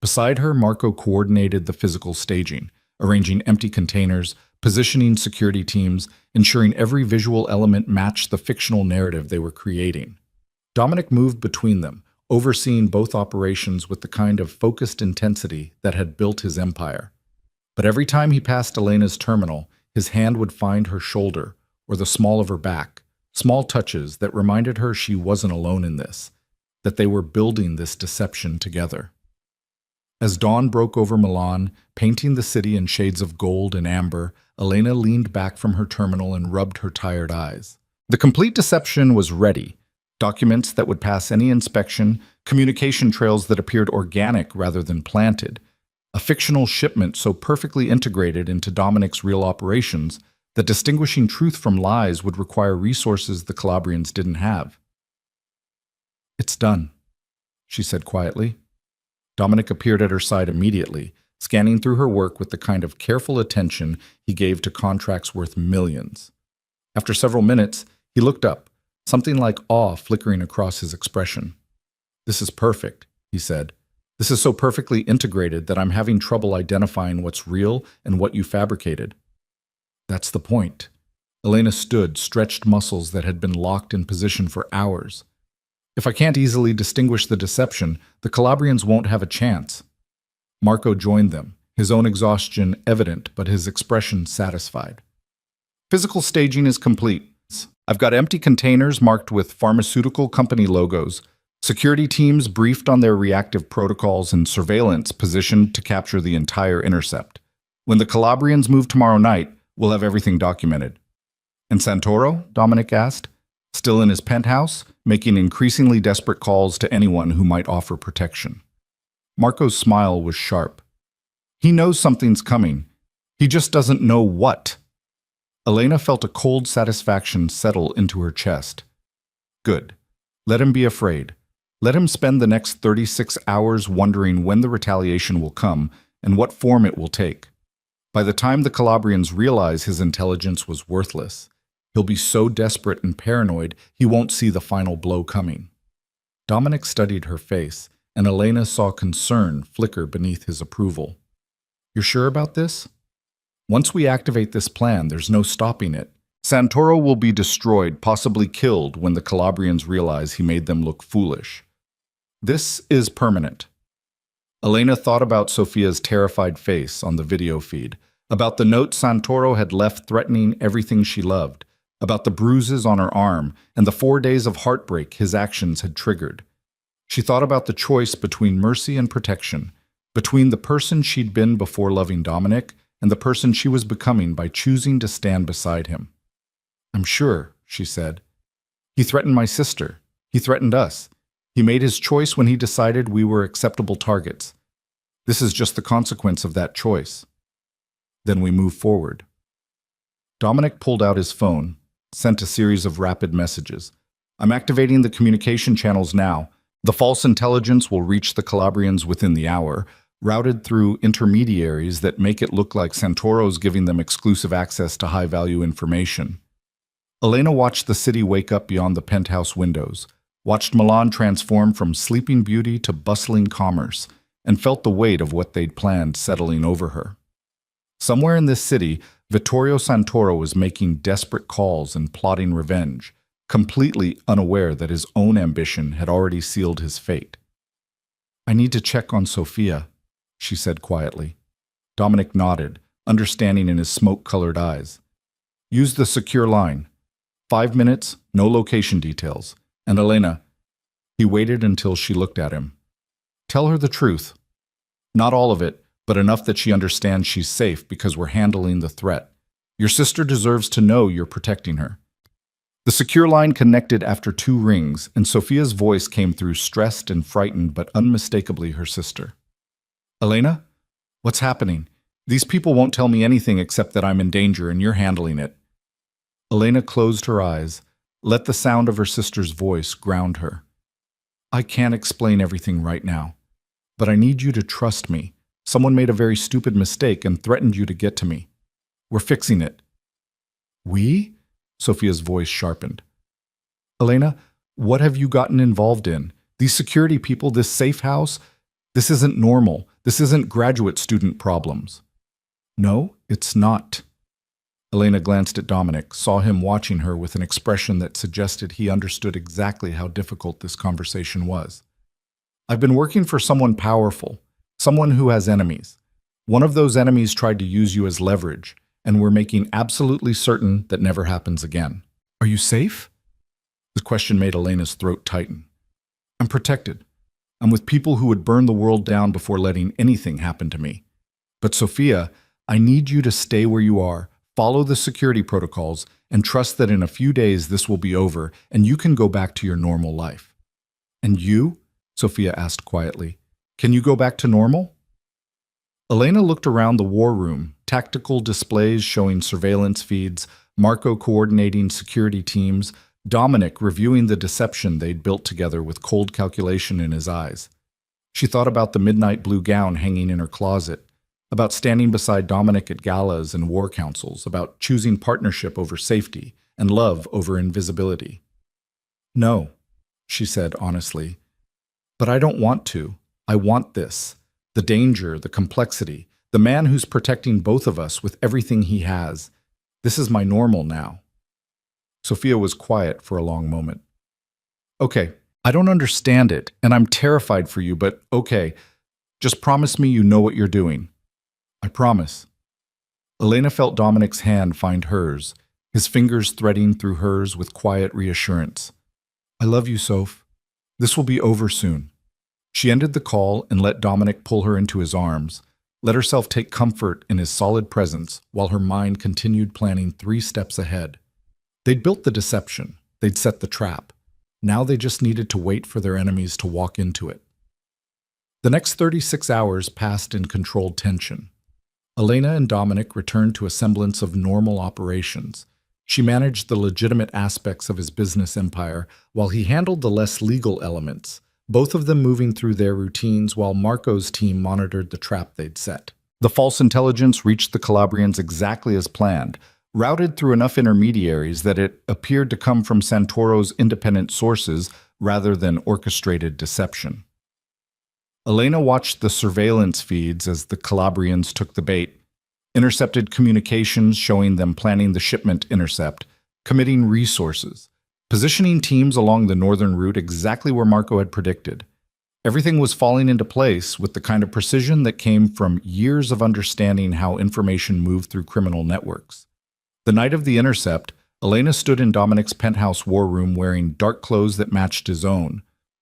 Beside her, Marco coordinated the physical staging, arranging empty containers, positioning security teams, ensuring every visual element matched the fictional narrative they were creating. Dominic moved between them, overseeing both operations with the kind of focused intensity that had built his empire. But every time he passed Elena's terminal, his hand would find her shoulder or the small of her back, small touches that reminded her she wasn't alone in this, that they were building this deception together. As dawn broke over Milan, painting the city in shades of gold and amber, Elena leaned back from her terminal and rubbed her tired eyes. The complete deception was ready. Documents that would pass any inspection, communication trails that appeared organic rather than planted, a fictional shipment so perfectly integrated into Dominic's real operations that distinguishing truth from lies would require resources the Calabrians didn't have. "It's done," she said quietly. Dominic appeared at her side immediately, scanning through her work with the kind of careful attention he gave to contracts worth millions. After several minutes, he looked up, something like awe flickering across his expression. "This is perfect," he said. "This is so perfectly integrated that I'm having trouble identifying what's real and what you fabricated." "That's the point." Elena stood, stretched muscles that had been locked in position for hours. "If I can't easily distinguish the deception, the Calabrians won't have a chance." Marco joined them, his own exhaustion evident but his expression satisfied. "Physical staging is complete. I've got empty containers marked with pharmaceutical company logos, security teams briefed on their reactive protocols, and surveillance positioned to capture the entire intercept. When the Calabrians move tomorrow night, we'll have everything documented." "And Santoro?" Dominic asked, still in his penthouse, making increasingly desperate calls to anyone who might offer protection. Marco's smile was sharp. "He knows something's coming. He just doesn't know what." Elena felt a cold satisfaction settle into her chest. "Good. Let him be afraid. Let him spend the next 36 hours wondering when the retaliation will come and what form it will take. By the time the Calabrians realize his intelligence was worthless, he'll be so desperate and paranoid he won't see the final blow coming." Dominic studied her face, and Elena saw concern flicker beneath his approval. "You're sure about this? Once we activate this plan, there's no stopping it. Santoro will be destroyed, possibly killed, when the Calabrians realize he made them look foolish. This is permanent." Elena thought about Sophia's terrified face on the video feed, about the note Santoro had left threatening everything she loved, about the bruises on her arm and the 4 days of heartbreak his actions had triggered. She thought about the choice between mercy and protection, between the person she'd been before loving Dominic and the person she was becoming by choosing to stand beside him. "I'm sure," she said. "He threatened my sister. He threatened us. He made his choice when he decided we were acceptable targets. This is just the consequence of that choice. Then we move forward." Dominic pulled out his phone, sent a series of rapid messages. "I'm activating the communication channels now. The false intelligence will reach the Calabrians within the hour, routed through intermediaries that make it look like Santoro's giving them exclusive access to high-value information." Elena watched the city wake up beyond the penthouse windows, watched Milan transform from sleeping beauty to bustling commerce, and felt the weight of what they'd planned settling over her. Somewhere in this city, Vittorio Santoro was making desperate calls and plotting revenge, completely unaware that his own ambition had already sealed his fate. "I need to check on Sophia," she said quietly. Dominic nodded, understanding in his smoke-colored eyes. "Use the secure line. 5 minutes, no location details. And Elena..." He waited until she looked at him. "Tell her the truth. Not all of it, but enough that she understands she's safe because we're handling the threat. Your sister deserves to know you're protecting her." The secure line connected after 2 rings, and Sophia's voice came through stressed and frightened, but unmistakably her sister. "Elena? What's happening? These people won't tell me anything except that I'm in danger and you're handling it." Elena closed her eyes, let the sound of her sister's voice ground her. "I can't explain everything right now, but I need you to trust me. Someone made a very stupid mistake and threatened you to get to me. We're fixing it." "We?" Sophia's voice sharpened. "Elena, what have you gotten involved in? These security people, this safe house? This isn't normal. This isn't graduate student problems." "No, it's not." Elena glanced at Dominic, saw him watching her with an expression that suggested he understood exactly how difficult this conversation was. "I've been working for someone powerful, someone who has enemies. One of those enemies tried to use you as leverage, and we're making absolutely certain that never happens again." "Are you safe?" The question made Elena's throat tighten. "I'm protected. I'm with people who would burn the world down before letting anything happen to me. But Sophia, I need you to stay where you are, Follow the security protocols and trust that in a few days this will be over and you can go back to your normal life. And you? Sophia asked quietly. Can you go back to normal? Elena looked around the war room, tactical displays showing surveillance feeds, Marco coordinating security teams, Dominic reviewing the deception they'd built together with cold calculation in his eyes. She thought about the midnight blue gown hanging in her closet, about standing beside Dominic at galas and war councils, about choosing partnership over safety and love over invisibility. No, she said honestly, but I don't want to. I want this. The danger, the complexity, the man who's protecting both of us with everything he has. This is my normal now. Sophia was quiet for a long moment. Okay, I don't understand it, and I'm terrified for you, but okay, just promise me you know what you're doing. I promise. Elena felt Dominic's hand find hers, his fingers threading through hers with quiet reassurance. I love you, Soph. This will be over soon. She ended the call and let Dominic pull her into his arms, let herself take comfort in his solid presence while her mind continued planning 3 steps ahead. They'd built the deception. They'd set the trap. Now they just needed to wait for their enemies to walk into it. The next 36 hours passed in controlled tension. Elena and Dominic returned to a semblance of normal operations. She managed the legitimate aspects of his business empire while he handled the less legal elements, both of them moving through their routines while Marco's team monitored the trap they'd set. The false intelligence reached the Calabrians exactly as planned, routed through enough intermediaries that it appeared to come from Santoro's independent sources rather than orchestrated deception. Elena watched the surveillance feeds as the Calabrians took the bait, intercepted communications showing them planning the shipment intercept, committing resources, positioning teams along the northern route exactly where Marco had predicted. Everything was falling into place with the kind of precision that came from years of understanding how information moved through criminal networks. The night of the intercept, Elena stood in Dominic's penthouse war room wearing dark clothes that matched his own,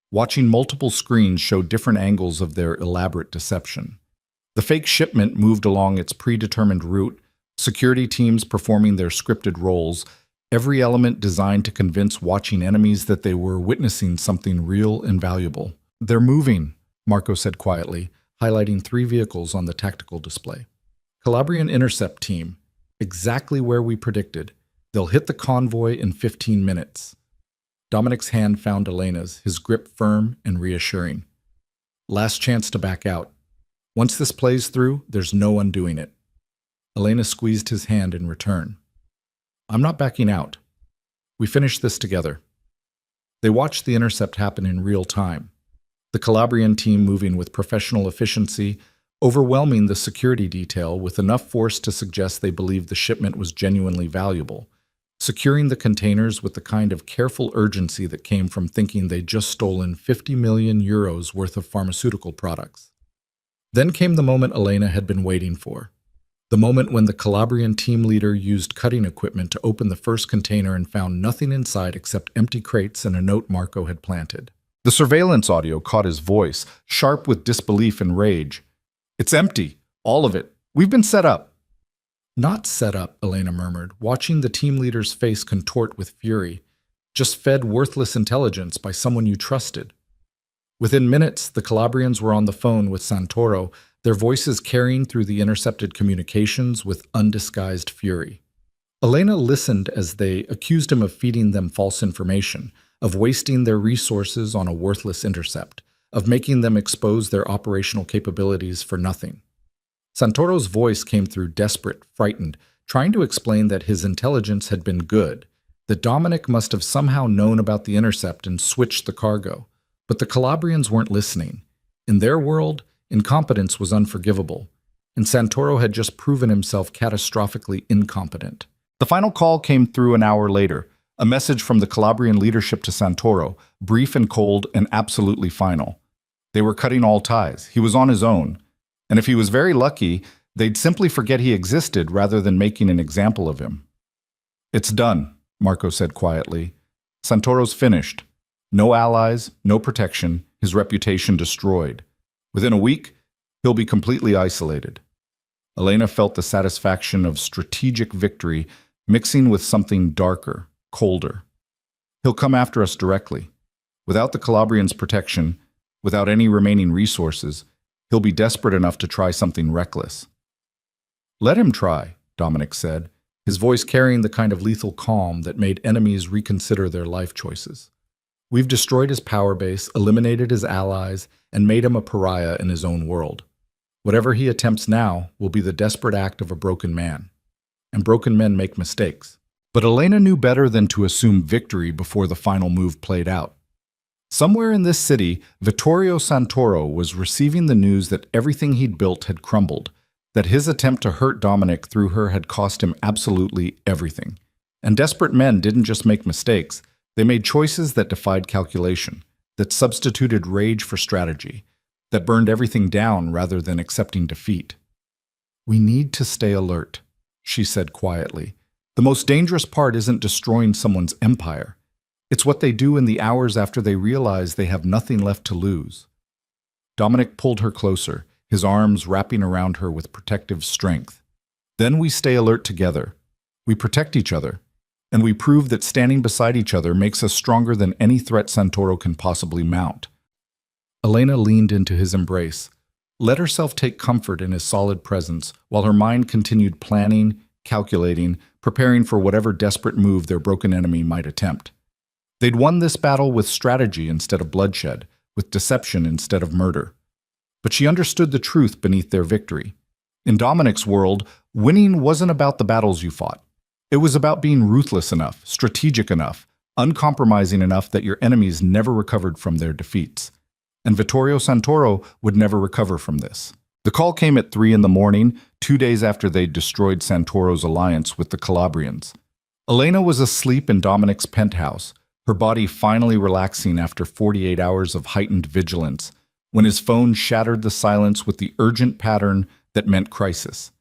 watching multiple screens show different angles of their elaborate deception. The fake shipment moved along its predetermined route, security teams performing their scripted roles, every element designed to convince watching enemies that they were witnessing something real and valuable. They're moving, Marco said quietly, highlighting 3 vehicles on the tactical display. Calabrian intercept team, exactly where we predicted. They'll hit the convoy in 15 minutes. Dominic's hand found Elena's, his grip firm and reassuring. Last chance to back out. Once this plays through, there's no undoing it. Elena squeezed his hand in return. I'm not backing out. We finish this together. They watched the intercept happen in real time. The Calabrian team moving with professional efficiency, overwhelming the security detail with enough force to suggest they believed the shipment was genuinely valuable, securing the containers with the kind of careful urgency that came from thinking they'd just stolen 50 million euros worth of pharmaceutical products. Then came the moment Elena had been waiting for. The moment when the Calabrian team leader used cutting equipment to open the first container and found nothing inside except empty crates and a note Marco had planted. The surveillance audio caught his voice, sharp with disbelief and rage. It's empty. All of it. We've been set up. Not set up, Elena murmured, watching the team leader's face contort with fury. Just fed worthless intelligence by someone you trusted. Within minutes, the Calabrians were on the phone with Santoro, their voices carrying through the intercepted communications with undisguised fury. Elena listened as they accused him of feeding them false information, of wasting their resources on a worthless intercept, of making them expose their operational capabilities for nothing. Santoro's voice came through desperate, frightened, trying to explain that his intelligence had been good, that Dominic must have somehow known about the intercept and switched the cargo. But the Calabrians weren't listening. In their world, incompetence was unforgivable, and Santoro had just proven himself catastrophically incompetent. The final call came through an hour later, a message from the Calabrian leadership to Santoro, brief and cold and absolutely final. They were cutting all ties. He was on his own. And if he was very lucky, they'd simply forget he existed rather than making an example of him. It's done, Marco said quietly. Santoro's finished. No allies, no protection, his reputation destroyed. Within a week, he'll be completely isolated. Elena felt the satisfaction of strategic victory mixing with something darker, colder. He'll come after us directly. Without the Calabrians' protection, without any remaining resources, he'll be desperate enough to try something reckless. Let him try, Dominic said, his voice carrying the kind of lethal calm that made enemies reconsider their life choices. We've destroyed his power base, eliminated his allies, and made him a pariah in his own world. Whatever he attempts now will be the desperate act of a broken man. And broken men make mistakes. But Elena knew better than to assume victory before the final move played out. Somewhere in this city, Vittorio Santoro was receiving the news that everything he'd built had crumbled, that his attempt to hurt Dominic through her had cost him absolutely everything. And desperate men didn't just make mistakes, they made choices that defied calculation, that substituted rage for strategy, that burned everything down rather than accepting defeat. "We need to stay alert," she said quietly. "The most dangerous part isn't destroying someone's empire. It's what they do in the hours after they realize they have nothing left to lose." Dominic pulled her closer, his arms wrapping around her with protective strength. "Then we stay alert together. We protect each other. And we prove that standing beside each other makes us stronger than any threat Santoro can possibly mount." Elena leaned into his embrace, let herself take comfort in his solid presence, while her mind continued planning, calculating, preparing for whatever desperate move their broken enemy might attempt. They'd won this battle with strategy instead of bloodshed, with deception instead of murder. But she understood the truth beneath their victory. In Dominic's world, winning wasn't about the battles you fought. It was about being ruthless enough, strategic enough, uncompromising enough that your enemies never recovered from their defeats. And Vittorio Santoro would never recover from this. The call came at 3 in the morning, 2 days after they'd destroyed Santoro's alliance with the Calabrians. Elena was asleep in Dominic's penthouse, her body finally relaxing after 48 hours of heightened vigilance, when his phone shattered the silence with the urgent pattern that meant crisis.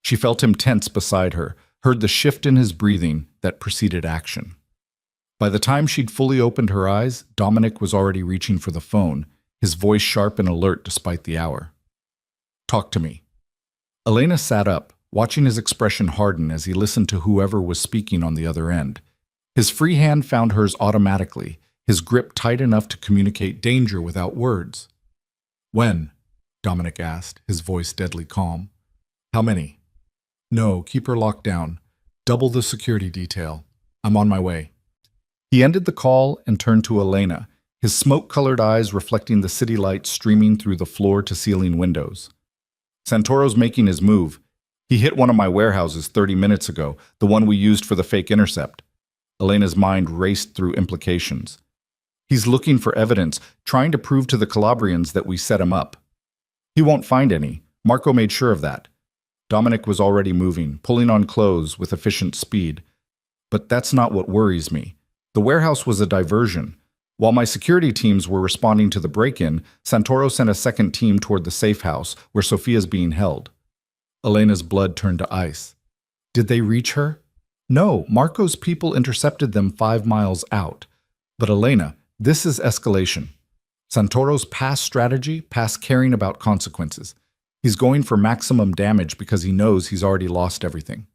She felt him tense beside her, heard the shift in his breathing that preceded action. By the time she'd fully opened her eyes, Dominic was already reaching for the phone, his voice sharp and alert despite the hour. "Talk to me." Elena sat up, watching his expression harden as he listened to whoever was speaking on the other end. His free hand found hers automatically, his grip tight enough to communicate danger without words. "When?" Dominic asked, his voice deadly calm. "How many?" "No, keep her locked down. Double the security detail. I'm on my way." He ended the call and turned to Elena, his smoke-colored eyes reflecting the city lights streaming through the floor-to-ceiling windows. "Santoro's making his move. He hit one of my warehouses 30 minutes ago, the one we used for the fake intercept." Elena's mind raced through implications. "He's looking for evidence, trying to prove to the Calabrians that we set him up. He won't find any. Marco made sure of that." Dominic was already moving, pulling on clothes with efficient speed. "But that's not what worries me. The warehouse was a diversion. While my security teams were responding to the break-in, Santoro sent a second team toward the safe house where Sophia's being held." Elena's blood turned to ice. "Did they reach her?" "No, Marco's people intercepted them 5 miles out. But Elena, this is escalation. Santoro's past strategy, past caring about consequences. He's going for maximum damage because he knows he's already lost everything."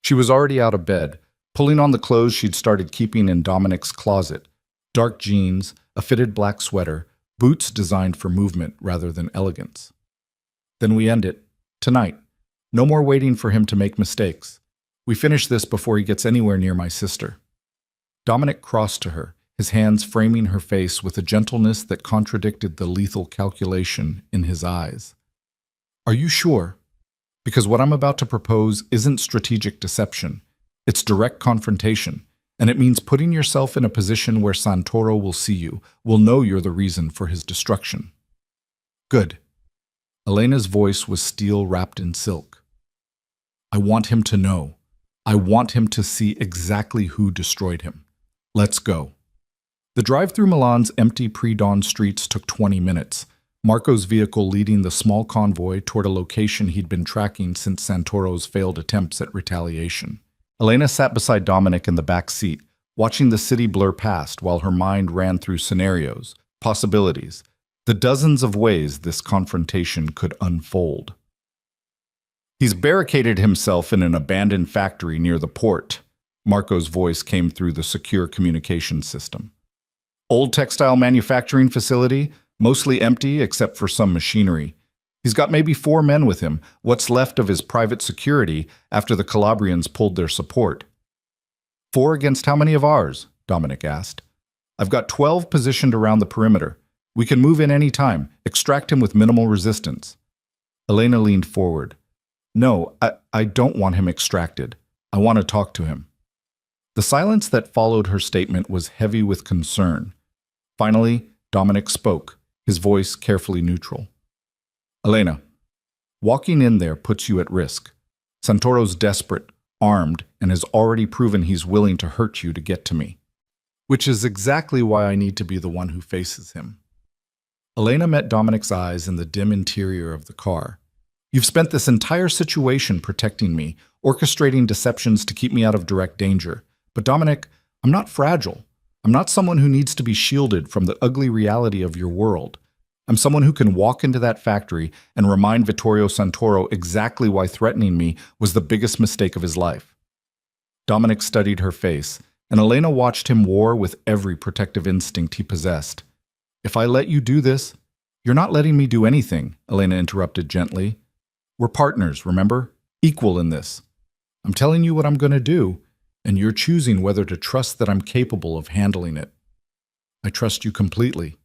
She was already out of bed, pulling on the clothes she'd started keeping in Dominic's closet. Dark jeans, a fitted black sweater, boots designed for movement rather than elegance. "Then we end it. Tonight. No more waiting for him to make mistakes. We finish this before he gets anywhere near my sister." Dominic crossed to her, his hands framing her face with a gentleness that contradicted the lethal calculation in his eyes. "Are you sure? Because what I'm about to propose isn't strategic deception. It's direct confrontation, and it means putting yourself in a position where Santoro will see you, will know you're the reason for his destruction." "Good." Elena's voice was steel wrapped in silk. "I want him to know. I want him to see exactly who destroyed him. Let's go." The drive through Milan's empty pre-dawn streets took 20 minutes, Marco's vehicle leading the small convoy toward a location he'd been tracking since Santoro's failed attempts at retaliation. Elena sat beside Dominic in the back seat, watching the city blur past while her mind ran through scenarios, possibilities, the dozens of ways this confrontation could unfold. He's barricaded himself in an abandoned factory near the port. Marco's voice came through the secure communication system. Old textile manufacturing facility, mostly empty except for some machinery. He's got maybe 4 men with him, what's left of his private security after the Calabrians pulled their support. 4 against how many of ours? Dominic asked. I've got 12 positioned around the perimeter. We can move in any time, extract him with minimal resistance. Elena leaned forward. No, I don't want him extracted. I want to talk to him. The silence that followed her statement was heavy with concern. Finally, Dominic spoke, his voice carefully neutral. Elena, walking in there puts you at risk. Santoro's desperate, armed, and has already proven he's willing to hurt you to get to me. Which is exactly why I need to be the one who faces him. Elena met Dominic's eyes in the dim interior of the car. You've spent this entire situation protecting me, orchestrating deceptions to keep me out of direct danger. But Dominic, I'm not fragile. I'm not someone who needs to be shielded from the ugly reality of your world. I'm someone who can walk into that factory and remind Vittorio Santoro exactly why threatening me was the biggest mistake of his life. Dominic studied her face, and Elena watched him war with every protective instinct he possessed. If I let you do this, you're not letting me do anything, Elena interrupted gently. We're partners, remember? Equal in this. I'm telling you what I'm going to do, and you're choosing whether to trust that I'm capable of handling it. I trust you completely.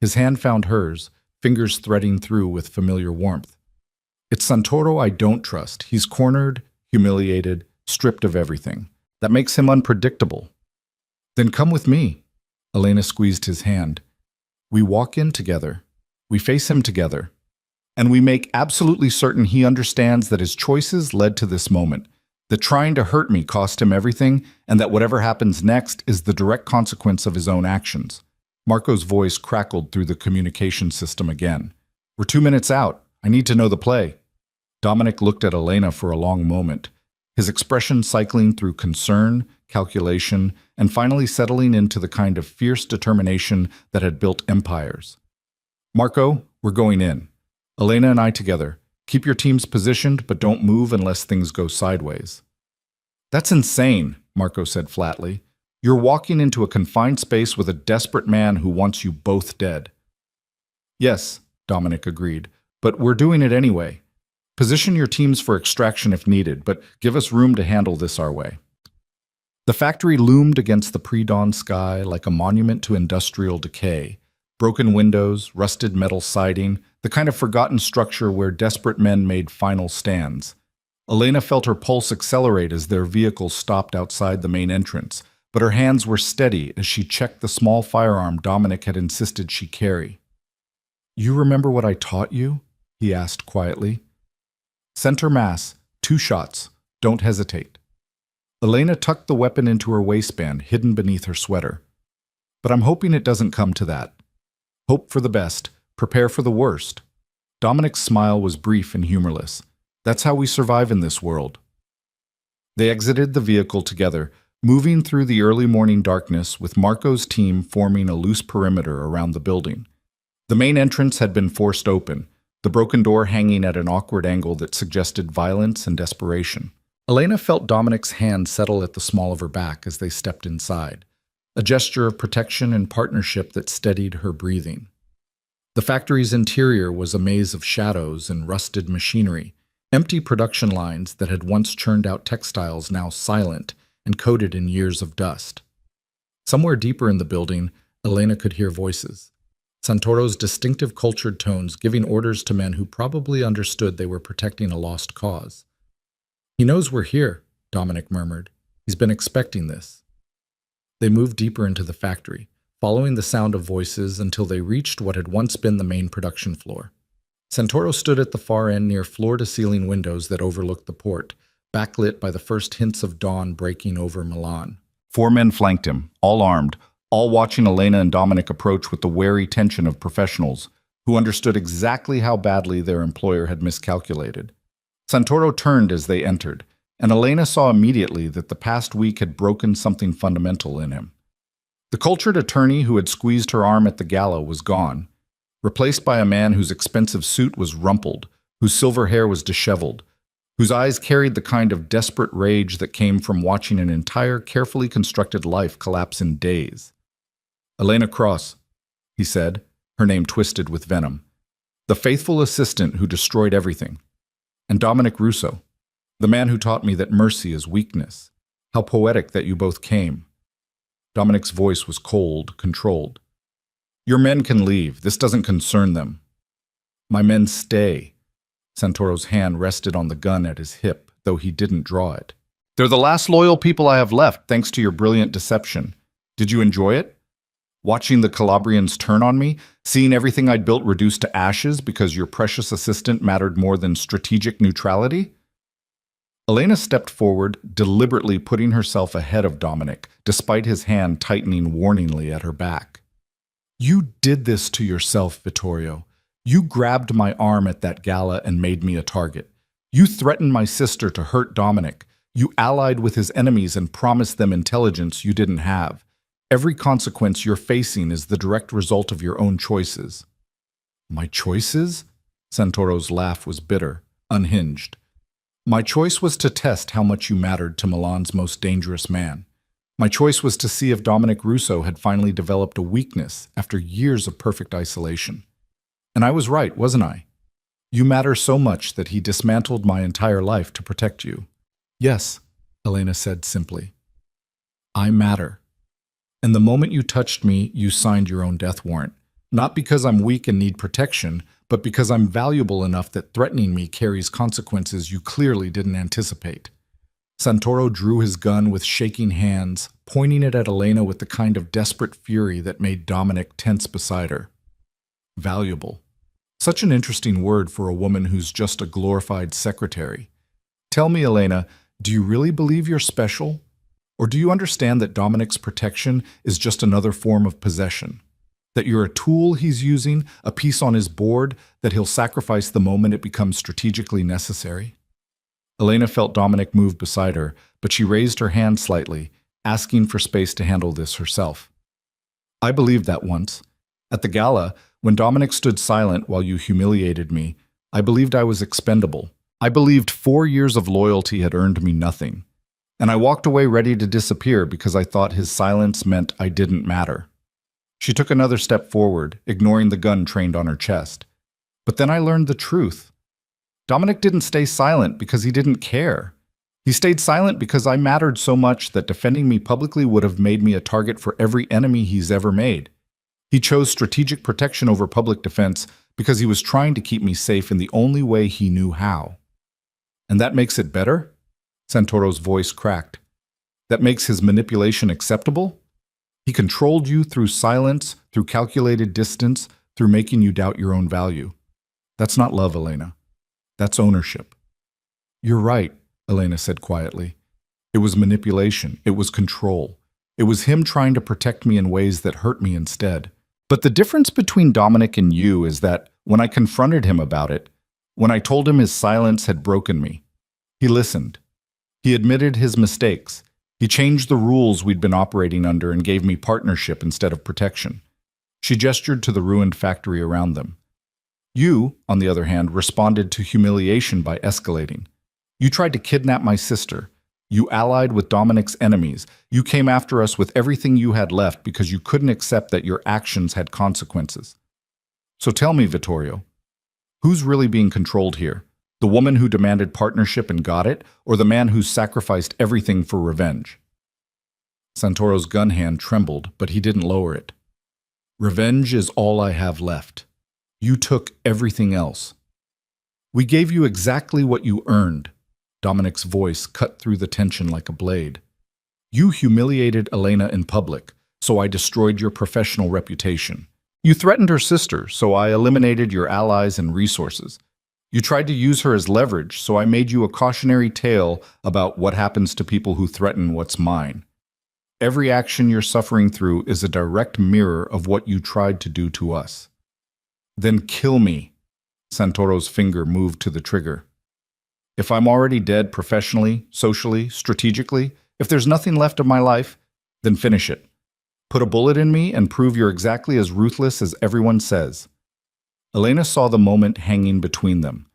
His hand found hers, fingers threading through with familiar warmth. It's Santoro I don't trust. He's cornered, humiliated, stripped of everything. That makes him unpredictable. Then come with me. Elena squeezed his hand. We walk in together. We face him together. And we make absolutely certain he understands that his choices led to this moment, that trying to hurt me cost him everything, and that whatever happens next is the direct consequence of his own actions. Marco's voice crackled through the communication system again. We're 2 minutes out. I need to know the play. Dominic looked at Elena for a long moment, his expression cycling through concern, calculation, and finally settling into the kind of fierce determination that had built empires. Marco, we're going in. Elena and I together. Keep your teams positioned, but don't move unless things go sideways. That's insane, Marco said flatly. You're walking into a confined space with a desperate man who wants you both dead. Yes, Dominic agreed, but we're doing it anyway. Position your teams for extraction if needed, but give us room to handle this our way. The factory loomed against the pre-dawn sky like a monument to industrial decay. Broken windows, rusted metal siding, the kind of forgotten structure where desperate men made final stands. Elena felt her pulse accelerate as their vehicle stopped outside the main entrance, but her hands were steady as she checked the small firearm Dominic had insisted she carry. You remember what I taught you? He asked quietly. Center mass, 2 shots, don't hesitate. Elena tucked the weapon into her waistband, hidden beneath her sweater. But I'm hoping it doesn't come to that. Hope for the best, prepare for the worst. Dominic's smile was brief and humorless. That's how we survive in this world. They exited the vehicle together, moving through the early morning darkness with Marco's team forming a loose perimeter around the building. The main entrance had been forced open, the broken door hanging at an awkward angle that suggested violence and desperation. Elena felt Dominic's hand settle at the small of her back as they stepped inside, a gesture of protection and partnership that steadied her breathing. The factory's interior was a maze of shadows and rusted machinery, empty production lines that had once churned out textiles now silent and coated in years of dust. Somewhere deeper in the building, Elena could hear voices. Santoro's distinctive cultured tones giving orders to men who probably understood they were protecting a lost cause. He knows we're here, Dominic murmured. He's been expecting this. They moved deeper into the factory, following the sound of voices until they reached what had once been the main production floor. Santoro stood at the far end near floor-to-ceiling windows that overlooked the port, backlit by the first hints of dawn breaking over Milan. 4 men flanked him, all armed, all watching Elena and Dominic approach with the wary tension of professionals who understood exactly how badly their employer had miscalculated. Santoro turned as they entered, and Elena saw immediately that the past week had broken something fundamental in him. The cultured attorney who had squeezed her arm at the gala was gone, replaced by a man whose expensive suit was rumpled, whose silver hair was disheveled, whose eyes carried the kind of desperate rage that came from watching an entire carefully constructed life collapse in days. Elena Cross, he said, her name twisted with venom. The faithful assistant who destroyed everything. And Dominic Russo, the man who taught me that mercy is weakness. How poetic that you both came. Dominic's voice was cold, controlled. Your men can leave. This doesn't concern them. My men stay. Santoro's hand rested on the gun at his hip, though he didn't draw it. They're the last loyal people I have left, thanks to your brilliant deception. Did you enjoy it? Watching the Calabrians turn on me, seeing everything I'd built reduced to ashes because your precious assistant mattered more than strategic neutrality? Elena stepped forward, deliberately putting herself ahead of Dominic, despite his hand tightening warningly at her back. You did this to yourself, Vittorio. You grabbed my arm at that gala and made me a target. You threatened my sister to hurt Dominic. You allied with his enemies and promised them intelligence you didn't have. Every consequence you're facing is the direct result of your own choices. My choices? Santoro's laugh was bitter, unhinged. My choice was to test how much you mattered to Milan's most dangerous man. My choice was to see if Dominic Russo had finally developed a weakness after years of perfect isolation. And I was right, wasn't I? You matter so much that he dismantled my entire life to protect you. Yes, Elena said simply. I matter. And the moment you touched me, you signed your own death warrant. Not because I'm weak and need protection, but because I'm valuable enough that threatening me carries consequences you clearly didn't anticipate. Santoro drew his gun with shaking hands, pointing it at Elena with the kind of desperate fury that made Dominic tense beside her. Valuable. Such an interesting word for a woman who's just a glorified secretary. Tell me, Elena, do you really believe you're special? Or do you understand that Dominic's protection is just another form of possession? That you're a tool he's using, a piece on his board that he'll sacrifice the moment it becomes strategically necessary? Elena felt Dominic move beside her, but she raised her hand slightly, asking for space to handle this herself. I believed that once. At the gala, when Dominic stood silent while you humiliated me, I believed I was expendable. I believed 4 years of loyalty had earned me nothing. And I walked away ready to disappear because I thought his silence meant I didn't matter. She took another step forward, ignoring the gun trained on her chest. But then I learned the truth. Dominic didn't stay silent because he didn't care. He stayed silent because I mattered so much that defending me publicly would have made me a target for every enemy he's ever made. He chose strategic protection over public defense because he was trying to keep me safe in the only way he knew how. And that makes it better? Santoro's voice cracked. That makes his manipulation acceptable? He controlled you through silence, through calculated distance, through making you doubt your own value. That's not love, Elena. That's ownership. You're right, Elena said quietly. It was manipulation. It was control. It was him trying to protect me in ways that hurt me instead. But the difference between Dominic and you is that when I confronted him about it, when I told him his silence had broken me, he listened. He admitted his mistakes. He changed the rules we'd been operating under and gave me partnership instead of protection. She gestured to the ruined factory around them. You, on the other hand, responded to humiliation by escalating. You tried to kidnap my sister. You allied with Dominic's enemies. You came after us with everything you had left because you couldn't accept that your actions had consequences. So tell me, Vittorio, who's really being controlled here? The woman who demanded partnership and got it, or the man who sacrificed everything for revenge? Santoro's gun hand trembled, but he didn't lower it. Revenge is all I have left. You took everything else. We gave you exactly what you earned. Dominic's voice cut through the tension like a blade. You humiliated Elena in public, so I destroyed your professional reputation. You threatened her sister, so I eliminated your allies and resources. You tried to use her as leverage, so I made you a cautionary tale about what happens to people who threaten what's mine. Every action you're suffering through is a direct mirror of what you tried to do to us. Then kill me. Santoro's finger moved to the trigger. If I'm already dead professionally, socially, strategically, if there's nothing left of my life, then finish it. Put a bullet in me and prove you're exactly as ruthless as everyone says. Elena saw the moment hanging between them.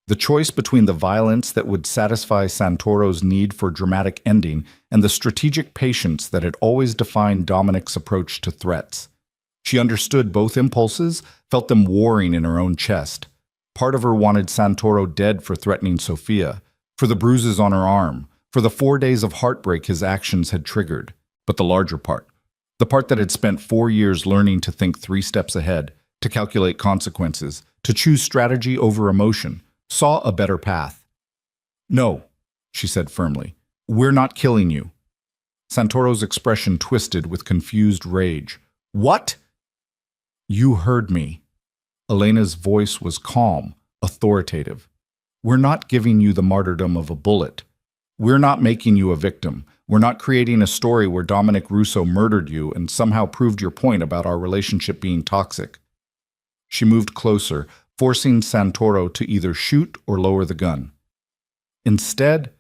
The choice between the violence that would satisfy Santoro's need for dramatic ending and the strategic patience that had always defined Dominic's approach to threats. She understood both impulses, felt them warring in her own chest. Part of her wanted Santoro dead for threatening Sophia, for the bruises on her arm, for the 4 days of heartbreak his actions had triggered. But the larger part, the part that had spent 4 years learning to think 3 steps ahead, to calculate consequences, to choose strategy over emotion, saw a better path. "No," she said firmly. "We're not killing you." Santoro's expression twisted with confused rage. "What?" "You heard me." Elena's voice was calm, authoritative. "We're not giving you the martyrdom of a bullet. We're not making you a victim. We're not creating a story where Dominic Russo murdered you and somehow proved your point about our relationship being toxic." She moved closer, forcing Santoro to either shoot or lower the gun. "Instead,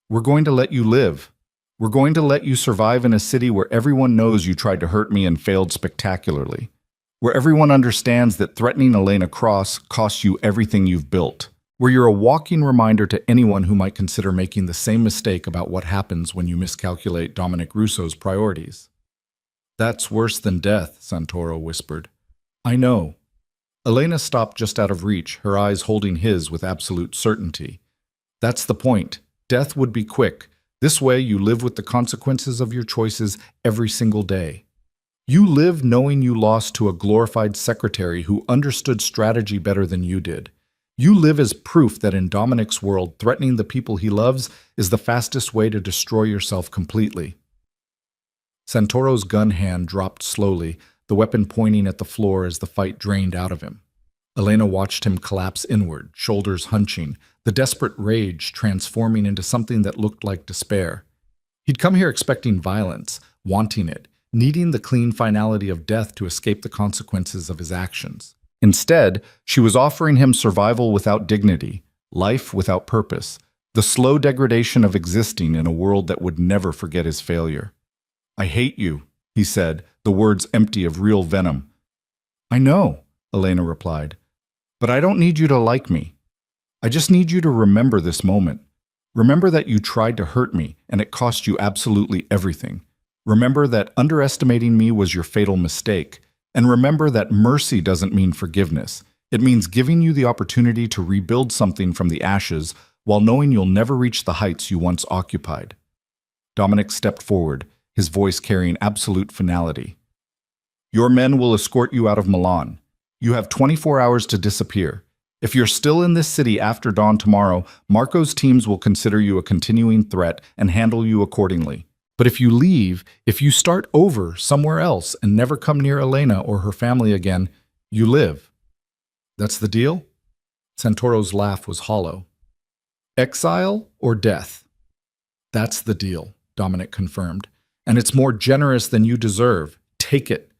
we're going to let you live. We're going to let you survive in a city where everyone knows you tried to hurt me and failed spectacularly. Where everyone understands that threatening Elena Cross costs you everything you've built. Where you're a walking reminder to anyone who might consider making the same mistake about what happens when you miscalculate Dominic Russo's priorities." "That's worse than death," Santoro whispered. "I know." Elena stopped just out of reach, her eyes holding his with absolute certainty. "That's the point. Death would be quick. This way you live with the consequences of your choices every single day. You live knowing you lost to a glorified secretary who understood strategy better than you did. You live as proof that in Dominic's world, threatening the people he loves is the fastest way to destroy yourself completely." Santoro's gun hand dropped slowly, the weapon pointing at the floor as the fight drained out of him. Elena watched him collapse inward, shoulders hunching, the desperate rage transforming into something that looked like despair. He'd come here expecting violence, wanting it, needing the clean finality of death to escape the consequences of his actions. Instead, she was offering him survival without dignity, life without purpose, the slow degradation of existing in a world that would never forget his failure. "I hate you," he said, the words empty of real venom. "I know," Elena replied, "but I don't need you to like me. I just need you to remember this moment. Remember that you tried to hurt me, and it cost you absolutely everything. Remember that underestimating me was your fatal mistake. And remember that mercy doesn't mean forgiveness. It means giving you the opportunity to rebuild something from the ashes while knowing you'll never reach the heights you once occupied." Dominic stepped forward, his voice carrying absolute finality. "Your men will escort you out of Milan. You have 24 hours to disappear. If you're still in this city after dawn tomorrow, Marco's teams will consider you a continuing threat and handle you accordingly. But if you leave, if you start over somewhere else and never come near Elena or her family again, you live. That's the deal?" Santoro's laugh was hollow. "Exile or death?" "That's the deal," Dominic confirmed. "And it's more generous than you deserve. Take it."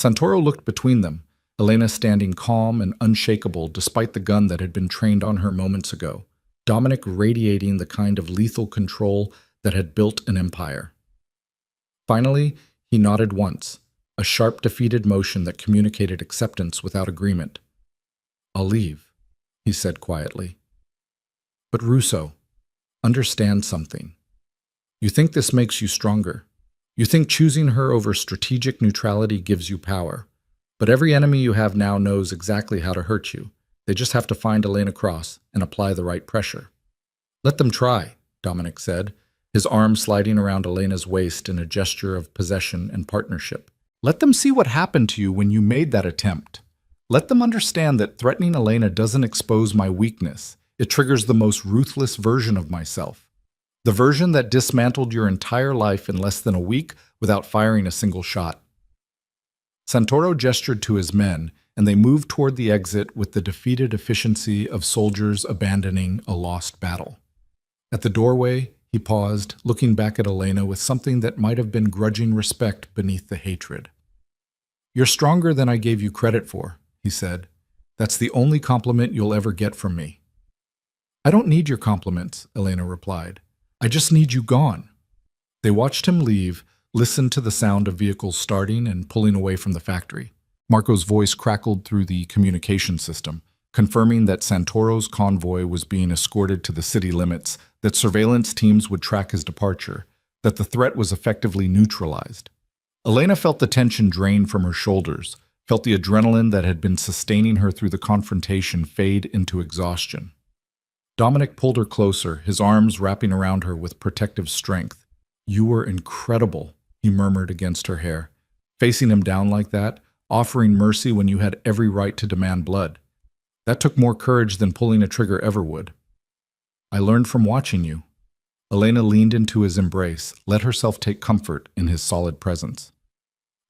Santoro looked between them, Elena standing calm and unshakable despite the gun that had been trained on her moments ago, Dominic radiating the kind of lethal control that had built an empire. Finally, he nodded once, a sharp, defeated motion that communicated acceptance without agreement. "I'll leave," he said quietly. "But Russo, understand something. You think this makes you stronger. You think choosing her over strategic neutrality gives you power. But every enemy you have now knows exactly how to hurt you. They just have to find Elena Cross and apply the right pressure." "Let them try," Dominic said, his arm sliding around Elena's waist in a gesture of possession and partnership. "Let them see what happened to you when you made that attempt. Let them understand that threatening Elena doesn't expose my weakness. It triggers the most ruthless version of myself. The version that dismantled your entire life in less than a week without firing a single shot." Santoro gestured to his men, and they moved toward the exit with the defeated efficiency of soldiers abandoning a lost battle. At the doorway, he paused, looking back at Elena with something that might have been grudging respect beneath the hatred. "You're stronger than I gave you credit for," he said. "That's the only compliment you'll ever get from me." "I don't need your compliments," Elena replied. "I just need you gone." They watched him leave, listened to the sound of vehicles starting and pulling away from the factory. Marco's voice crackled through the communication system. confirming that Santoro's convoy was being escorted to the city limits, that surveillance teams would track his departure, that the threat was effectively neutralized. Elena felt the tension drain from her shoulders, felt the adrenaline that had been sustaining her through the confrontation fade into exhaustion. Dominic pulled her closer, his arms wrapping around her with protective strength. "You were incredible," he murmured against her hair. "Facing him down like that, offering mercy when you had every right to demand blood. That took more courage than pulling a trigger ever would." "I learned from watching you." Elena leaned into his embrace, let herself take comfort in his solid presence.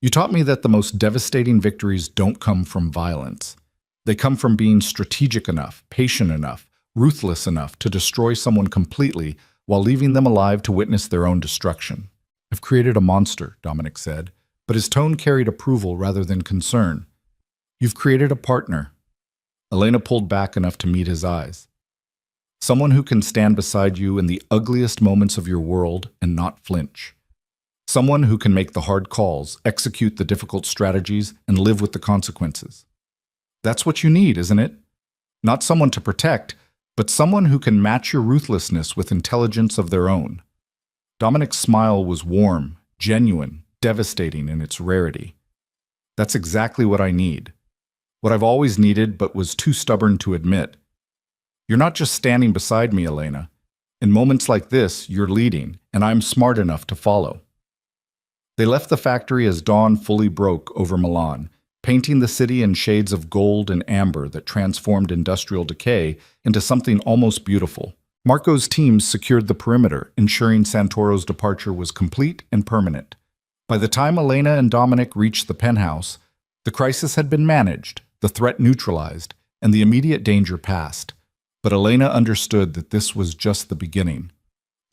"You taught me that the most devastating victories don't come from violence. They come from being strategic enough, patient enough, ruthless enough to destroy someone completely while leaving them alive to witness their own destruction." "I've created a monster," Dominic said, but his tone carried approval rather than concern. "You've created a partner." Elena pulled back enough to meet his eyes. "Someone who can stand beside you in the ugliest moments of your world and not flinch. Someone who can make the hard calls, execute the difficult strategies, and live with the consequences. That's what you need, isn't it? Not someone to protect, but someone who can match your ruthlessness with intelligence of their own." Dominic's smile was warm, genuine, devastating in its rarity. "That's exactly what I need. What I've always needed but was too stubborn to admit. You're not just standing beside me, Elena. In moments like this, you're leading, and I'm smart enough to follow." They left the factory as dawn fully broke over Milan, painting the city in shades of gold and amber that transformed industrial decay into something almost beautiful. Marco's teams secured the perimeter, ensuring Santoro's departure was complete and permanent. By the time Elena and Dominic reached the penthouse, the crisis had been managed, the threat neutralized, and the immediate danger passed. But Elena understood that this was just the beginning.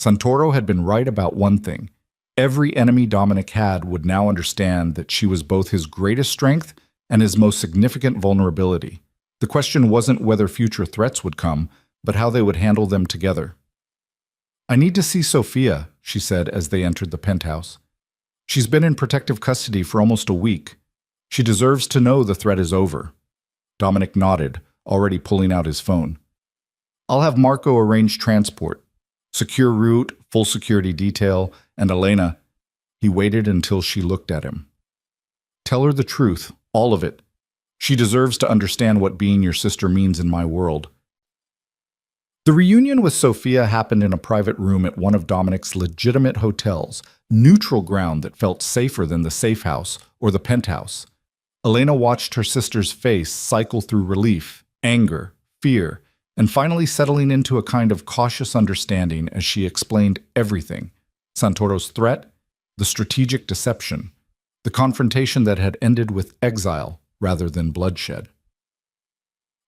Santoro had been right about one thing. Every enemy Dominic had would now understand that she was both his greatest strength and his most significant vulnerability. The question wasn't whether future threats would come, but how they would handle them together. "I need to see Sofia," she said as they entered the penthouse. "She's been in protective custody for almost a week. She deserves to know the threat is over." Dominic nodded, already pulling out his phone. "I'll have Marco arrange transport. Secure route, full security detail, and Elena." He waited until she looked at him. "Tell her the truth, all of it. She deserves to understand what being your sister means in my world." The reunion with Sofia happened in a private room at one of Dominic's legitimate hotels, neutral ground that felt safer than the safe house or the penthouse. Elena watched her sister's face cycle through relief, anger, fear, and finally settling into a kind of cautious understanding as she explained everything: Santoro's threat, the strategic deception, the confrontation that had ended with exile rather than bloodshed.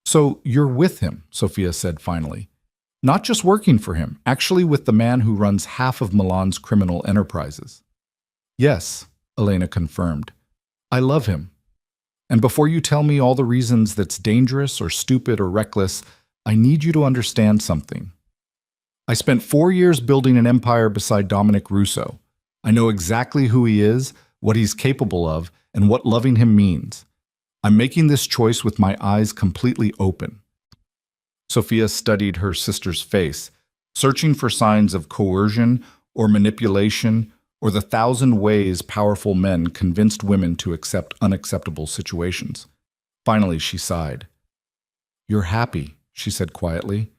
"So you're with him," Sofia said finally. "Not just working for him, actually with the man who runs half of Milan's criminal enterprises." "Yes," Elena confirmed. "I love him. And before you tell me all the reasons that's dangerous or stupid or reckless, I need you to understand something. I spent 4 years building an empire beside Dominic Russo. I know exactly who he is, what he's capable of, and what loving him means. I'm making this choice with my eyes completely open." Sofia studied her sister's face, searching for signs of coercion or manipulation or the 1,000 ways powerful men convinced women to accept unacceptable situations. Finally, she sighed. "You're happy," she said quietly.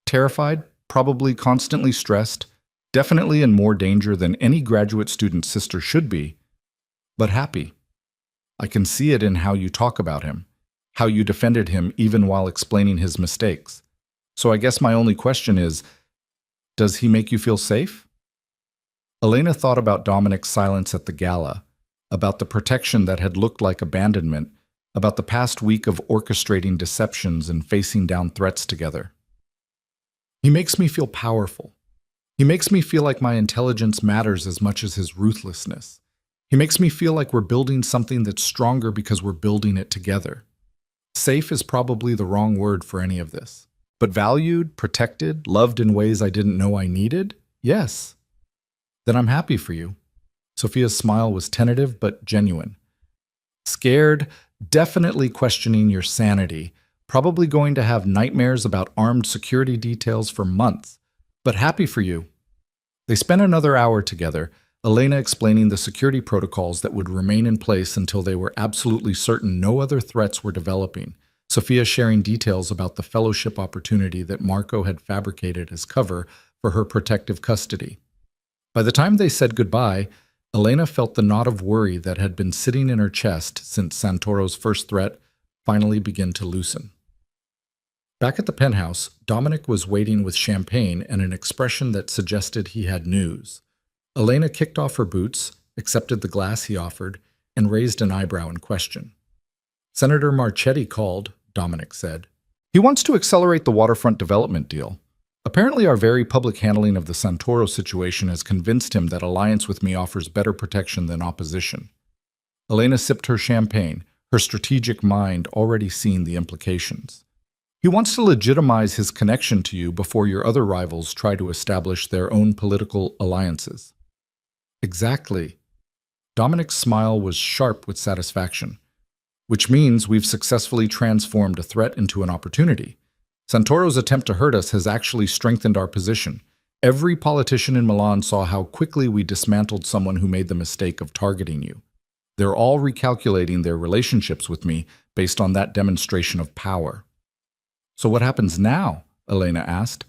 "Terrified, probably constantly stressed, definitely in more danger than any graduate student's sister should be, but happy. I can see it in how you talk about him, how you defended him even while explaining his mistakes. So I guess my only question is, does he make you feel safe?" Elena thought about Dominic's silence at the gala, about the protection that had looked like abandonment, about the past week of orchestrating deceptions and facing down threats together. "He makes me feel powerful. He makes me feel like my intelligence matters as much as his ruthlessness. He makes me feel like we're building something that's stronger because we're building it together. Safe is probably the wrong word for any of this. But valued, protected, loved in ways I didn't know I needed? Yes. Then I'm happy for you." Sofia's smile was tentative but genuine. "Scared, definitely questioning your sanity, Probably going to have nightmares about armed security details for months. But happy for you. They spent another hour together, Elena explaining the security protocols that would remain in place until they were absolutely certain no other threats were developing, Sophia sharing details about the fellowship opportunity that Marco had fabricated as cover for her protective custody. By the time they said goodbye, Elena felt the knot of worry that had been sitting in her chest since Santoro's first threat finally begin to loosen. Back at the penthouse, Dominic was waiting with champagne and an expression that suggested he had news. Elena kicked off her boots, accepted the glass he offered, and raised an eyebrow in question. Senator Marchetti called, Dominic said. He wants to accelerate the waterfront development deal. Apparently our very public handling of the Santoro situation has convinced him that alliance with me offers better protection than opposition. Elena sipped her champagne, her strategic mind already seeing the implications. He wants to legitimize his connection to you before your other rivals try to establish their own political alliances. Exactly. Dominic's smile was sharp with satisfaction, which means we've successfully transformed a threat into an opportunity. Santoro's attempt to hurt us has actually strengthened our position. Every politician in Milan saw how quickly we dismantled someone who made the mistake of targeting you. They're all recalculating their relationships with me based on that demonstration of power. So what happens now? Elena asked.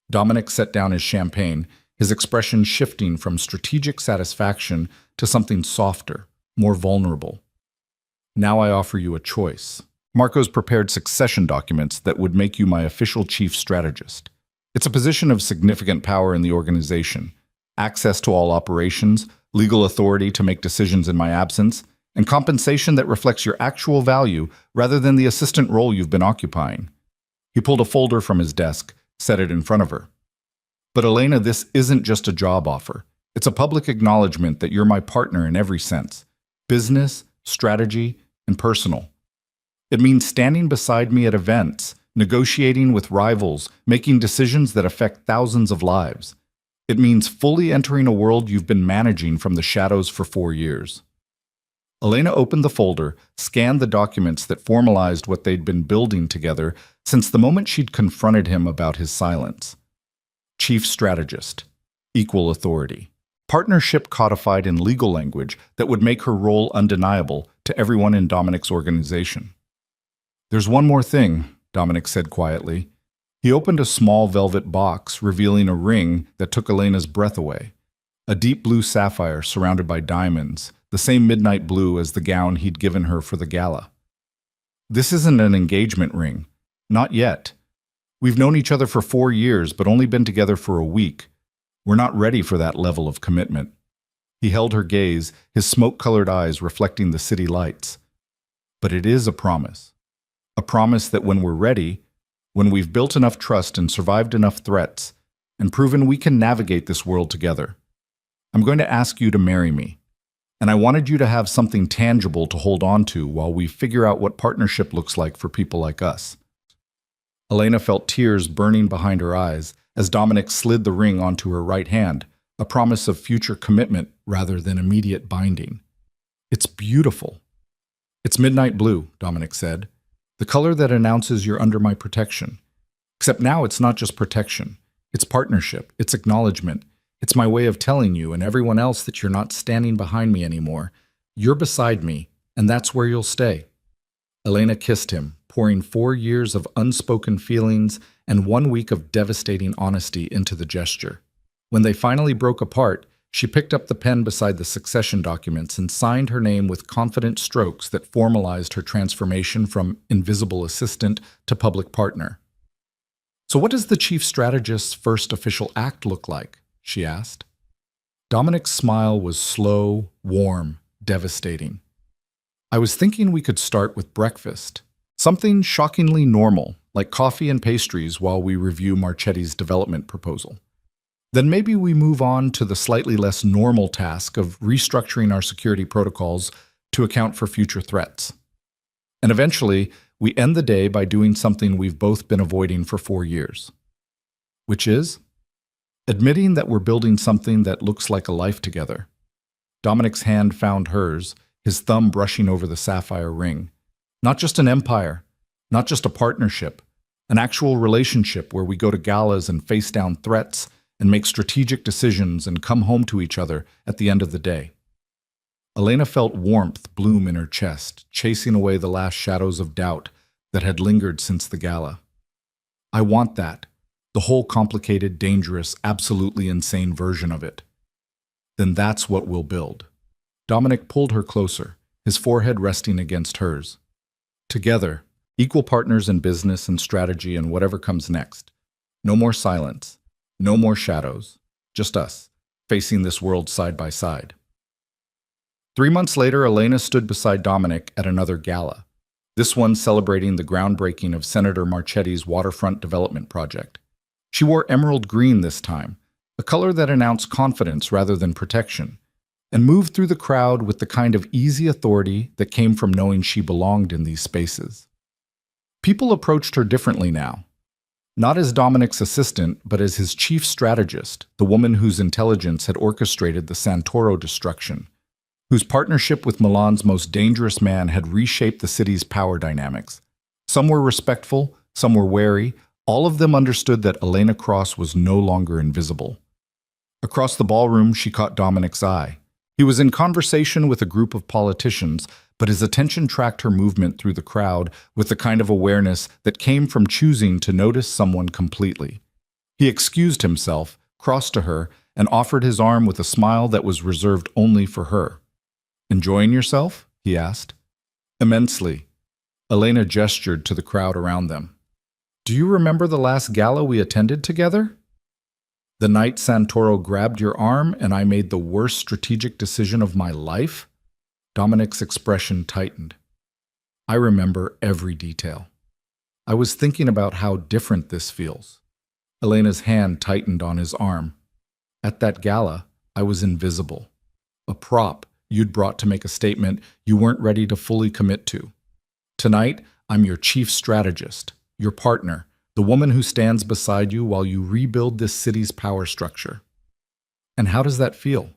Dominic set down his champagne, his expression shifting from strategic satisfaction to something softer, more vulnerable. Now I offer you a choice. Marco's prepared succession documents that would make you my official chief strategist. It's a position of significant power in the organization, access to all operations, legal authority to make decisions in my absence, and compensation that reflects your actual value rather than the assistant role you've been occupying. He pulled a folder from his desk, set it in front of her. But Elena, this isn't just a job offer. It's a public acknowledgement that you're my partner in every sense: business, strategy, and personal. It means standing beside me at events, negotiating with rivals, making decisions that affect thousands of lives. It means fully entering a world you've been managing from the shadows for 4 years. Elena opened the folder, scanned the documents that formalized what they'd been building together since the moment she'd confronted him about his silence. Chief strategist, equal authority, partnership codified in legal language that would make her role undeniable to everyone in Dominic's organization. There's one more thing, Dominic said quietly. He opened a small velvet box, revealing a ring that took Elena's breath away. A deep blue sapphire surrounded by diamonds, the same midnight blue as the gown he'd given her for the gala. This isn't an engagement ring. Not yet. We've known each other for 4 years, but only been together for a week. We're not ready for that level of commitment. He held her gaze, his smoke-colored eyes reflecting the city lights. But it is a promise. A promise that when we're ready, when we've built enough trust and survived enough threats, and proven we can navigate this world together, I'm going to ask you to marry me. And I wanted you to have something tangible to hold on to while we figure out what partnership looks like for people like us. Elena felt tears burning behind her eyes as Dominic slid the ring onto her right hand, a promise of future commitment rather than immediate binding. It's beautiful. It's midnight blue, Dominic said, the color that announces you're under my protection. Except now it's not just protection. It's partnership. It's acknowledgement. It's my way of telling you and everyone else that you're not standing behind me anymore. You're beside me, and that's where you'll stay. Elena kissed him, pouring 4 years of unspoken feelings and 1 week of devastating honesty into the gesture. When they finally broke apart, she picked up the pen beside the succession documents and signed her name with confident strokes that formalized her transformation from invisible assistant to public partner. So what does the chief strategist's first official act look like? She asked. Dominic's smile was slow, warm, devastating. I was thinking we could start with breakfast. Something shockingly normal, like coffee and pastries while we review Marchetti's development proposal. Then maybe we move on to the slightly less normal task of restructuring our security protocols to account for future threats. And eventually, we end the day by doing something we've both been avoiding for 4 years. Which is? Admitting that we're building something that looks like a life together. Dominic's hand found hers, his thumb brushing over the sapphire ring. Not just an empire, Not just a partnership, an actual relationship where we go to galas and face down threats and make strategic decisions and come home to each other at the end of the day. Elena felt warmth bloom in her chest, chasing away the last shadows of doubt that had lingered since the gala. I want that, the whole complicated, dangerous, absolutely insane version of it. Then that's what we'll build. Dominic pulled her closer, his forehead resting against hers. Together, equal partners in business and strategy and whatever comes next. No more silence, no more shadows, just us, facing this world side by side. 3 months later, Elena stood beside Dominic at another gala, this one celebrating the groundbreaking of Senator Marchetti's waterfront development project. She wore emerald green this time, a color that announced confidence rather than protection, and moved through the crowd with the kind of easy authority that came from knowing she belonged in these spaces. People approached her differently now. Not as Dominic's assistant, but as his chief strategist, the woman whose intelligence had orchestrated the Santoro destruction, whose partnership with Milan's most dangerous man had reshaped the city's power dynamics. Some were respectful, some were wary. All of them understood that Elena Cross was no longer invisible. Across the ballroom, she caught Dominic's eye. He was in conversation with a group of politicians, but his attention tracked her movement through the crowd with the kind of awareness that came from choosing to notice someone completely. He excused himself, crossed to her, and offered his arm with a smile that was reserved only for her. "Enjoying yourself?" he asked. "Immensely." Elena gestured to the crowd around them. "Do you remember the last gala we attended together? The night Santoro grabbed your arm and I made the worst strategic decision of my life?" Dominic's expression tightened. "I remember every detail. I was thinking about how different this feels." Elena's hand tightened on his arm. "At that gala, I was invisible. A prop you'd brought to make a statement you weren't ready to fully commit to. Tonight, I'm your chief strategist, your partner, the woman who stands beside you while you rebuild this city's power structure." "And how does that feel?"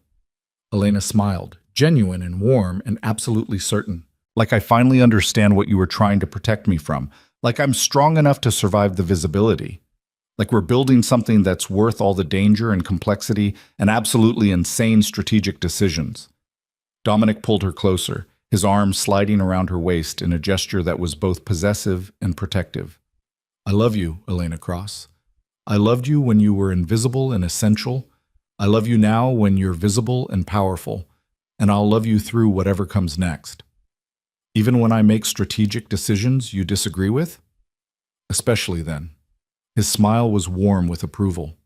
Elena smiled, genuine and warm and absolutely certain. "Like I finally understand what you were trying to protect me from. Like I'm strong enough to survive the visibility. Like we're building something that's worth all the danger and complexity and absolutely insane strategic decisions." Dominic pulled her closer, his arm sliding around her waist in a gesture that was both possessive and protective. "I love you, Elena Cross. I loved you when you were invisible and essential. I love you now when you're visible and powerful. And I'll love you through whatever comes next. Even when I make strategic decisions you disagree with? Especially then." His smile was warm with approval.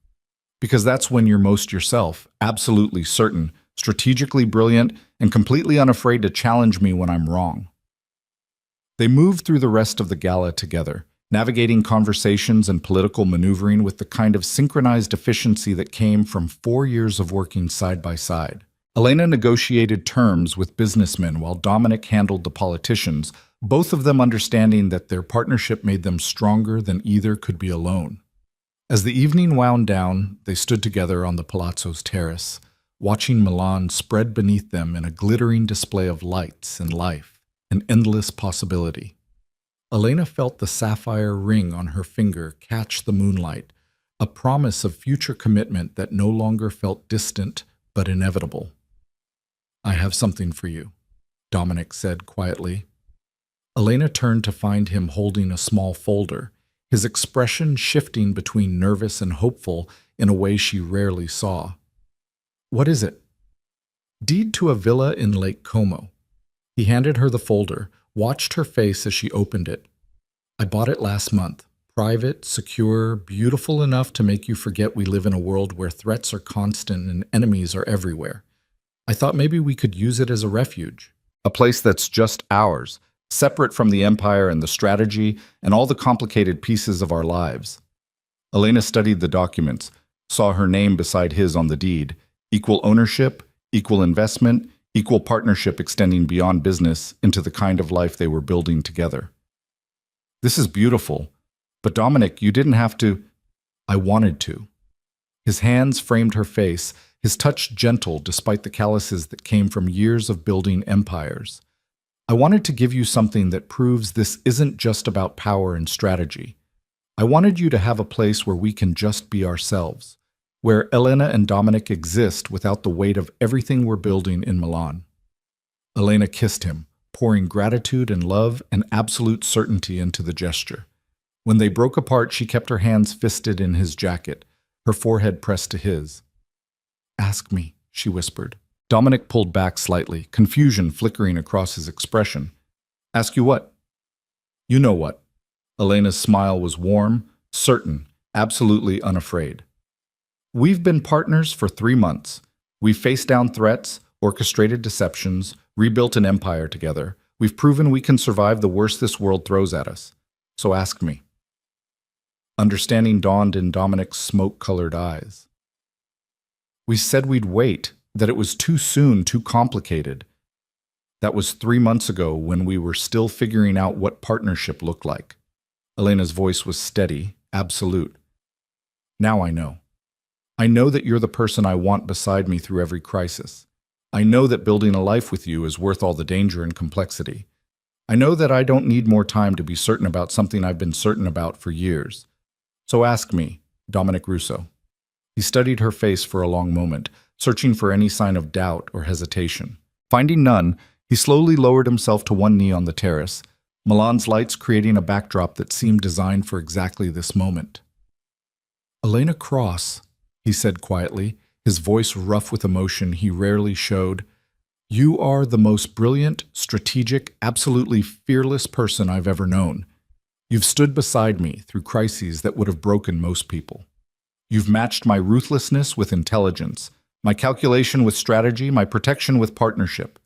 "Because that's when you're most yourself, absolutely certain, strategically brilliant, and completely unafraid to challenge me when I'm wrong." They moved through the rest of the gala together, navigating conversations and political maneuvering with the kind of synchronized efficiency that came from 4 years of working side by side. Elena negotiated terms with businessmen while Dominic handled the politicians, both of them understanding that their partnership made them stronger than either could be alone. As the evening wound down, they stood together on the palazzo's terrace, watching Milan spread beneath them in a glittering display of lights and life, an endless possibility. Elena felt the sapphire ring on her finger catch the moonlight, a promise of future commitment that no longer felt distant but inevitable. "I have something for you," Dominic said quietly. Elena turned to find him holding a small folder, his expression shifting between nervous and hopeful in a way she rarely saw. "What is it?" "Deed to a villa in Lake Como." He handed her the folder, watched her face as she opened it. "I bought it last month. Private, secure, beautiful enough to make you forget we live in a world where threats are constant and enemies are everywhere. I thought maybe we could use it as a refuge. A place that's just ours, separate from the empire and the strategy and all the complicated pieces of our lives." Elena studied the documents, saw her name beside his on the deed. Equal ownership, equal investment, equal partnership extending beyond business into the kind of life they were building together. "This is beautiful. But Dominic, you didn't have to." "I wanted to." His hands framed her face, his touch gentle despite the calluses that came from years of building empires. I wanted to give you something that proves this isn't just about power and strategy. I wanted you to have a place where we can just be ourselves, where Elena and Dominic exist without the weight of everything we're building in Milan." Elena kissed him, pouring gratitude and love and absolute certainty into the gesture. When they broke apart, she kept her hands fisted in his jacket, her forehead pressed to his. "Ask me," she whispered. Dominic pulled back slightly, confusion flickering across his expression. "Ask you what?" "You know what." Elena's smile was warm, certain, absolutely unafraid. "We've been partners for 3 months. We've faced down threats, orchestrated deceptions, rebuilt an empire together. We've proven we can survive the worst this world throws at us. So ask me." Understanding dawned in Dominic's smoke-colored eyes. "We said we'd wait, that it was too soon, too complicated. That was 3 months ago when we were still figuring out what partnership looked like." Elena's voice was steady, absolute. "Now I know. I know that you're the person I want beside me through every crisis. I know that building a life with you is worth all the danger and complexity. I know that I don't need more time to be certain about something I've been certain about for years. So ask me, Dominic Russo." He studied her face for a long moment, searching for any sign of doubt or hesitation. Finding none, he slowly lowered himself to one knee on the terrace, Milan's lights creating a backdrop that seemed designed for exactly this moment. "Elena Cross," he said quietly, his voice rough with emotion he rarely showed, "you are the most brilliant, strategic, absolutely fearless person I've ever known. You've stood beside me through crises that would have broken most people. You've matched my ruthlessness with intelligence, my calculation with strategy, my protection with partnership.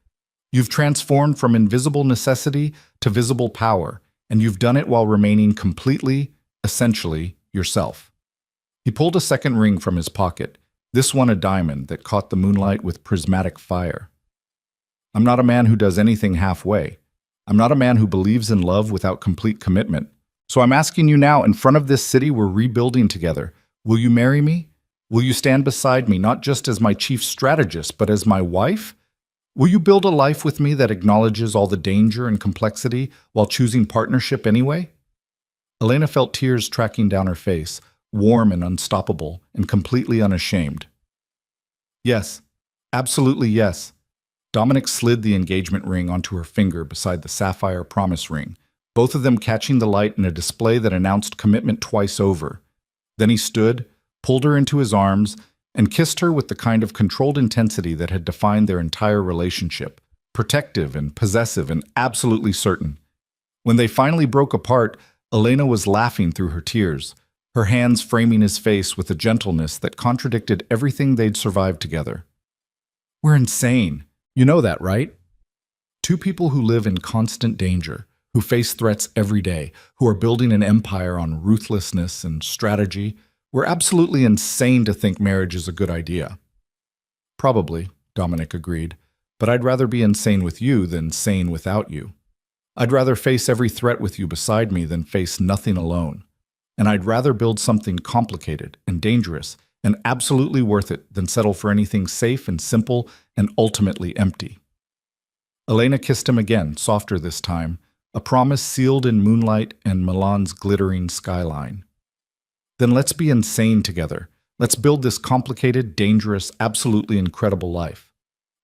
You've transformed from invisible necessity to visible power, and you've done it while remaining completely, essentially, yourself." He pulled a second ring from his pocket, this one a diamond that caught the moonlight with prismatic fire. "I'm not a man who does anything halfway. I'm not a man who believes in love without complete commitment. So I'm asking you now, in front of this city we're rebuilding together, will you marry me? Will you stand beside me, not just as my chief strategist, but as my wife? Will you build a life with me that acknowledges all the danger and complexity while choosing partnership anyway?" Elena felt tears tracking down her face, warm and unstoppable, and completely unashamed. "Yes, absolutely yes." Dominic slid the engagement ring onto her finger beside the sapphire promise ring, both of them catching the light in a display that announced commitment twice over. Then he stood, pulled her into his arms, and kissed her with the kind of controlled intensity that had defined their entire relationship, protective and possessive and absolutely certain. When they finally broke apart, Elena was laughing through her tears, her hands framing his face with a gentleness that contradicted everything they'd survived together. "We're insane. You know that, right? Two people who live in constant danger, who face threats every day, who are building an empire on ruthlessness and strategy. We're absolutely insane to think marriage is a good idea." "Probably," Dominic agreed, "but I'd rather be insane with you than sane without you. I'd rather face every threat with you beside me than face nothing alone. And I'd rather build something complicated and dangerous and absolutely worth it than settle for anything safe and simple and ultimately empty." Elena kissed him again, softer this time, a promise sealed in moonlight and Milan's glittering skyline. "Then let's be insane together. Let's build this complicated, dangerous, absolutely incredible life.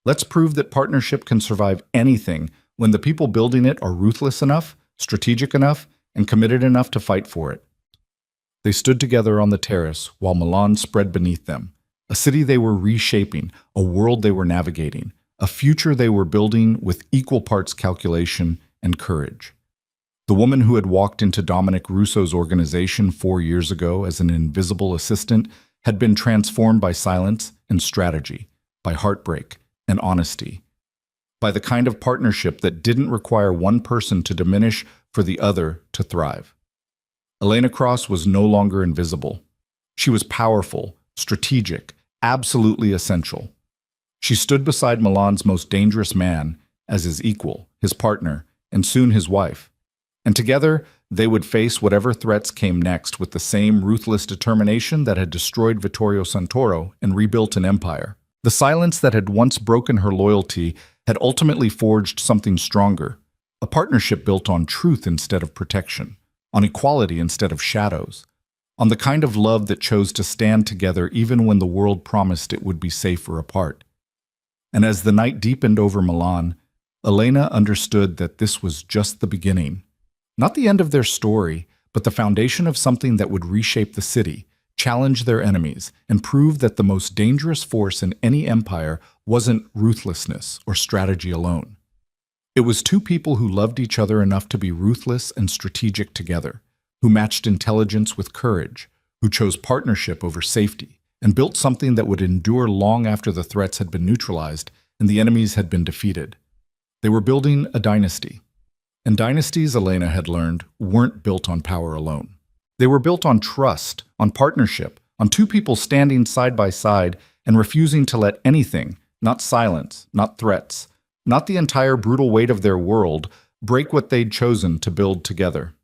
Let's prove that partnership can survive anything when the people building it are ruthless enough, strategic enough, and committed enough to fight for it." They stood together on the terrace while Milan spread beneath them, a city they were reshaping, a world they were navigating, a future they were building with equal parts calculation and courage. The woman who had walked into Dominic Russo's organization 4 years ago as an invisible assistant had been transformed by silence and strategy, by heartbreak and honesty, by the kind of partnership that didn't require one person to diminish for the other to thrive. Elena Cross was no longer invisible. She was powerful, strategic, absolutely essential. She stood beside Milan's most dangerous man as his equal, his partner, and soon his wife. And together, they would face whatever threats came next with the same ruthless determination that had destroyed Vittorio Santoro and rebuilt an empire. The silence that had once broken her loyalty had ultimately forged something stronger, A partnership built on truth instead of protection, on equality instead of shadows, on the kind of love that chose to stand together even when the world promised it would be safer apart. And as the night deepened over Milan, Elena understood that this was just the beginning. Not the end of their story, but the foundation of something that would reshape the city, challenge their enemies, and prove that the most dangerous force in any empire wasn't ruthlessness or strategy alone. It was two people who loved each other enough to be ruthless and strategic together, who matched intelligence with courage, who chose partnership over safety, and built something that would endure long after the threats had been neutralized and the enemies had been defeated. They were building a dynasty. And dynasties, Elena had learned, weren't built on power alone. They were built on trust, on partnership, on two people standing side by side and refusing to let anything, not silence, not threats, not the entire brutal weight of their world, break what they'd chosen to build together.